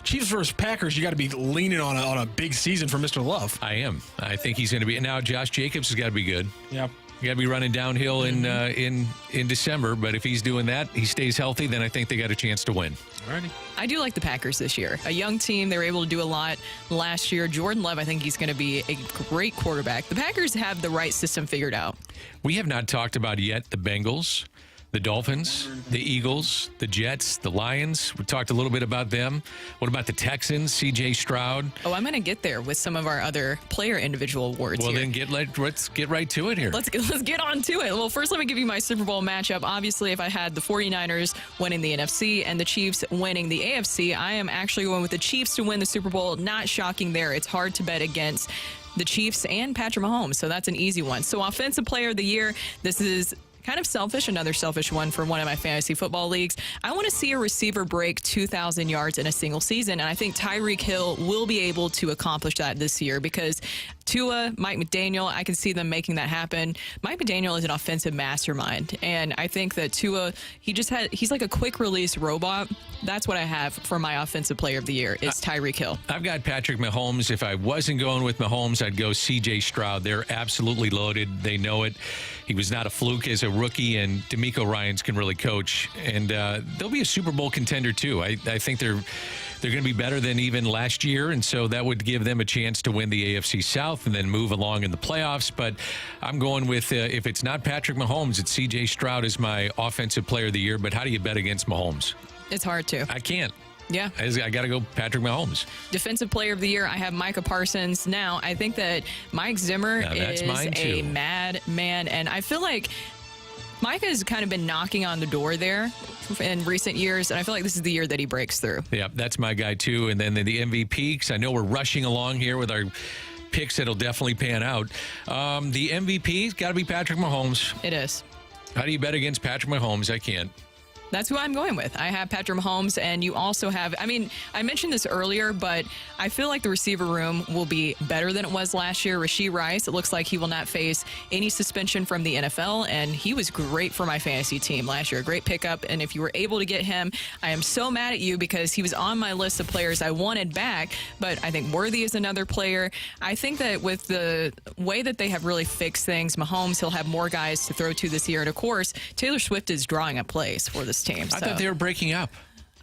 Chiefs versus Packers, you got to be leaning on a big season for Mr. Love. I am. I think he's going to be. Now, Josh Jacobs has got to be good. Yeah. You got to be running downhill in December, but if he's doing that, he stays healthy, then I think they got a chance to win. Alrighty. I do like the Packers this year. A young team, they were able to do a lot last year. Jordan Love, I think he's going to be a great quarterback. The Packers have the right system figured out. We have not talked about yet the Bengals, the Dolphins, the Eagles, the Jets, the Lions. We talked a little bit about them. What about the Texans, C.J. Stroud? Oh, I'm going to get there with some of our other player individual awards Well, here. then let's get right to it here. Let's get on to it. Well, first, let me give you my Super Bowl matchup. Obviously, if I had the 49ers winning the NFC and the Chiefs winning the AFC, I am actually going with the Chiefs to win the Super Bowl. Not shocking there. It's hard to bet against the Chiefs and Patrick Mahomes, so that's an easy one. So, Offensive Player of the Year, this is kind of selfish, another selfish one for one of my fantasy football leagues. I want to see a receiver break 2,000 yards in a single season, and I think Tyreek Hill will be able to accomplish that this year because Tua, Mike McDaniel, I can see them making that happen. Mike McDaniel is an offensive mastermind, and I think that Tua, he's like a quick release robot. That's what I have for my Offensive Player of the Year is Tyreek Hill. I've got Patrick Mahomes. If I wasn't going with Mahomes, I'd go C.J. Stroud. They're absolutely loaded. They know it. He was not a fluke as a rookie, and DeMeco Ryans can really coach. And they'll be a Super Bowl contender, too. I think they're going to be better than even last year, and so that would give them a chance to win the AFC South and then move along in the playoffs. But I'm going with, if it's not Patrick Mahomes, it's C.J. Stroud as my Offensive Player of the Year. But how do you bet against Mahomes? It's hard to. I can't. Yeah. I got to go Patrick Mahomes. Defensive Player of the Year, I have Micah Parsons. Now, I think that Mike Zimmer that's is mine a too. mad man, and I feel like Micah has kind of been knocking on the door there in recent years, and I feel like this is the year that he breaks through. Yeah, that's my guy too. And then the MVP, because I know we're rushing along here with our picks that'll definitely pan out. The MVP's got to be Patrick Mahomes. It is. How do you bet against Patrick Mahomes? I can't. That's who I'm going with. I have Patrick Mahomes, and you also have, I mean, I mentioned this earlier, but I feel like the receiver room will be better than it was last year. Rashee Rice, it looks like he will not face any suspension from the NFL, and he was great for my fantasy team last year. A great pickup, and if you were able to get him, I am so mad at you because he was on my list of players I wanted back, but I think Worthy is another player. I think that with the way that they have really fixed things, Mahomes, he'll have more guys to throw to this year, and of course, Taylor Swift is drawing up plays for this team. I thought they were breaking up.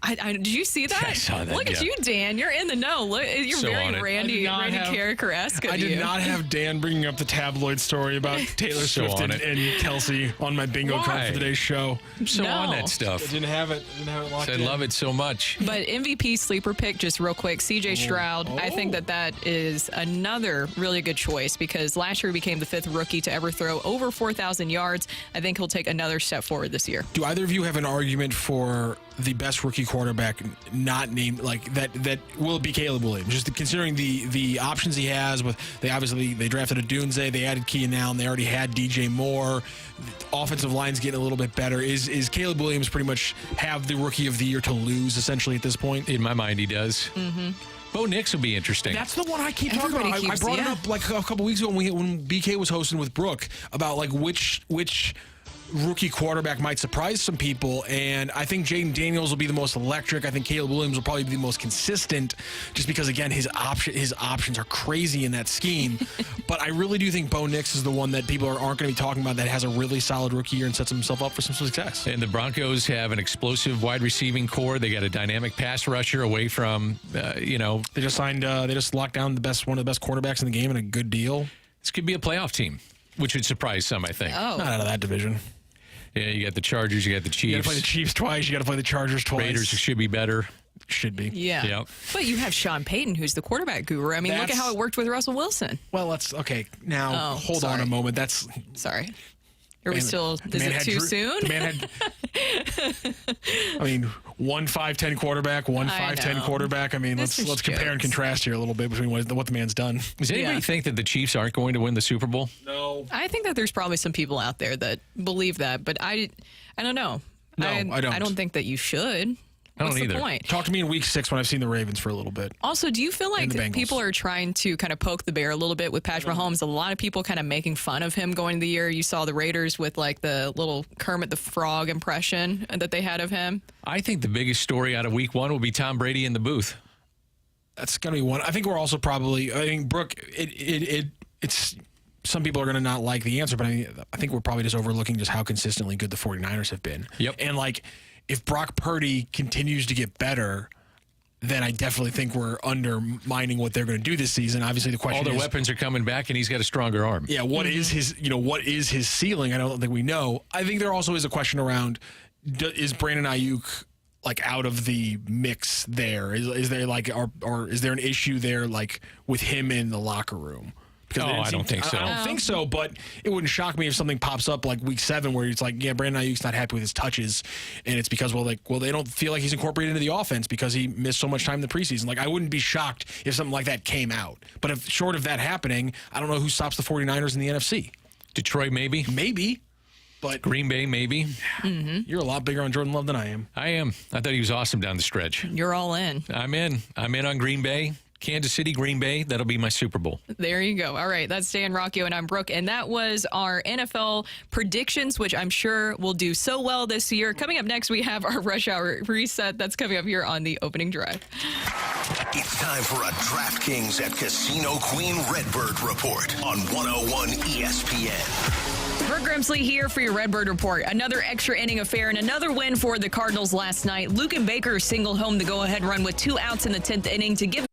Did you see that? I saw that, Look at yeah. you, Dan. You're in the know. Look, you're So on very it. Randy Carricker-esque. I did not have Dan bringing up the tabloid story about Taylor So Swift on and it. Kelsey on my bingo card Why? for today's show. I'm so on No. that I stuff. didn't have it locked I in. love it so much. But MVP sleeper pick, just real quick, CJ Stroud. I think that is another really good choice because last year he became the 5th rookie to ever throw over 4,000 yards. I think he'll take another step forward this year. Do either of you have an argument for the best rookie quarterback not named like that will be Caleb Williams? Just considering the options he has with they drafted a Dunze, they added Keenan Allen, they already had DJ Moore. The offensive line's getting a little bit better. Is Caleb Williams pretty much have the rookie of the year to lose essentially at this point? In my mind, he does. Mm-hmm. Bo Nix will be interesting. That's the one I keep Everybody talking about. I keeps- brought it yeah. up like a couple weeks ago when BK was hosting with Brooke about like which rookie quarterback might surprise some people, and I think Jaden Daniels will be the most electric. I think Caleb Williams will probably be the most consistent, just because again his options are crazy in that scheme. But I really do think Bo Nix is the one that people aren't going to be talking about that has a really solid rookie year and sets himself up for some success. And the Broncos have an explosive wide receiving core. They got a dynamic pass rusher away from, They just signed. They just locked down one of the best quarterbacks in the game and a good deal. This could be a playoff team, which would surprise some, I think. Oh. Not out of that division. Yeah, you got the Chargers, you got the You got to Chiefs. play the Chiefs twice. You got to play the Chargers twice. Raiders should be better. Should be. Yeah. Yep. But you have Sean Payton, who's the quarterback guru. I mean, look at That's- how it worked with Russell Wilson. Well, let's okay. Now Oh, hold on sorry. a moment. That's Sorry. Are we Man, still, the is man it had too Drew- soon? The man had. I mean, 1 5'10" quarterback, 1 I 5'10" know. quarterback. I mean, This is let's compare and jokes. contrast here a little bit between what the man's done. Does anybody Yeah. think that the Chiefs aren't going to win the Super Bowl? No, I think that there's probably some people out there that believe that, but I don't know. No, I don't. I don't think that you should. I don't What's the either. point? talk to me in week 6 when I've seen the Ravens for a little bit. Also, do you feel like the Bengals. people are trying to kind of poke the bear a little bit with Patrick Mahomes? A lot of people kind of making fun of him going the year. You saw the Raiders with like the little Kermit the Frog impression that they had of him. I think the biggest story out of week 1 will be Tom Brady in the booth. That's going to be one. I think we're also probably. I think Brooke. It's. Some people are going to not like the answer, but I think we're probably just overlooking just how consistently good the 49ers have been. Yep. And like, if Brock Purdy continues to get better, then I definitely think we're undermining what they're going to do this season. Obviously, the question All their is, weapons are coming back, and he's got a stronger arm. yeah, what is his ceiling? I don't think we know. I think there also is a question around: is Brandon Ayuk like out of the mix? There is there like or is there an issue there like with him in the locker room? Because Oh, it didn't I don't think so. I don't think so, but it wouldn't shock me if something pops up like week 7 where it's like, yeah, Brandon Ayuk's not happy with his touches, and it's because they don't feel like he's incorporated into the offense because he missed so much time in the preseason. Like, I wouldn't be shocked if something like that came out. But if short of that happening, I don't know who stops the 49ers in the NFC. Detroit, maybe. Maybe, but Green Bay, maybe. you're a lot bigger on Jordan Love than I am. I am. I thought he was awesome down the stretch. You're all in. I'm in. I'm in on Green Bay. Kansas City, Green Bay. That'll be my Super Bowl. There you go. All right. That's Dan Rocchio, and I'm Brooke. And that was our NFL predictions, which I'm sure will do so well this year. Coming up next, we have our Rush Hour Reset. That's coming up here on the opening drive. It's time for a DraftKings at Casino Queen Redbird report on 101 ESPN. Brooke Grimsley here for your Redbird Report. Another extra inning affair and another win for the Cardinals last night. Luken Baker singled home the go-ahead run with 2 outs in the 10th inning to give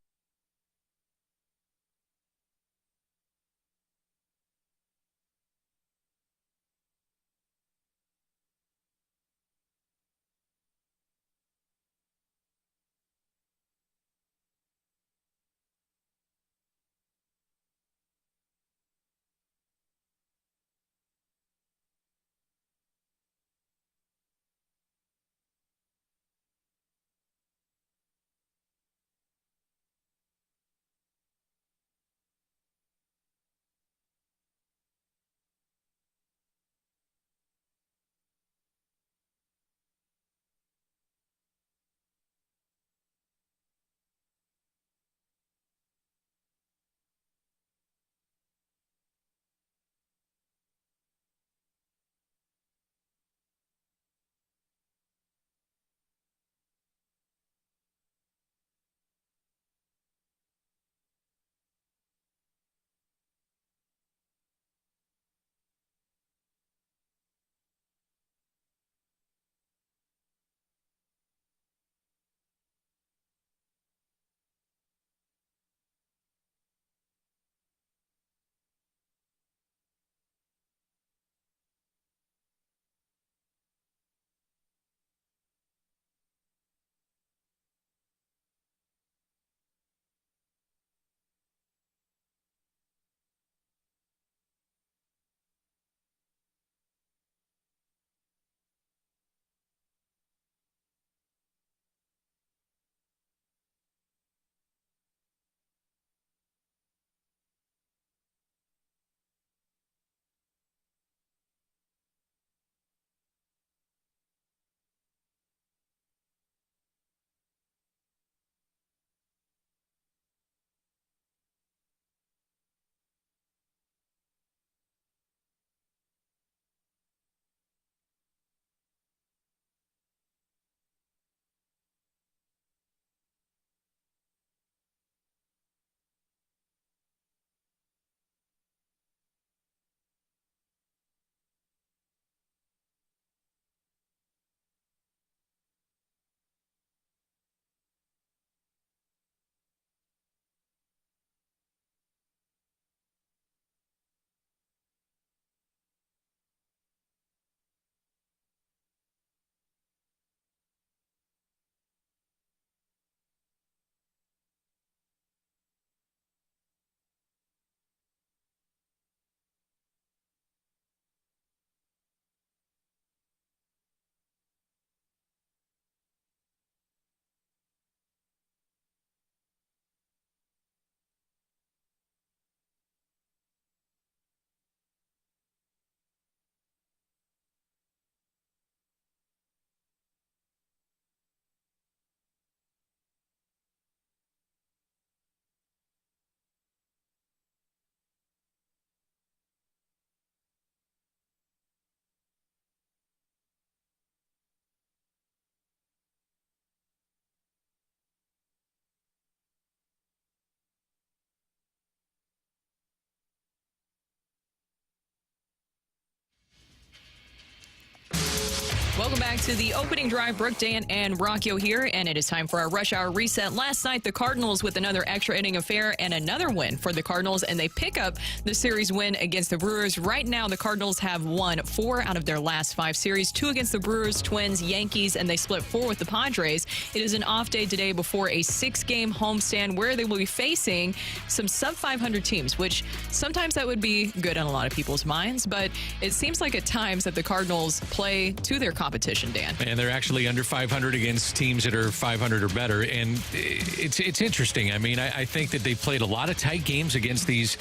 Welcome back to the opening drive. Brooke, Dan, and Rockio here, and it is time for our rush hour reset. Last night, the Cardinals with another extra inning affair and another win for the Cardinals, and they pick up the series win against the Brewers. Right now, the Cardinals have won 4 out of their last 5 series, 2 against the Brewers, Twins, Yankees, and they split 4 with the Padres. It is an off day today before a 6-game homestand where they will be facing some sub-500 teams, which sometimes that would be good on a lot of people's minds, but it seems like at times that the Cardinals play to their competition, Dan. And they're actually under 500 against teams that are 500 or better. And it's interesting. I mean, I think that they played a lot of tight games against these.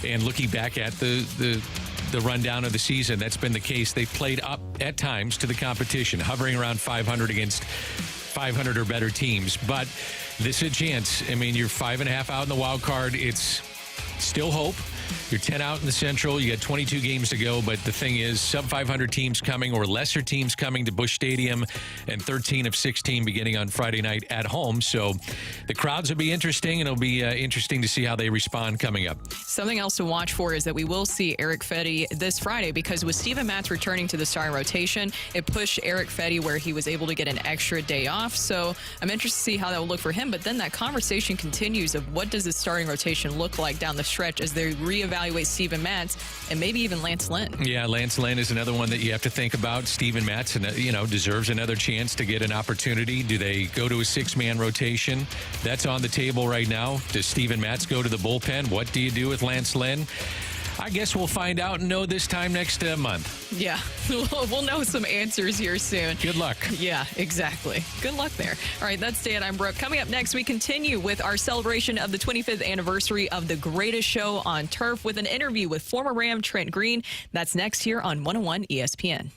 And looking back at the rundown of the season, that's been the case. They played up at times to the competition, hovering around 500 against 500 or better teams. But this is a chance. I mean, you're 5.5 out in the wild card. It's still hope. You're 10 out in the Central. You got 22 games to go. But the thing is, sub-500 teams coming or lesser teams coming to Busch Stadium, and 13 of 16 beginning on Friday night at home. So the crowds will be interesting, and it'll be interesting to see how they respond coming up. Something else to watch for is that we will see Erick Fedde this Friday, because with Steven Matz returning to the starting rotation, it pushed Erick Fedde where he was able to get an extra day off. So I'm interested to see how that will look for him. But then that conversation continues of what does the starting rotation look like down the stretch as they reevaluate Steven Matz and maybe even Lance Lynn. Yeah, Lance Lynn is another one that you have to think about. Steven Matz, deserves another chance to get an opportunity. Do they go to a 6-man rotation? That's on the table right now. Does Steven Matz go to the bullpen? What do you do with Lance Lynn? I guess we'll find out and know this time next month. Yeah, we'll know some answers here soon. Good luck. Yeah, exactly. Good luck there. All right, that's Dan. I'm Brooke. Coming up next, we continue with our celebration of the 25th anniversary of the greatest show on turf with an interview with former Ram Trent Green. That's next here on 101 ESPN.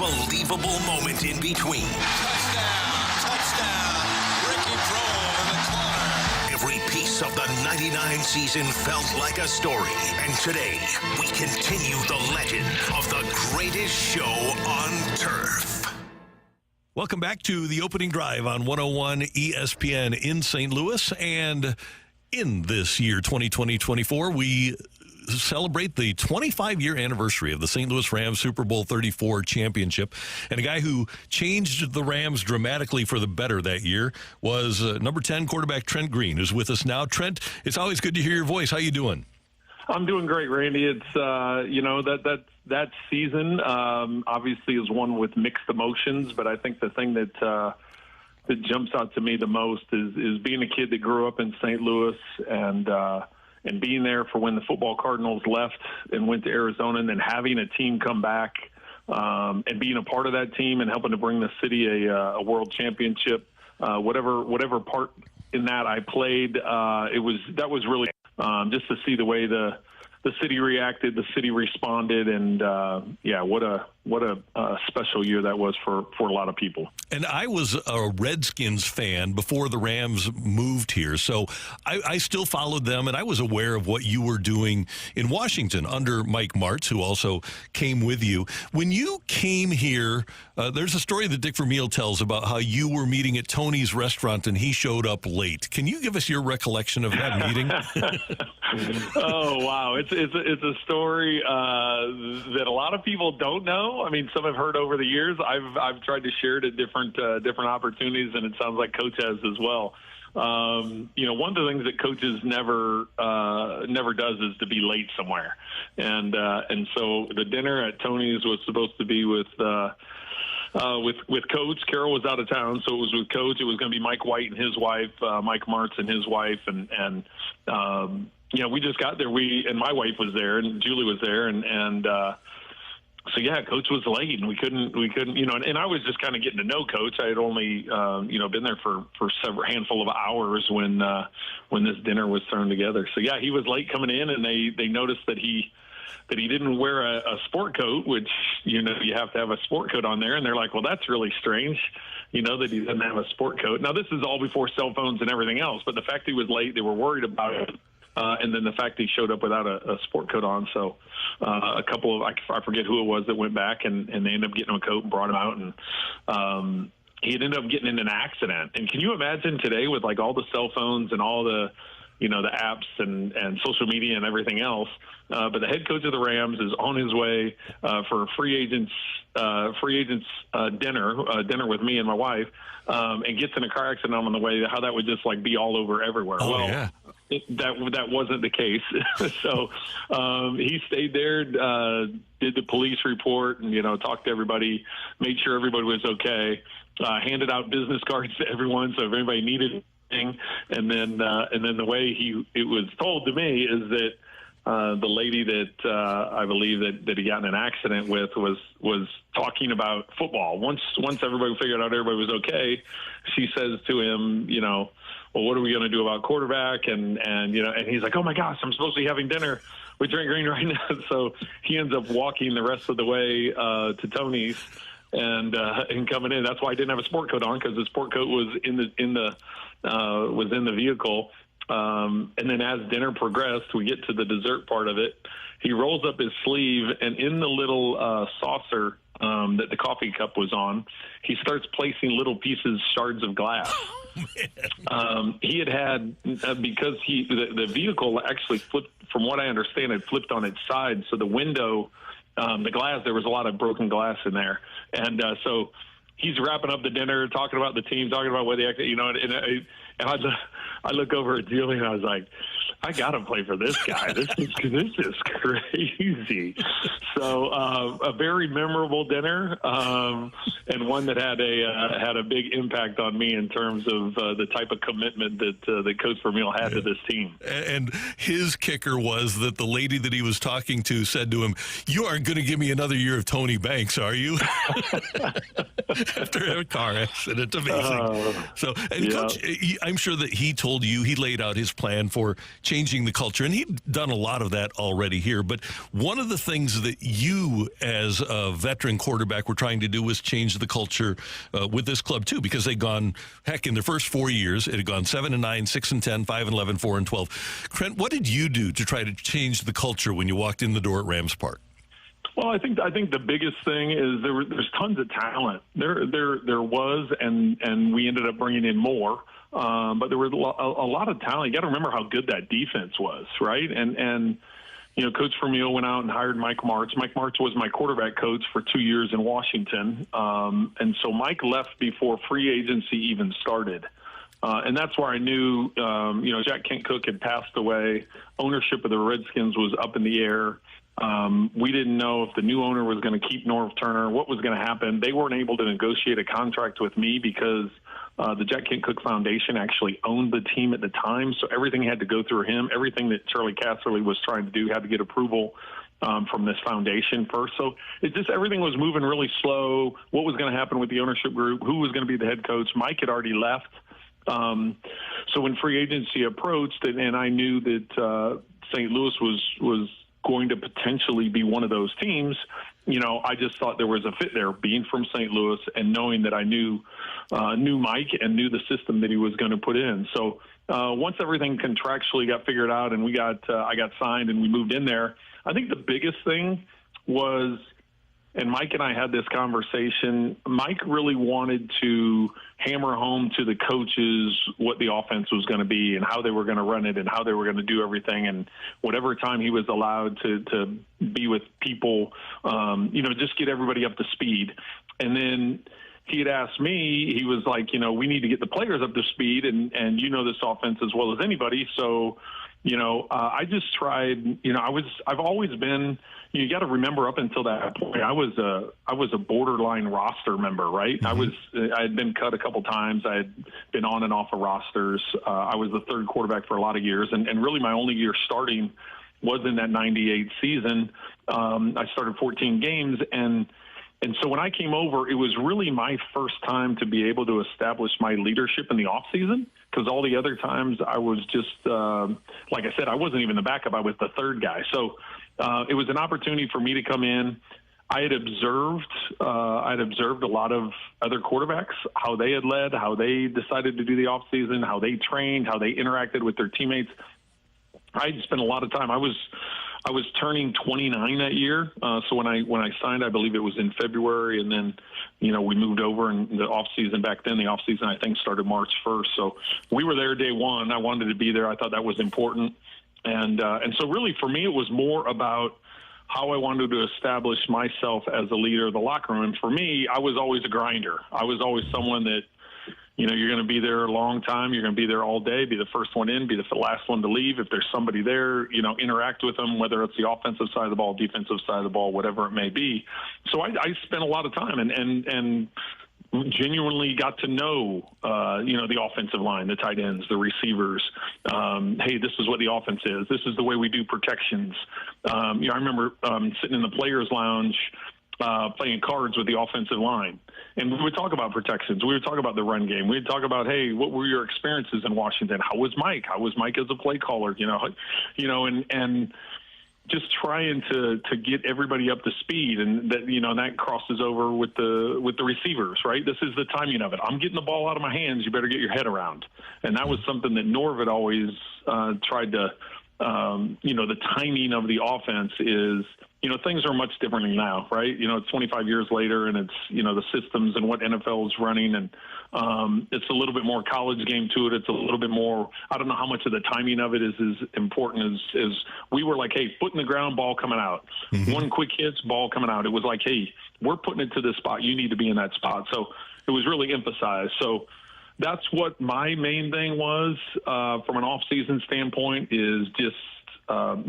unbelievable moment in between. Touchdown, Ricky Prohl in the corner. Every piece of the 99 season felt like a story. And today, we continue the legend of the greatest show on turf. Welcome back to the opening drive on 101 ESPN in St. Louis. And in this year, 2020-24, we celebrate the 25-year anniversary of the St. Louis Rams Super Bowl 34 championship. And a guy who changed the Rams dramatically for the better that year was number 10 quarterback Trent Green, who's with us now. Trent, it's always good to hear your voice. How you doing? I'm doing great, Randy. It's that season obviously is one with mixed emotions, but I think the thing that jumps out to me the most is being a kid that grew up in St. Louis and being there for when the football Cardinals left and went to Arizona, and then having a team come back and being a part of that team and helping to bring the city a world championship. Whatever part in that I played, that was really just to see the way the city reacted, the city responded, and what a special year that was for a lot of people. And I was a Redskins fan before the Rams moved here, so I still followed them, and I was aware of what you were doing in Washington under Mike Martz, who also came with you. When you came here, there's a story that Dick Vermeil tells about how you were meeting at Tony's restaurant and he showed up late. Can you give us your recollection of that meeting? Oh, wow. It's a story that a lot of people don't know. I mean, some have heard over the years. I've tried to share it at different opportunities, and it sounds like Coach has as well. One of the things that coaches never does is to be late somewhere, and so the dinner at Tony's was supposed to be with Coach. Carol was out of town, so it was with Coach. It was going to be Mike White and his wife, Mike Martz and his wife, and we just got there. And my wife was there, and Julie was there, and so yeah, Coach was late, and we couldn't, and I was just kind of getting to know Coach. I had only, been there for several handful of hours when this dinner was thrown together. So yeah, he was late coming in, and they noticed that he didn't wear a sport coat, which, you have to have a sport coat on there. And they're like, well, that's really strange, that he doesn't have a sport coat. Now, this is all before cell phones and everything else, but the fact he was late, they were worried about it. And then the fact he showed up without a sport coat on. So a couple of, I forget who it was that went back, and they ended up getting him a coat and brought him out. And he ended up getting in an accident. And can you imagine today with like all the cell phones and all the, the apps and social media and everything else. But the head coach of the Rams is on his way for a free agents dinner with me and my wife, and gets in a car accident on the way. How that would just like be all over everywhere. Oh, well, yeah. That wasn't the case. So he stayed there, did the police report, and talked to everybody, made sure everybody was okay, handed out business cards to everyone, so if anybody needed anything. And then the way it was told to me is that the lady that I believe that he got in an accident with was talking about football. Once everybody figured out everybody was okay, she says to him, well, what are we going to do about quarterback? And he's like, oh my gosh, I'm supposed to be having dinner with Trent Green right now. So he ends up walking the rest of the way to Tony's and coming in. That's why I didn't have a sport coat on, because the sport coat was in the vehicle. And then as dinner progressed, we get to the dessert part of it. He rolls up his sleeve, and in the little saucer that the coffee cup was on, he starts placing little shards of glass. He had because the vehicle actually flipped, from what I understand, it flipped on its side. So the window, the glass, there was a lot of broken glass in there. And so he's wrapping up the dinner, talking about the team, talking about what and I look over at Julie and I was like, I got to play for this guy. This is crazy. So a very memorable dinner, and one that had a big impact on me in terms of the type of commitment that Coach Vermeil had to this team. And his kicker was that the lady that he was talking to said to him, "You aren't going to give me another year of Tony Banks, are you?" After a car accident. Amazing. Coach, I'm sure that he told you, he laid out his plan for changing the culture, and he'd done a lot of that already here. But one of the things that you, as a veteran quarterback, were trying to do was change the culture with this club, too, because they'd gone, heck, in their first 4 years, it had gone 7-9, 6-10, 5-11, 4-12. Trent, what did you do to try to change the culture when you walked in the door at Rams Park? Well, I think the biggest thing is there's tons of talent. There was, and we ended up bringing in more. But there was a lot of talent. You got to remember how good that defense was, right? And Coach Vermeil went out and hired Mike Martz. Mike Martz was my quarterback coach for 2 years in Washington, and so Mike left before free agency even started. And that's where I knew, Jack Kent Cooke had passed away. Ownership of the Redskins was up in the air. We didn't know if the new owner was going to keep Norv Turner, what was going to happen. They weren't able to negotiate a contract with me because the Jack Kent Cooke Foundation actually owned the team at the time, so everything had to go through him. Everything that Charlie Casserly was trying to do had to get approval from this foundation first. So it just everything was moving really slow. What was going to happen with the ownership group? Who was going to be the head coach? Mike had already left. So when free agency approached, and I knew that St. Louis was going to potentially be one of those teams, I just thought there was a fit there, being from St. Louis and knowing that I knew Mike and knew the system that he was going to put in. So once everything contractually got figured out and I got signed and we moved in there, I think the biggest thing was, and Mike and I had this conversation, Mike really wanted to hammer home to the coaches what the offense was going to be and how they were going to run it and how they were going to do everything. And whatever time he was allowed to be with people, just get everybody up to speed. And then he had asked me, he was like, we need to get the players up to speed and this offense as well as anybody. So, I just tried, I've always been, you got to remember up until that point, I was a borderline roster member, right? Mm-hmm. I had been cut a couple times. I had been on and off of rosters. I was the third quarterback for a lot of years. And really my only year starting was in that 98 season. I started 14 games and so when I came over, it was really my first time to be able to establish my leadership in the off season, because all the other times I was just, like I said, I wasn't even the backup. I was the third guy. So it was an opportunity for me to come in. I had observed a lot of other quarterbacks, how they had led, how they decided to do the off season, how they trained, how they interacted with their teammates. I spent a lot of time. I was turning 29 that year. So when I signed, I believe it was in February, and then, we moved over in the off season. Back then, the off season I think started March 1st. So we were there day one. I wanted to be there. I thought that was important. And so really for me, it was more about how I wanted to establish myself as a leader of the locker room. And for me, I was always a grinder. I was always someone that, you're going to be there a long time. You're going to be there all day, be the first one in, be the last one to leave. If there's somebody there, interact with them, whether it's the offensive side of the ball, defensive side of the ball, whatever it may be. So I spent a lot of time and genuinely got to know, the offensive line, the tight ends, the receivers. Hey, this is what the offense is. This is the way we do protections. I remember sitting in the players' lounge playing cards with the offensive line. And we would talk about protections. We would talk about the run game. We'd talk about, hey, what were your experiences in Washington? How was Mike? How was Mike as a play caller? And just trying to get everybody up to speed. And that, that crosses over with the receivers, right? This is the timing of it. I'm getting the ball out of my hands. You better get your head around. And that was something that Norv had always tried to, the timing of the offense is, things are much different now, right? It's 25 years later and it's, the systems and what NFL is running, and it's a little bit more college game to it. It's a little bit more, I don't know how much of the timing of it is as important as we were like, hey, foot in the ground, ball coming out. Mm-hmm. One quick hits, ball coming out. It was like, hey, we're putting it to this spot. You need to be in that spot. So it was really emphasized. So that's what my main thing was from an off-season standpoint, is just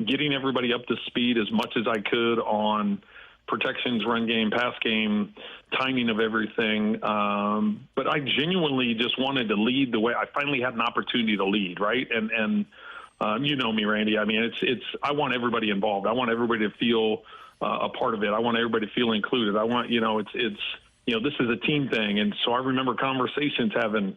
getting everybody up to speed as much as I could on protections, run game, pass game, timing of everything. But I genuinely just wanted to lead the way. I finally had an opportunity to lead, right? And you know me, Randy. I mean, it's. I want everybody involved. I want everybody to feel a part of it. I want everybody to feel included. I want, it's this is a team thing. And so I remember conversations having,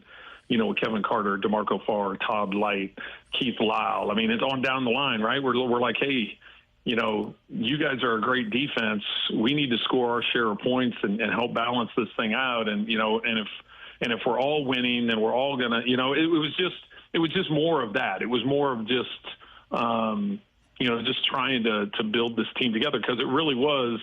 with Kevin Carter, DeMarco Farr, Todd Light, Keith Lyle. I mean, it's on down the line, right? We're like, hey, you guys are a great defense. We need to score our share of points and help balance this thing out. And if we're all winning, then we're all gonna, it was just more of that. It was more of just just trying to build this team together, because it really was.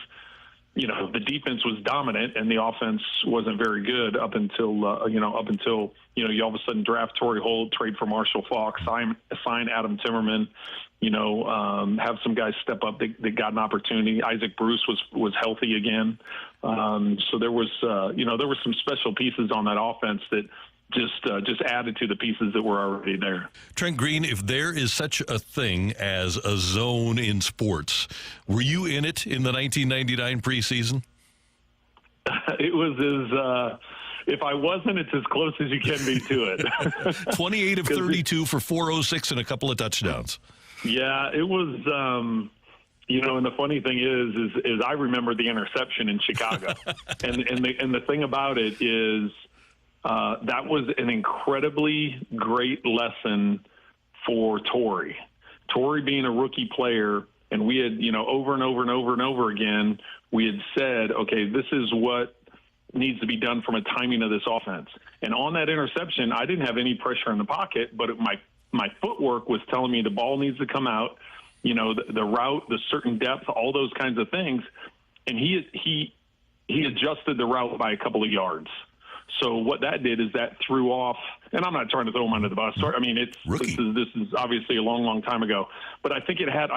The defense was dominant and the offense wasn't very good up until you all of a sudden draft Torrey Holt, trade for Marshall Faulk, sign Adam Timmerman, have some guys step up that got an opportunity. Isaac Bruce was healthy again. So there was some special pieces on that offense that just added to the pieces that were already there. Trent Green, if there is such a thing as a zone in sports, were you in it in the 1999 preseason? It was if I wasn't, it's as close as you can be to it. 28 of 32 for 406 and a couple of touchdowns. Yeah, it was. And the funny thing is I remember the interception in Chicago, and the thing about it is. That was an incredibly great lesson for Torrey. Torrey being a rookie player, and we had, over and over and over and over again, we had said, okay, this is what needs to be done from a timing of this offense. And on that interception, I didn't have any pressure in the pocket, but my footwork was telling me the ball needs to come out, the route, the certain depth, all those kinds of things. And he adjusted the route by a couple of yards. So what that did is that threw off, and I'm not trying to throw him under the bus. I mean, this is obviously a long, long time ago, but I think it had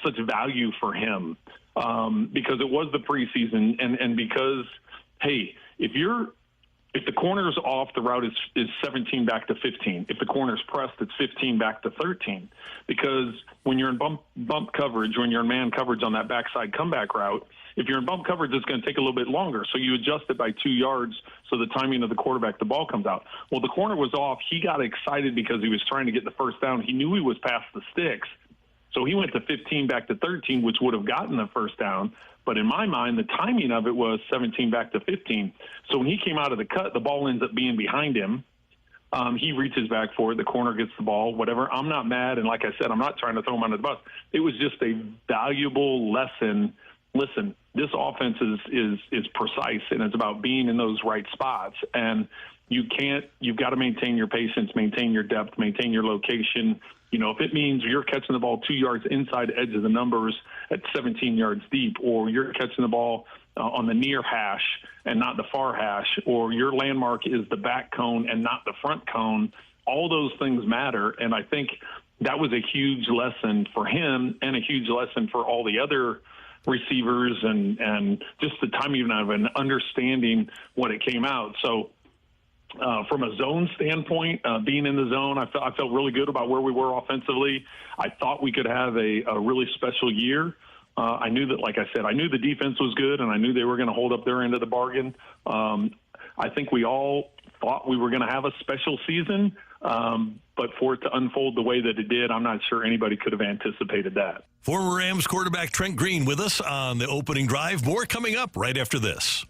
such value for him because it was the preseason, and because, hey, if the corner's off, the route is 17 back to 15. If the corner's pressed, it's 15 back to 13. Because when you're in bump coverage, when you're in man coverage on that backside comeback route, if you're in bump coverage, it's going to take a little bit longer. So you adjust it by 2 yards so the timing of the quarterback, the ball comes out. Well, the corner was off. He got excited because he was trying to get the first down. He knew he was past the sticks. So he went to 15 back to 13, which would have gotten the first down. But in my mind, the timing of it was 17 back to 15. So when he came out of the cut, the ball ends up being behind him. He reaches back for it. The corner gets the ball, whatever. I'm not mad. And like I said, I'm not trying to throw him under the bus. It was just a valuable lesson. Listen, this offense is precise, and it's about being in those right spots. And you've got to maintain your patience, maintain your depth, maintain your location. If it means you're catching the ball 2 yards inside the edge of the numbers at 17 yards deep, or you're catching the ball on the near hash and not the far hash, or your landmark is the back cone and not the front cone, all those things matter. And I think that was a huge lesson for him and a huge lesson for all the other receivers and just the timing of an understanding when it came out. So from a zone standpoint, being in the zone, I felt really good about where we were offensively. I thought we could have a really special year. I knew that, like I said, I knew the defense was good, and I knew they were going to hold up their end of the bargain. I think we all thought we were going to have a special season, but for it to unfold the way that it did, I'm not sure anybody could have anticipated that. Former Rams quarterback Trent Green with us on the opening drive. More coming up right after this.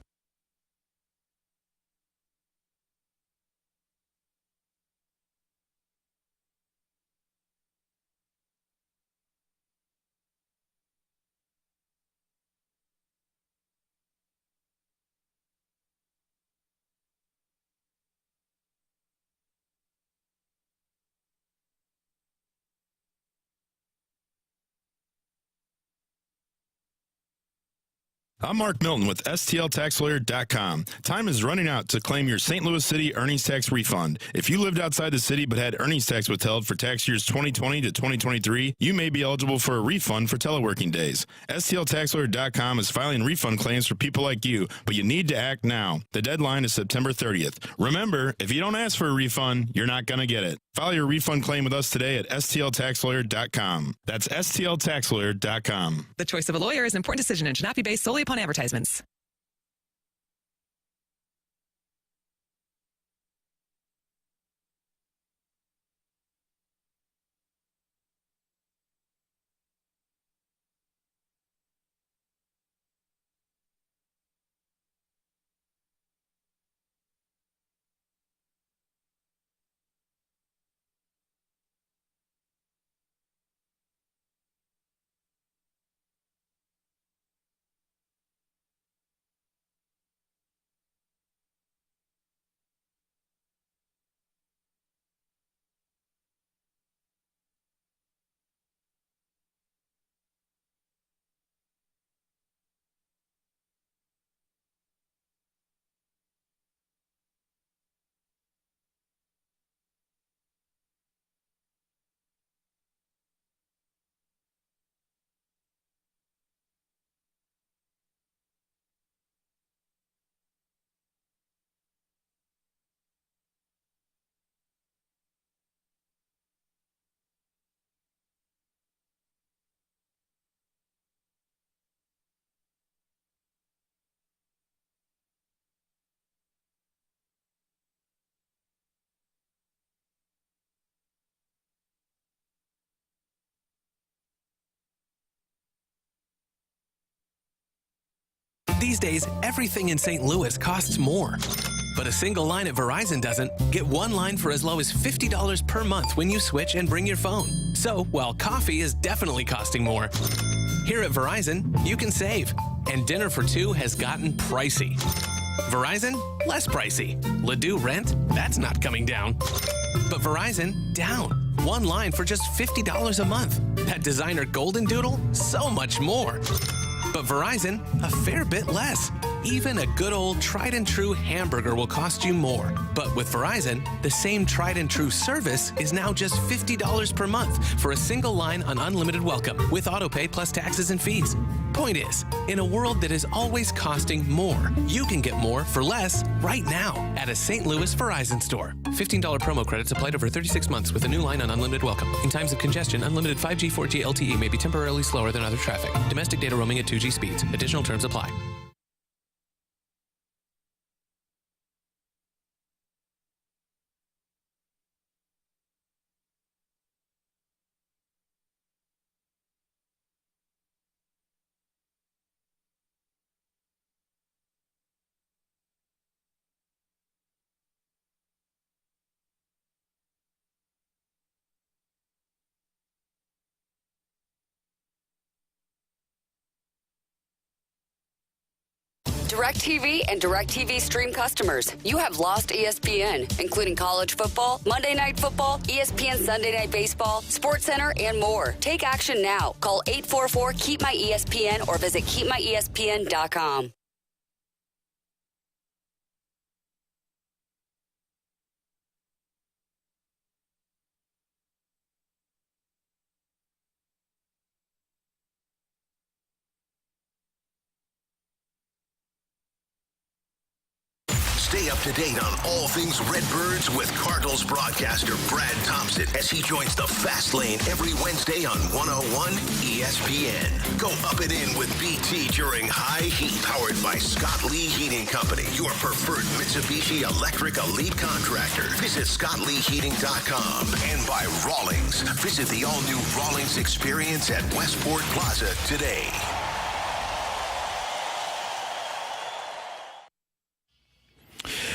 I'm Mark Milton with STLTaxLawyer.com. Time is running out to claim your St. Louis City earnings tax refund. If you lived outside the city but had earnings tax withheld for tax years 2020 to 2023, you may be eligible for a refund for teleworking days. STLTaxLawyer.com is filing refund claims for people like you, but you need to act now. The deadline is September 30th. Remember, if you don't ask for a refund, you're not going to get it. File your refund claim with us today at STLTaxLawyer.com. That's STLTaxLawyer.com. The choice of a lawyer is an important decision and should not be based solely upon advertisements. These days, everything in St. Louis costs more. But a single line at Verizon doesn't. Get one line for as low as $50 per month when you switch and bring your phone. So, while coffee is definitely costing more, here at Verizon, you can save. And dinner for two has gotten pricey. Verizon, less pricey. Ladue rent, that's not coming down. But Verizon, down. One line for just $50 a month. That designer Golden Doodle, so much more. But Verizon, a fair bit less. Even a good old tried and true hamburger will cost you more. But with Verizon, the same tried and true service is now just $50 per month for a single line on unlimited welcome with autopay plus taxes and fees. Point is, in a world that is always costing more, you can get more for less right now at a St. Louis Verizon store. $15 promo credits applied over 36 months with a new line on unlimited welcome. In times of congestion, unlimited 5G, 4G LTE may be temporarily slower than other traffic. Domestic data roaming at 2G speeds. Additional terms apply. DirecTV and DirecTV Stream customers, you have lost ESPN, including college football, Monday Night Football, ESPN Sunday Night Baseball, SportsCenter, and more. Take action now. Call 844-KEEP-MY-ESPN or visit KeepMyESPN.com. Stay up to date on all things Redbirds with Cardinals broadcaster Brad Thompson as he joins the Fast Lane every Wednesday on 101 ESPN. Go up and in with BT during high heat, powered by Scott Lee Heating Company, your preferred Mitsubishi Electric Elite contractor. Visit ScottLeeHeating.com. And by Rawlings. Visit the all-new Rawlings experience at Westport Plaza today.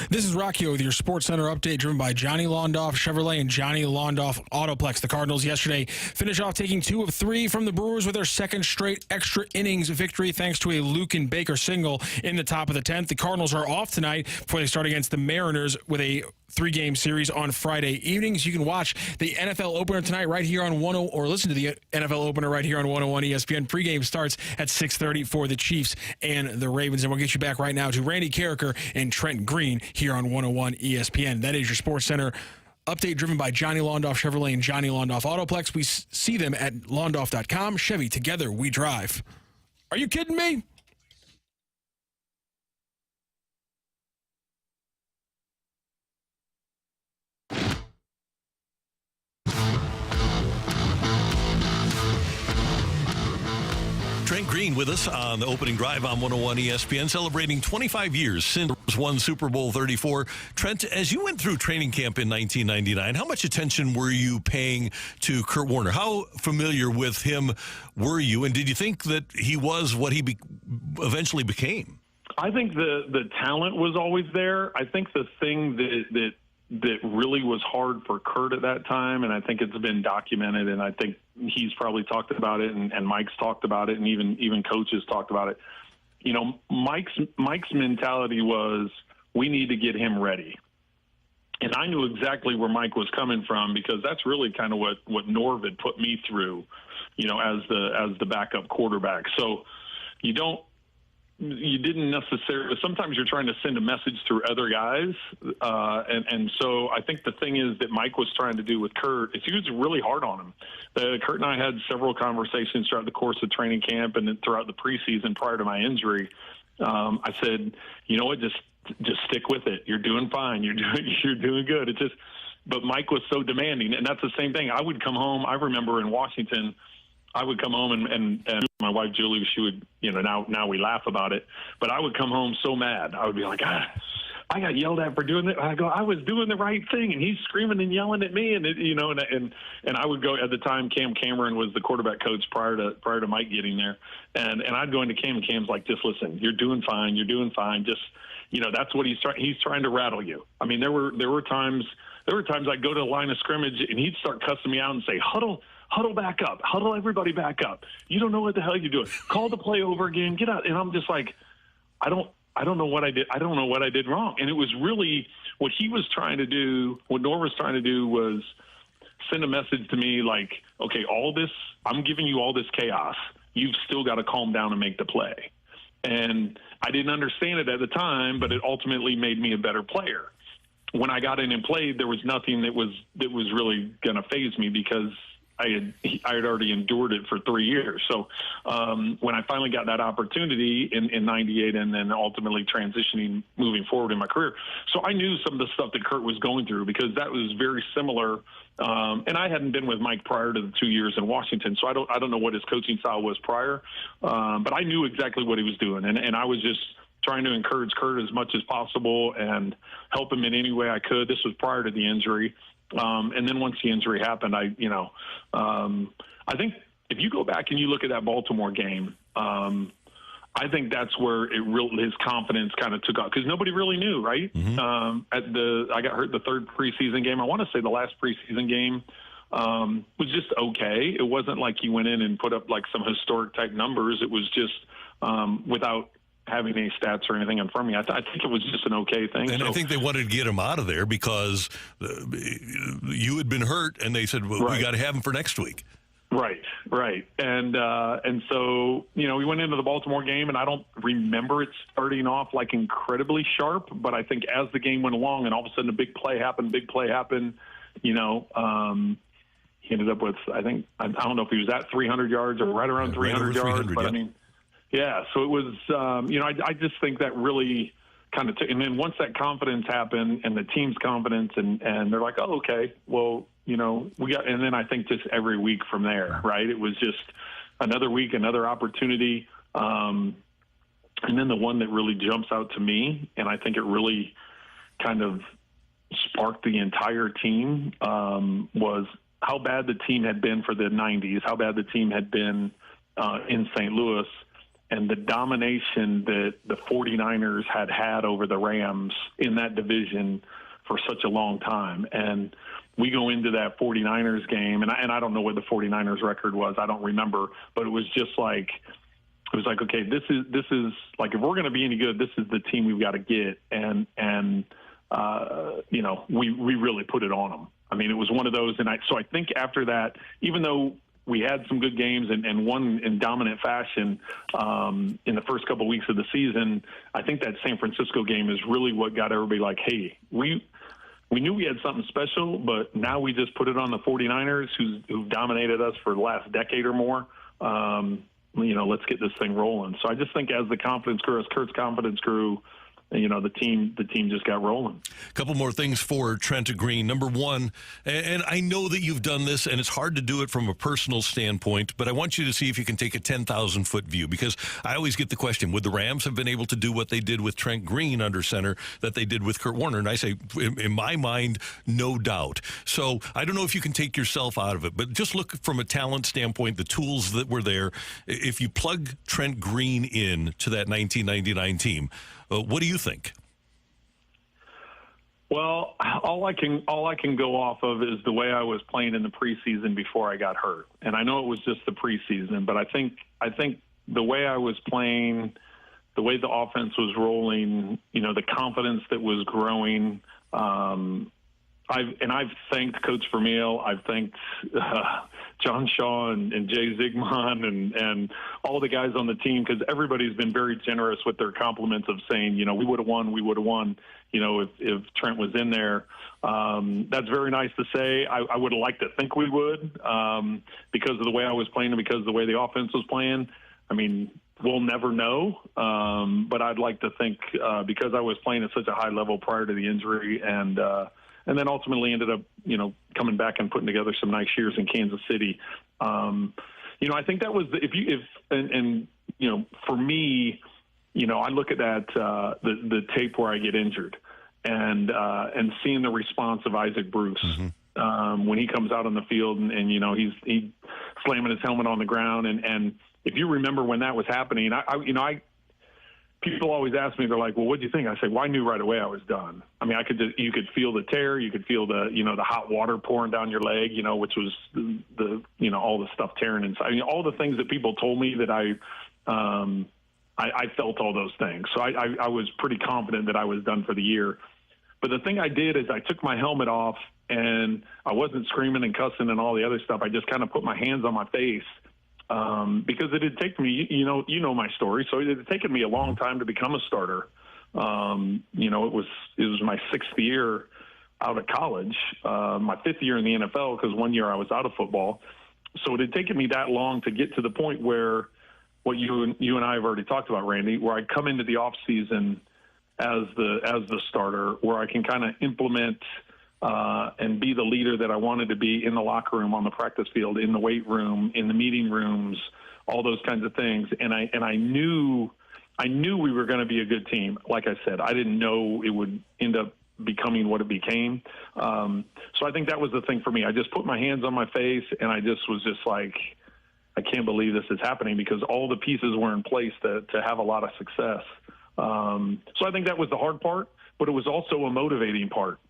This is Rocky with your Sports Center update, driven by Johnny Londoff Chevrolet and Johnny Londoff Autoplex. The Cardinals yesterday finished off taking 2 of 3 from the Brewers with their second straight extra innings victory, thanks to a Luken Baker single in the top of the 10th. The Cardinals are off tonight before they start against the Mariners with a 3-game series on Friday evenings. You can watch the NFL opener tonight right here on or listen to the NFL opener right here on 101 ESPN. Pregame starts at 6:30 for the Chiefs and the Ravens. And we'll get you back right now to Randy Carricker and Trent Green here on 101 ESPN. That is your Sports Center update, driven by Johnny Londoff Chevrolet and Johnny Londoff Autoplex. We see them at londoff.com. Chevy, together we drive. Are you kidding me? Trent Green with us on the opening drive on 101 ESPN, celebrating 25 years since won Super Bowl 34. Trent, as you went through training camp in 1999, how much attention were you paying to Kurt Warner? How familiar with him were you, and did you think that he was what he eventually became? I think the talent was always there. I think the thing that really was hard for Kurt at that time, and I think it's been documented, and I think he's probably talked about it, and Mike's talked about it, and even coaches talked about it. You know, Mike's mentality was, we need to get him ready. And I knew exactly where Mike was coming from, because that's really kind of what Norv had put me through, you know, as the backup quarterback. So you didn't necessarily, sometimes you're trying to send a message through other guys. And so I think the thing is that Mike was trying to do with Kurt is he was really hard on him. Kurt and I had several conversations throughout the course of training camp and then throughout the preseason prior to my injury. I said, you know what, just stick with it. You're doing fine. You're doing good. But Mike was so demanding. And that's the same thing. I would come home. I remember in Washington, I would come home and my wife, Julie, she would, you know, now we laugh about it, but I would come home so mad. I would be like, I got yelled at for doing it. I go, I was doing the right thing, and he's screaming and yelling at me, and and I would go at the time. Cam Cameron was the quarterback coach prior to Mike getting there, and I'd go into Cam, and Cam's like, just listen, you're doing fine, just that's what he's trying to rattle you. I mean, there were times I'd go to the line of scrimmage, and he'd start cussing me out and say, huddle back up, huddle everybody back up. You don't know what the hell you're doing. Call the play over again, get out. And I'm just like, I don't know what I did. I don't know what I did wrong. And it was really what he was trying to do. What Norv was trying to do was send a message to me like, okay, all this, I'm giving you all this chaos. You've still got to calm down and make the play. And I didn't understand it at the time, but it ultimately made me a better player. When I got in and played, there was nothing that was really going to faze me because I had already endured it for 3 years. So when I finally got that opportunity in 98 and then ultimately transitioning, moving forward in my career. So I knew some of the stuff that Kurt was going through because that was very similar. And I hadn't been with Mike prior to the 2 years in Washington, so I don't know what his coaching style was prior. But I knew exactly what he was doing. And I was just trying to encourage Kurt as much as possible and help him in any way I could. This was prior to the injury. And then once the injury happened, I think if you go back and you look at that Baltimore game, I think that's where his confidence kind of took off because nobody really knew, right? Mm-hmm. I got hurt the third preseason game. I want to say the last preseason game was just okay. It wasn't like he went in and put up like some historic type numbers. It was just without having any stats or anything in front of me. I think it was just an okay thing. And I think they wanted to get him out of there because you had been hurt, and they said, well, we got to have him for next week. Right. And so, we went into the Baltimore game, and I don't remember it starting off like incredibly sharp, but I think as the game went along and all of a sudden a big play happened, he ended up with, I don't know if he was at 300 yards or right around 300 yards, but I mean, yeah, so it was, I just think that really kind of and then once that confidence happened and the team's confidence and they're like, oh, okay, well, we got, and then I think just every week from there, right? It was just another week, another opportunity. And then the one that really jumps out to me, and I think it really kind of sparked the entire team, was how bad the team had been for the 90s, how bad the team had been in St. Louis, and the domination that the 49ers had over the Rams in that division for such a long time. And we go into that 49ers game, and I don't know what the 49ers record was. I don't remember, but it was just like, okay, this is like, if we're going to be any good, this is the team we've got to get. And we really put it on them. I mean, it was one of those. And so I think after that, even though we had some good games and won in dominant fashion in the first couple of weeks of the season, I think that San Francisco game is really what got everybody like, hey, we knew we had something special, but now we just put it on the 49ers who've dominated us for the last decade or more. Let's get this thing rolling. So I just think as the confidence grew, as Kurt's confidence grew, the team just got rolling. A couple more things for Trent Green. Number one, and I know that you've done this, and it's hard to do it from a personal standpoint, but I want you to see if you can take a 10,000-foot view, because I always get the question, would the Rams have been able to do what they did with Trent Green under center that they did with Kurt Warner? And I say, in my mind, no doubt. So I don't know if you can take yourself out of it, but just look from a talent standpoint, the tools that were there. If you plug Trent Green in to that 1999 team, what do you think? Well, all I can go off of is the way I was playing in the preseason before I got hurt, and I know it was just the preseason, but I think the way I was playing, the way the offense was rolling, the confidence that was growing. I've thanked Coach Vermeil. I've thanked John Shaw and Jay Zygmunt and all the guys on the team, because everybody's been very generous with their compliments of saying, we would have won, if Trent was in there. That's very nice to say. I would have liked to think we would because of the way I was playing and because of the way the offense was playing. I mean, we'll never know, but I'd like to think because I was playing at such a high level prior to the injury and then ultimately ended up, coming back and putting together some nice years in Kansas City. I think that was for me, I look at that the tape where I get injured. and seeing the response of Isaac Bruce when he comes out on the field and you know, he's slamming his helmet on the ground. And if you remember when that was happening, people always ask me, they're like, well, what do you think? I say, well, I knew right away I was done. I mean, you could feel the tear, you could feel the hot water pouring down your leg, which was the all the stuff tearing inside. I mean, all the things that people told me that I felt all those things. So I was pretty confident that I was done for the year. But the thing I did is I took my helmet off, and I wasn't screaming and cussing and all the other stuff. I just kind of put my hands on my face. Because it had taken me, you know my story. So it had taken me a long time to become a starter. It was my 6th year out of college, my 5th year in the NFL, because 1 year I was out of football. So it had taken me that long to get to the point where what you and I have already talked about, Randy, where I come into the off season as the starter, where I can kind of implement and be the leader that I wanted to be in the locker room, on the practice field, in the weight room, in the meeting rooms, all those kinds of things. And I knew we were going to be a good team. Like I said, I didn't know it would end up becoming what it became. So I think that was the thing for me. I just put my hands on my face, and I just was just like, I can't believe this is happening, because all the pieces were in place to have a lot of success. So I think that was the hard part, but it was also a motivating part.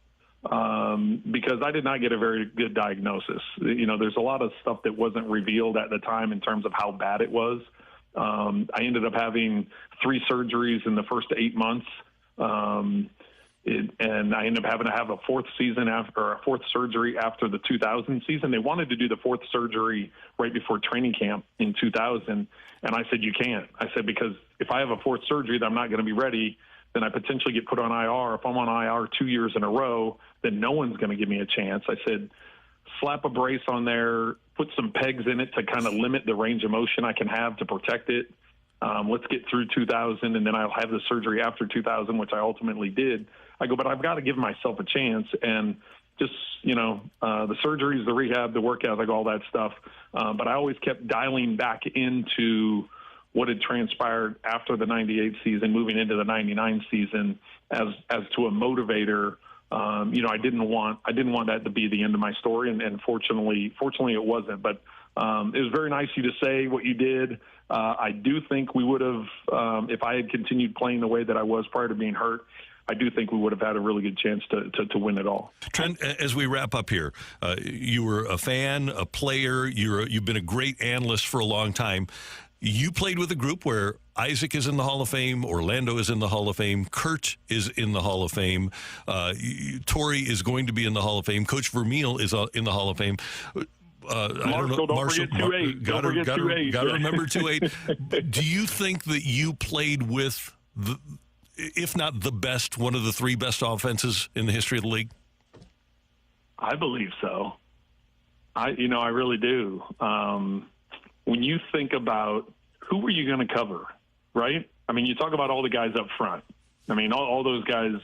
Because I did not get a very good diagnosis. There's a lot of stuff that wasn't revealed at the time in terms of how bad it was. I ended up having 3 surgeries in the first 8 months. And I ended up having to have a 4th surgery after the 2000 season. They wanted to do the 4th surgery right before training camp in 2000. And I said, you can't. I said, because if I have a 4th surgery that I'm not going to be ready, then I potentially get put on IR. If I'm on IR 2 years in a row, then no one's going to give me a chance. I said, slap a brace on there, put some pegs in it to kind of limit the range of motion I can have to protect it. Let's get through 2000, and then I'll have the surgery after 2000, which I ultimately did. I go, but I've got to give myself a chance. And just, the surgeries, the rehab, the workouts, like all that stuff. But I always kept dialing back into what had transpired after the 98 season, moving into the 99 season as to a motivator. I didn't want that to be the end of my story. And fortunately it wasn't, but it was very nice of you to say what you did. I do think we would have, if I had continued playing the way that I was prior to being hurt, I do think we would have had a really good chance to win it all. Trent, as we wrap up here, you were a fan, a player, you've been a great analyst for a long time. You played with a group where Isaac is in the Hall of Fame, Orlando is in the Hall of Fame, Kurt is in the Hall of Fame, Torrey is going to be in the Hall of Fame, Coach Vermeil is in the Hall of Fame. Marshall, don't forget 2-8. Got to remember 2-8. Do you think that you played with, if not the best, one of the 3 best offenses in the history of the league? I believe so. I really do. When you think about who were you going to cover, right? I mean, you talk about all the guys up front. I mean, all those guys,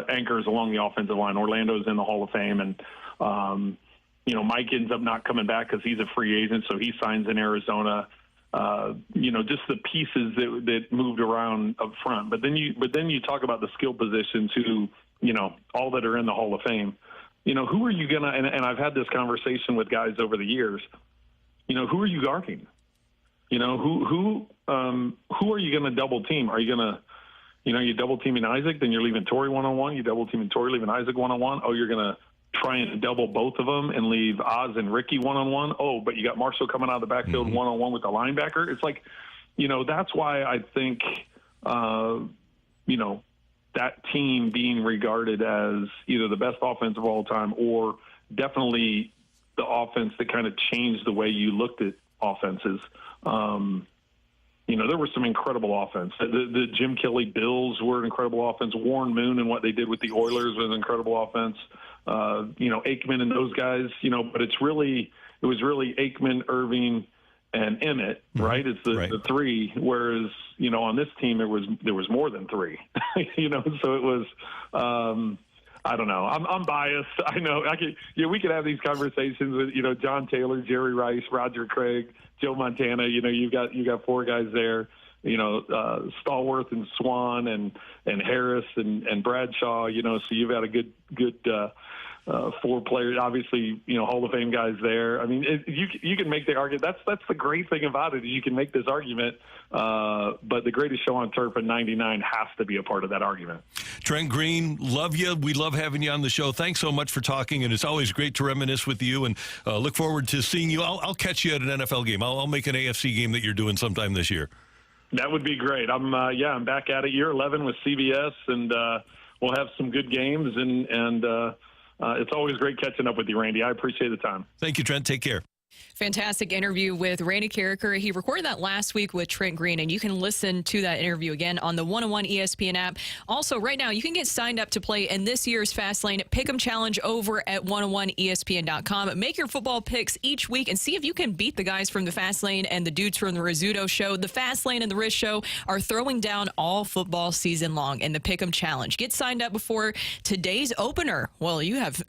anchors along the offensive line. Orlando's in the Hall of Fame, and Mike ends up not coming back because he's a free agent, so he signs in Arizona. Just the pieces that moved around up front. But then you talk about the skill positions who, all that are in the Hall of Fame. Who are you gonna? And I've had this conversation with guys over the years. Who are you guarding? Who are you going to double team? Are you going to, you double teaming Isaac, then you're leaving Torrey one-on-one. You double teaming Torrey, leaving Isaac one-on-one. Oh, you're going to try and double both of them and leave Oz and Ricky one-on-one. Oh, but you got Marshall coming out of the backfield one-on-one with the linebacker. It's like, that's why I think, that team being regarded as either the best offense of all time or definitely the offense that kind of changed the way you looked at offenses. There were some incredible offense. The Jim Kelly Bills were an incredible offense. Warren Moon and what they did with the Oilers was an incredible offense. Aikman and those guys, but it was really Aikman, Irving, and Emmett, right? It's the 3. Whereas, on this team, there was more than 3, so it was, I don't know. I'm biased. I know. We could have these conversations with, John Taylor, Jerry Rice, Roger Craig, Joe Montana. You've got 4 guys there. Stallworth and Swan and Harris and Bradshaw. So you've got a good 4 players. Obviously, Hall of Fame guys there. I mean, you can make the argument. That's the great thing about it, is you can make this argument. But the greatest show on turf in '99 has to be a part of that argument. Trent Green, love you. We love having you on the show. Thanks so much for talking, and it's always great to reminisce with you. And look forward to seeing you. I'll catch you at an NFL game. I'll make an AFC game that you're doing sometime this year. That would be great. I'm back at it year 11 with CBS, and we'll have some good games. And it's always great catching up with you, Randy. I appreciate the time. Thank you, Trent. Take care. Fantastic interview with Randy Carricker. He recorded that last week with Trent Green, and you can listen to that interview again on the 101 ESPN app. Also, right now, you can get signed up to play in this year's Fastlane Pick'em Challenge over at 101ESPN.com. Make your football picks each week and see if you can beat the guys from the Fastlane and the dudes from the Rizzuto Show. The Fastlane and the Riz Show are throwing down all football season long in the Pick'em Challenge. Get signed up before today's opener. Well, you have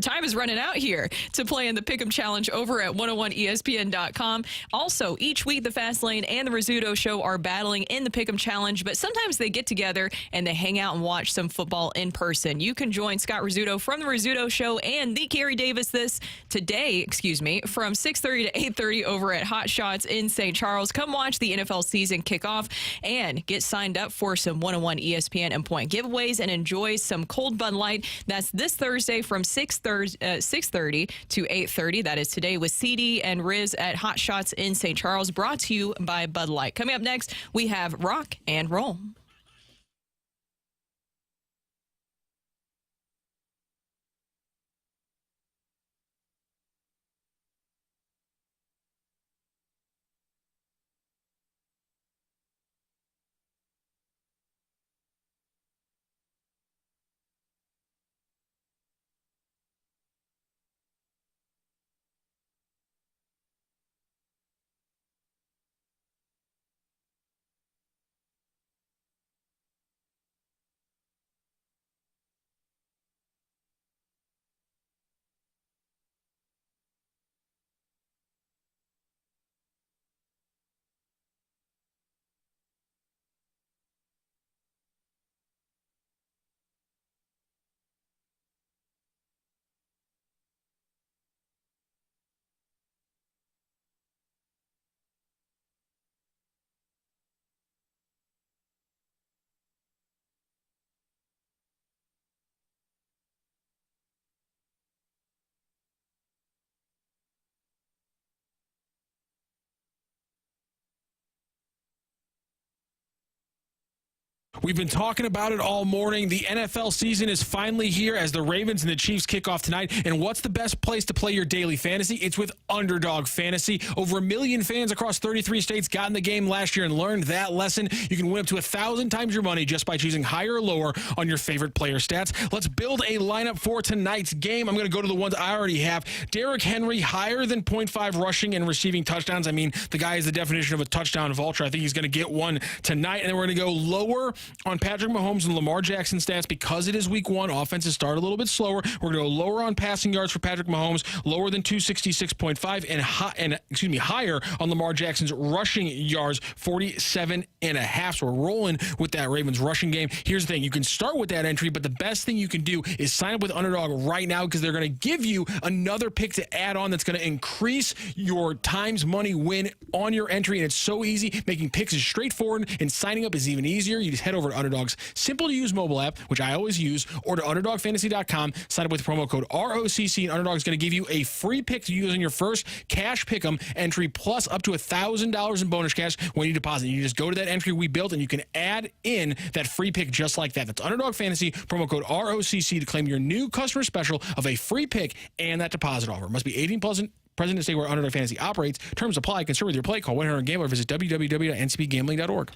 time is running out here to play in the Pick'em Challenge over at 101ESPN.com. Also, each week, the Fastlane and the Rizzuto Show are battling in the Pick'em Challenge, but sometimes they get together and they hang out and watch some football in person. You can join Scott Rizzuto from the Rizzuto Show and the Kerry Davis from 6:30 to 8:30 over at Hot Shots in St. Charles. Come watch the NFL season kick off and get signed up for some 101 ESPN and point giveaways and enjoy some cold Bud Light. That's this Thursday from 6:30 to 8:30. That is today with CD and Riz at Hot Shots in St. Charles, brought to you by Bud Light. Coming up next, we have Rock and Roll. We've been talking about it all morning. The NFL season is finally here as the Ravens and the Chiefs kick off tonight. And what's the best place to play your daily fantasy? It's with Underdog Fantasy. Over 1 million fans across 33 states got in the game last year and learned that lesson. You can win up to 1,000 times your money just by choosing higher or lower on your favorite player stats. Let's build a lineup for tonight's game. I'm going to go to the ones I already have. Derrick Henry, higher than 0.5 rushing and receiving touchdowns. I mean, the guy is the definition of a touchdown vulture. I think he's going to get one tonight. And then we're going to go lower on Patrick Mahomes and Lamar Jackson stats because it is week 1. Offenses start a little bit slower. We're going to go lower on passing yards for Patrick Mahomes, lower than 266.5, and higher on Lamar Jackson's rushing yards, 47.5. So we're rolling with that Ravens rushing game. Here's the thing. You can start with that entry, but the best thing you can do is sign up with Underdog right now because they're going to give you another pick to add on that's going to increase your times money win on your entry. And it's so easy. Making picks is straightforward, and signing up is even easier. You just head over to Underdog's simple-to-use mobile app, which I always use, or to UnderdogFantasy.com. Sign up with promo code ROCC, and Underdog is going to give you a free pick to use on your first cash pick'em entry, plus up to $1,000 in bonus cash when you deposit. You just go to that entry we built, and you can add in that free pick just like that. That's Underdog Fantasy, promo code ROCC to claim your new customer special of a free pick and that deposit offer. Must be 18 plus present to state where Underdog Fantasy operates. Terms apply. Concern with your play. Call 1-800-GAMBLER. Visit www.ncbgambling.org.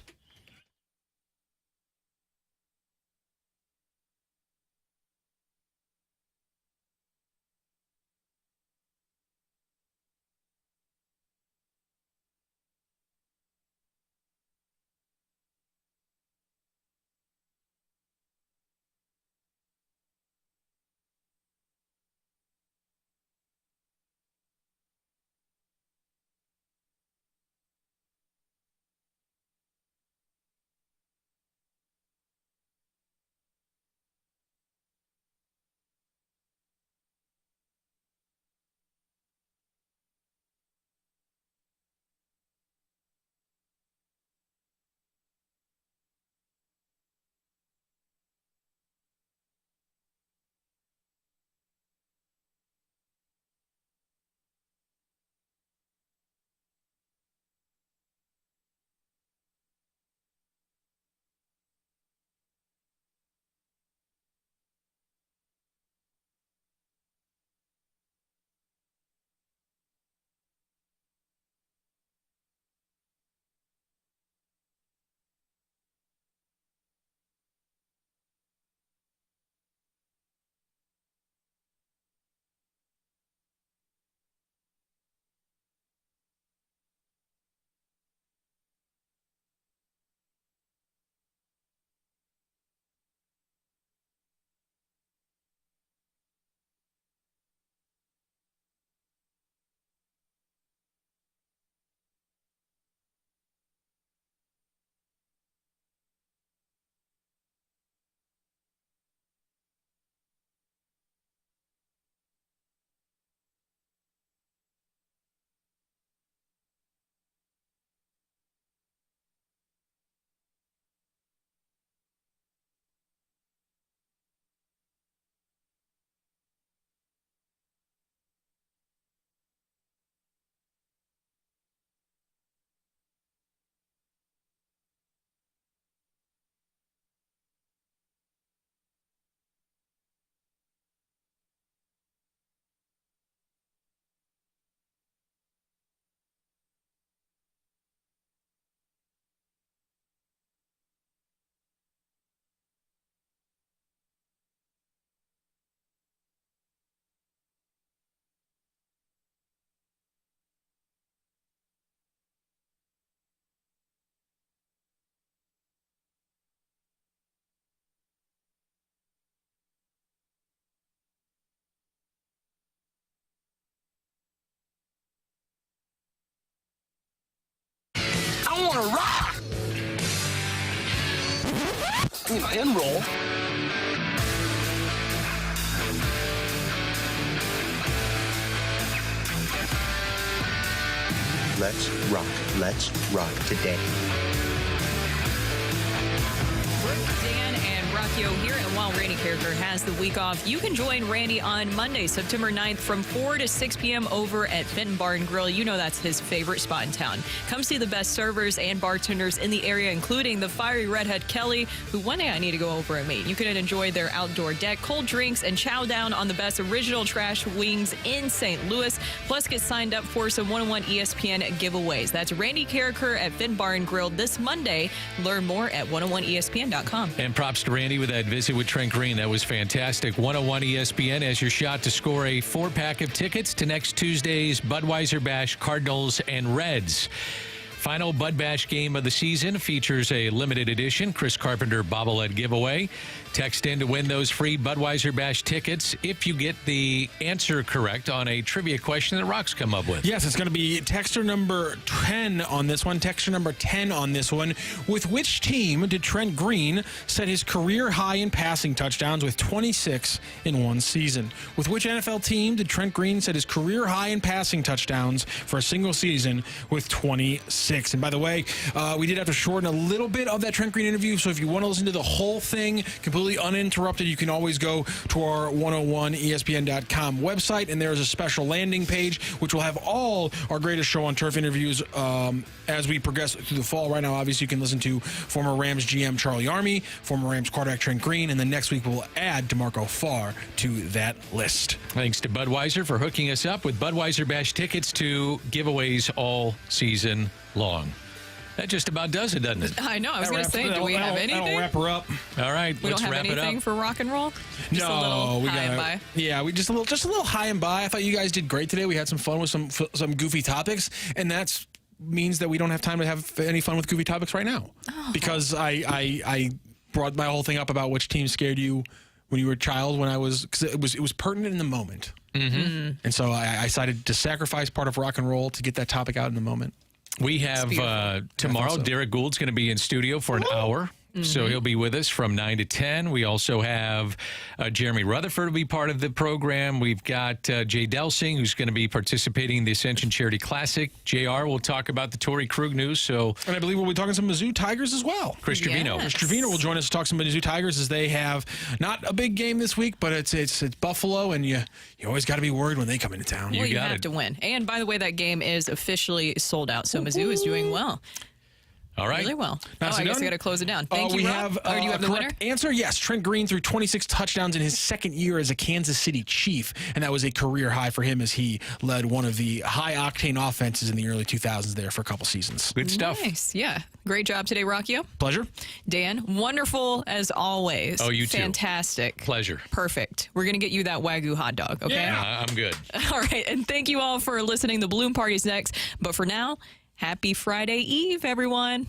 gonna rock! And roll. Let's rock. Let's rock today. Dan and Rockio here, and while Randy Carricker has the week off, you can join Randy on Monday, September 9th from 4 to 6 p.m. over at Fenton Bar and Grill. You know that's his favorite spot in town. Come see the best servers and bartenders in the area, including the fiery redhead Kelly, who one day I need to go over and meet. You can enjoy their outdoor deck, cold drinks, and chow down on the best original trash wings in St. Louis. Plus, get signed up for some 101 ESPN giveaways. That's Randy Carricker at Fenton Bar and Grill this Monday. Learn more at 101ESPN.com. And props to Randy with that visit with Trent Green. That was fantastic. 101 ESPN has your shot to score a 4-pack of tickets to next Tuesday's Budweiser Bash Cardinals and Reds. Final Bud Bash game of the season features a limited edition Chris Carpenter bobblehead giveaway. Text in to win those free Budweiser Bash tickets if you get the answer correct on a trivia question that Rock's come up with. Yes, it's going to be texter number 10 on this one, texter number 10 on this one. With which team did Trent Green set his career high in passing touchdowns with 26 in one season? With which NFL team did Trent Green set his career high in passing touchdowns for a single season with 26? And by the way, we did have to shorten a little bit of that Trent Green interview, so if you want to listen to the whole thing completely uninterrupted, you can always go to our 101ESPN.com website, and there is a special landing page which will have all our greatest show on turf interviews as we progress through the fall. Right now, obviously, you can listen to former Rams GM Charlie Armey, former Rams quarterback Trent Green, and then next week we'll add DeMarco Farr to that list. Thanks to Budweiser for hooking us up with Budweiser Bash tickets to giveaways all season long. That just about does it, doesn't it? I know. I was going to say, do we have anything? That'll wrap her up. All right, We let's don't have wrap it anything up. for rock and roll? Just a little we high and by? Yeah, we just a little high and by. I thought you guys did great today. We had some fun with some goofy topics, and that's means that we don't have time to have any fun with goofy topics right now because I brought my whole thing up about which team scared you when you were a child. Because it was pertinent in the moment, and so I decided to sacrifice part of rock and roll to get that topic out in the moment. We have tomorrow, Derek Gould's going to be in studio for an hour. So he'll be with us from 9 to 10. We also have Jeremy Rutherford will be part of the program. We've got Jay Delsing, who's going to be participating in the Ascension Charity Classic. JR will talk about the Torrey Krug news. And I believe we'll be talking some Mizzou Tigers as well. Chris Trevino. Chris Trevino will join us to talk some Mizzou Tigers as they have not a big game this week, but it's Buffalo, and you always got to be worried when they come into town. Well, you have to win. And by the way, that game is officially sold out, so Mizzou is doing well. All right. Really well. Nicely I guess done. I got to close it down. Thank you, we Rob. have Do you have the winner? correct answer. Yes, Trent Green threw 26 touchdowns in his second year as a Kansas City Chief, and that was a career high for him as he led one of the high-octane offenses in the early 2000s there for a couple seasons. Good stuff. Nice. Yeah. Great job today, Rockio. Pleasure. Dan, wonderful as always. Oh, you too. Fantastic. Pleasure. Perfect. We're going to get you that Wagyu hot dog, okay? Yeah, I'm good. All right. And thank you all for listening. The Balloon Party's next. But for now, happy Friday Eve, everyone.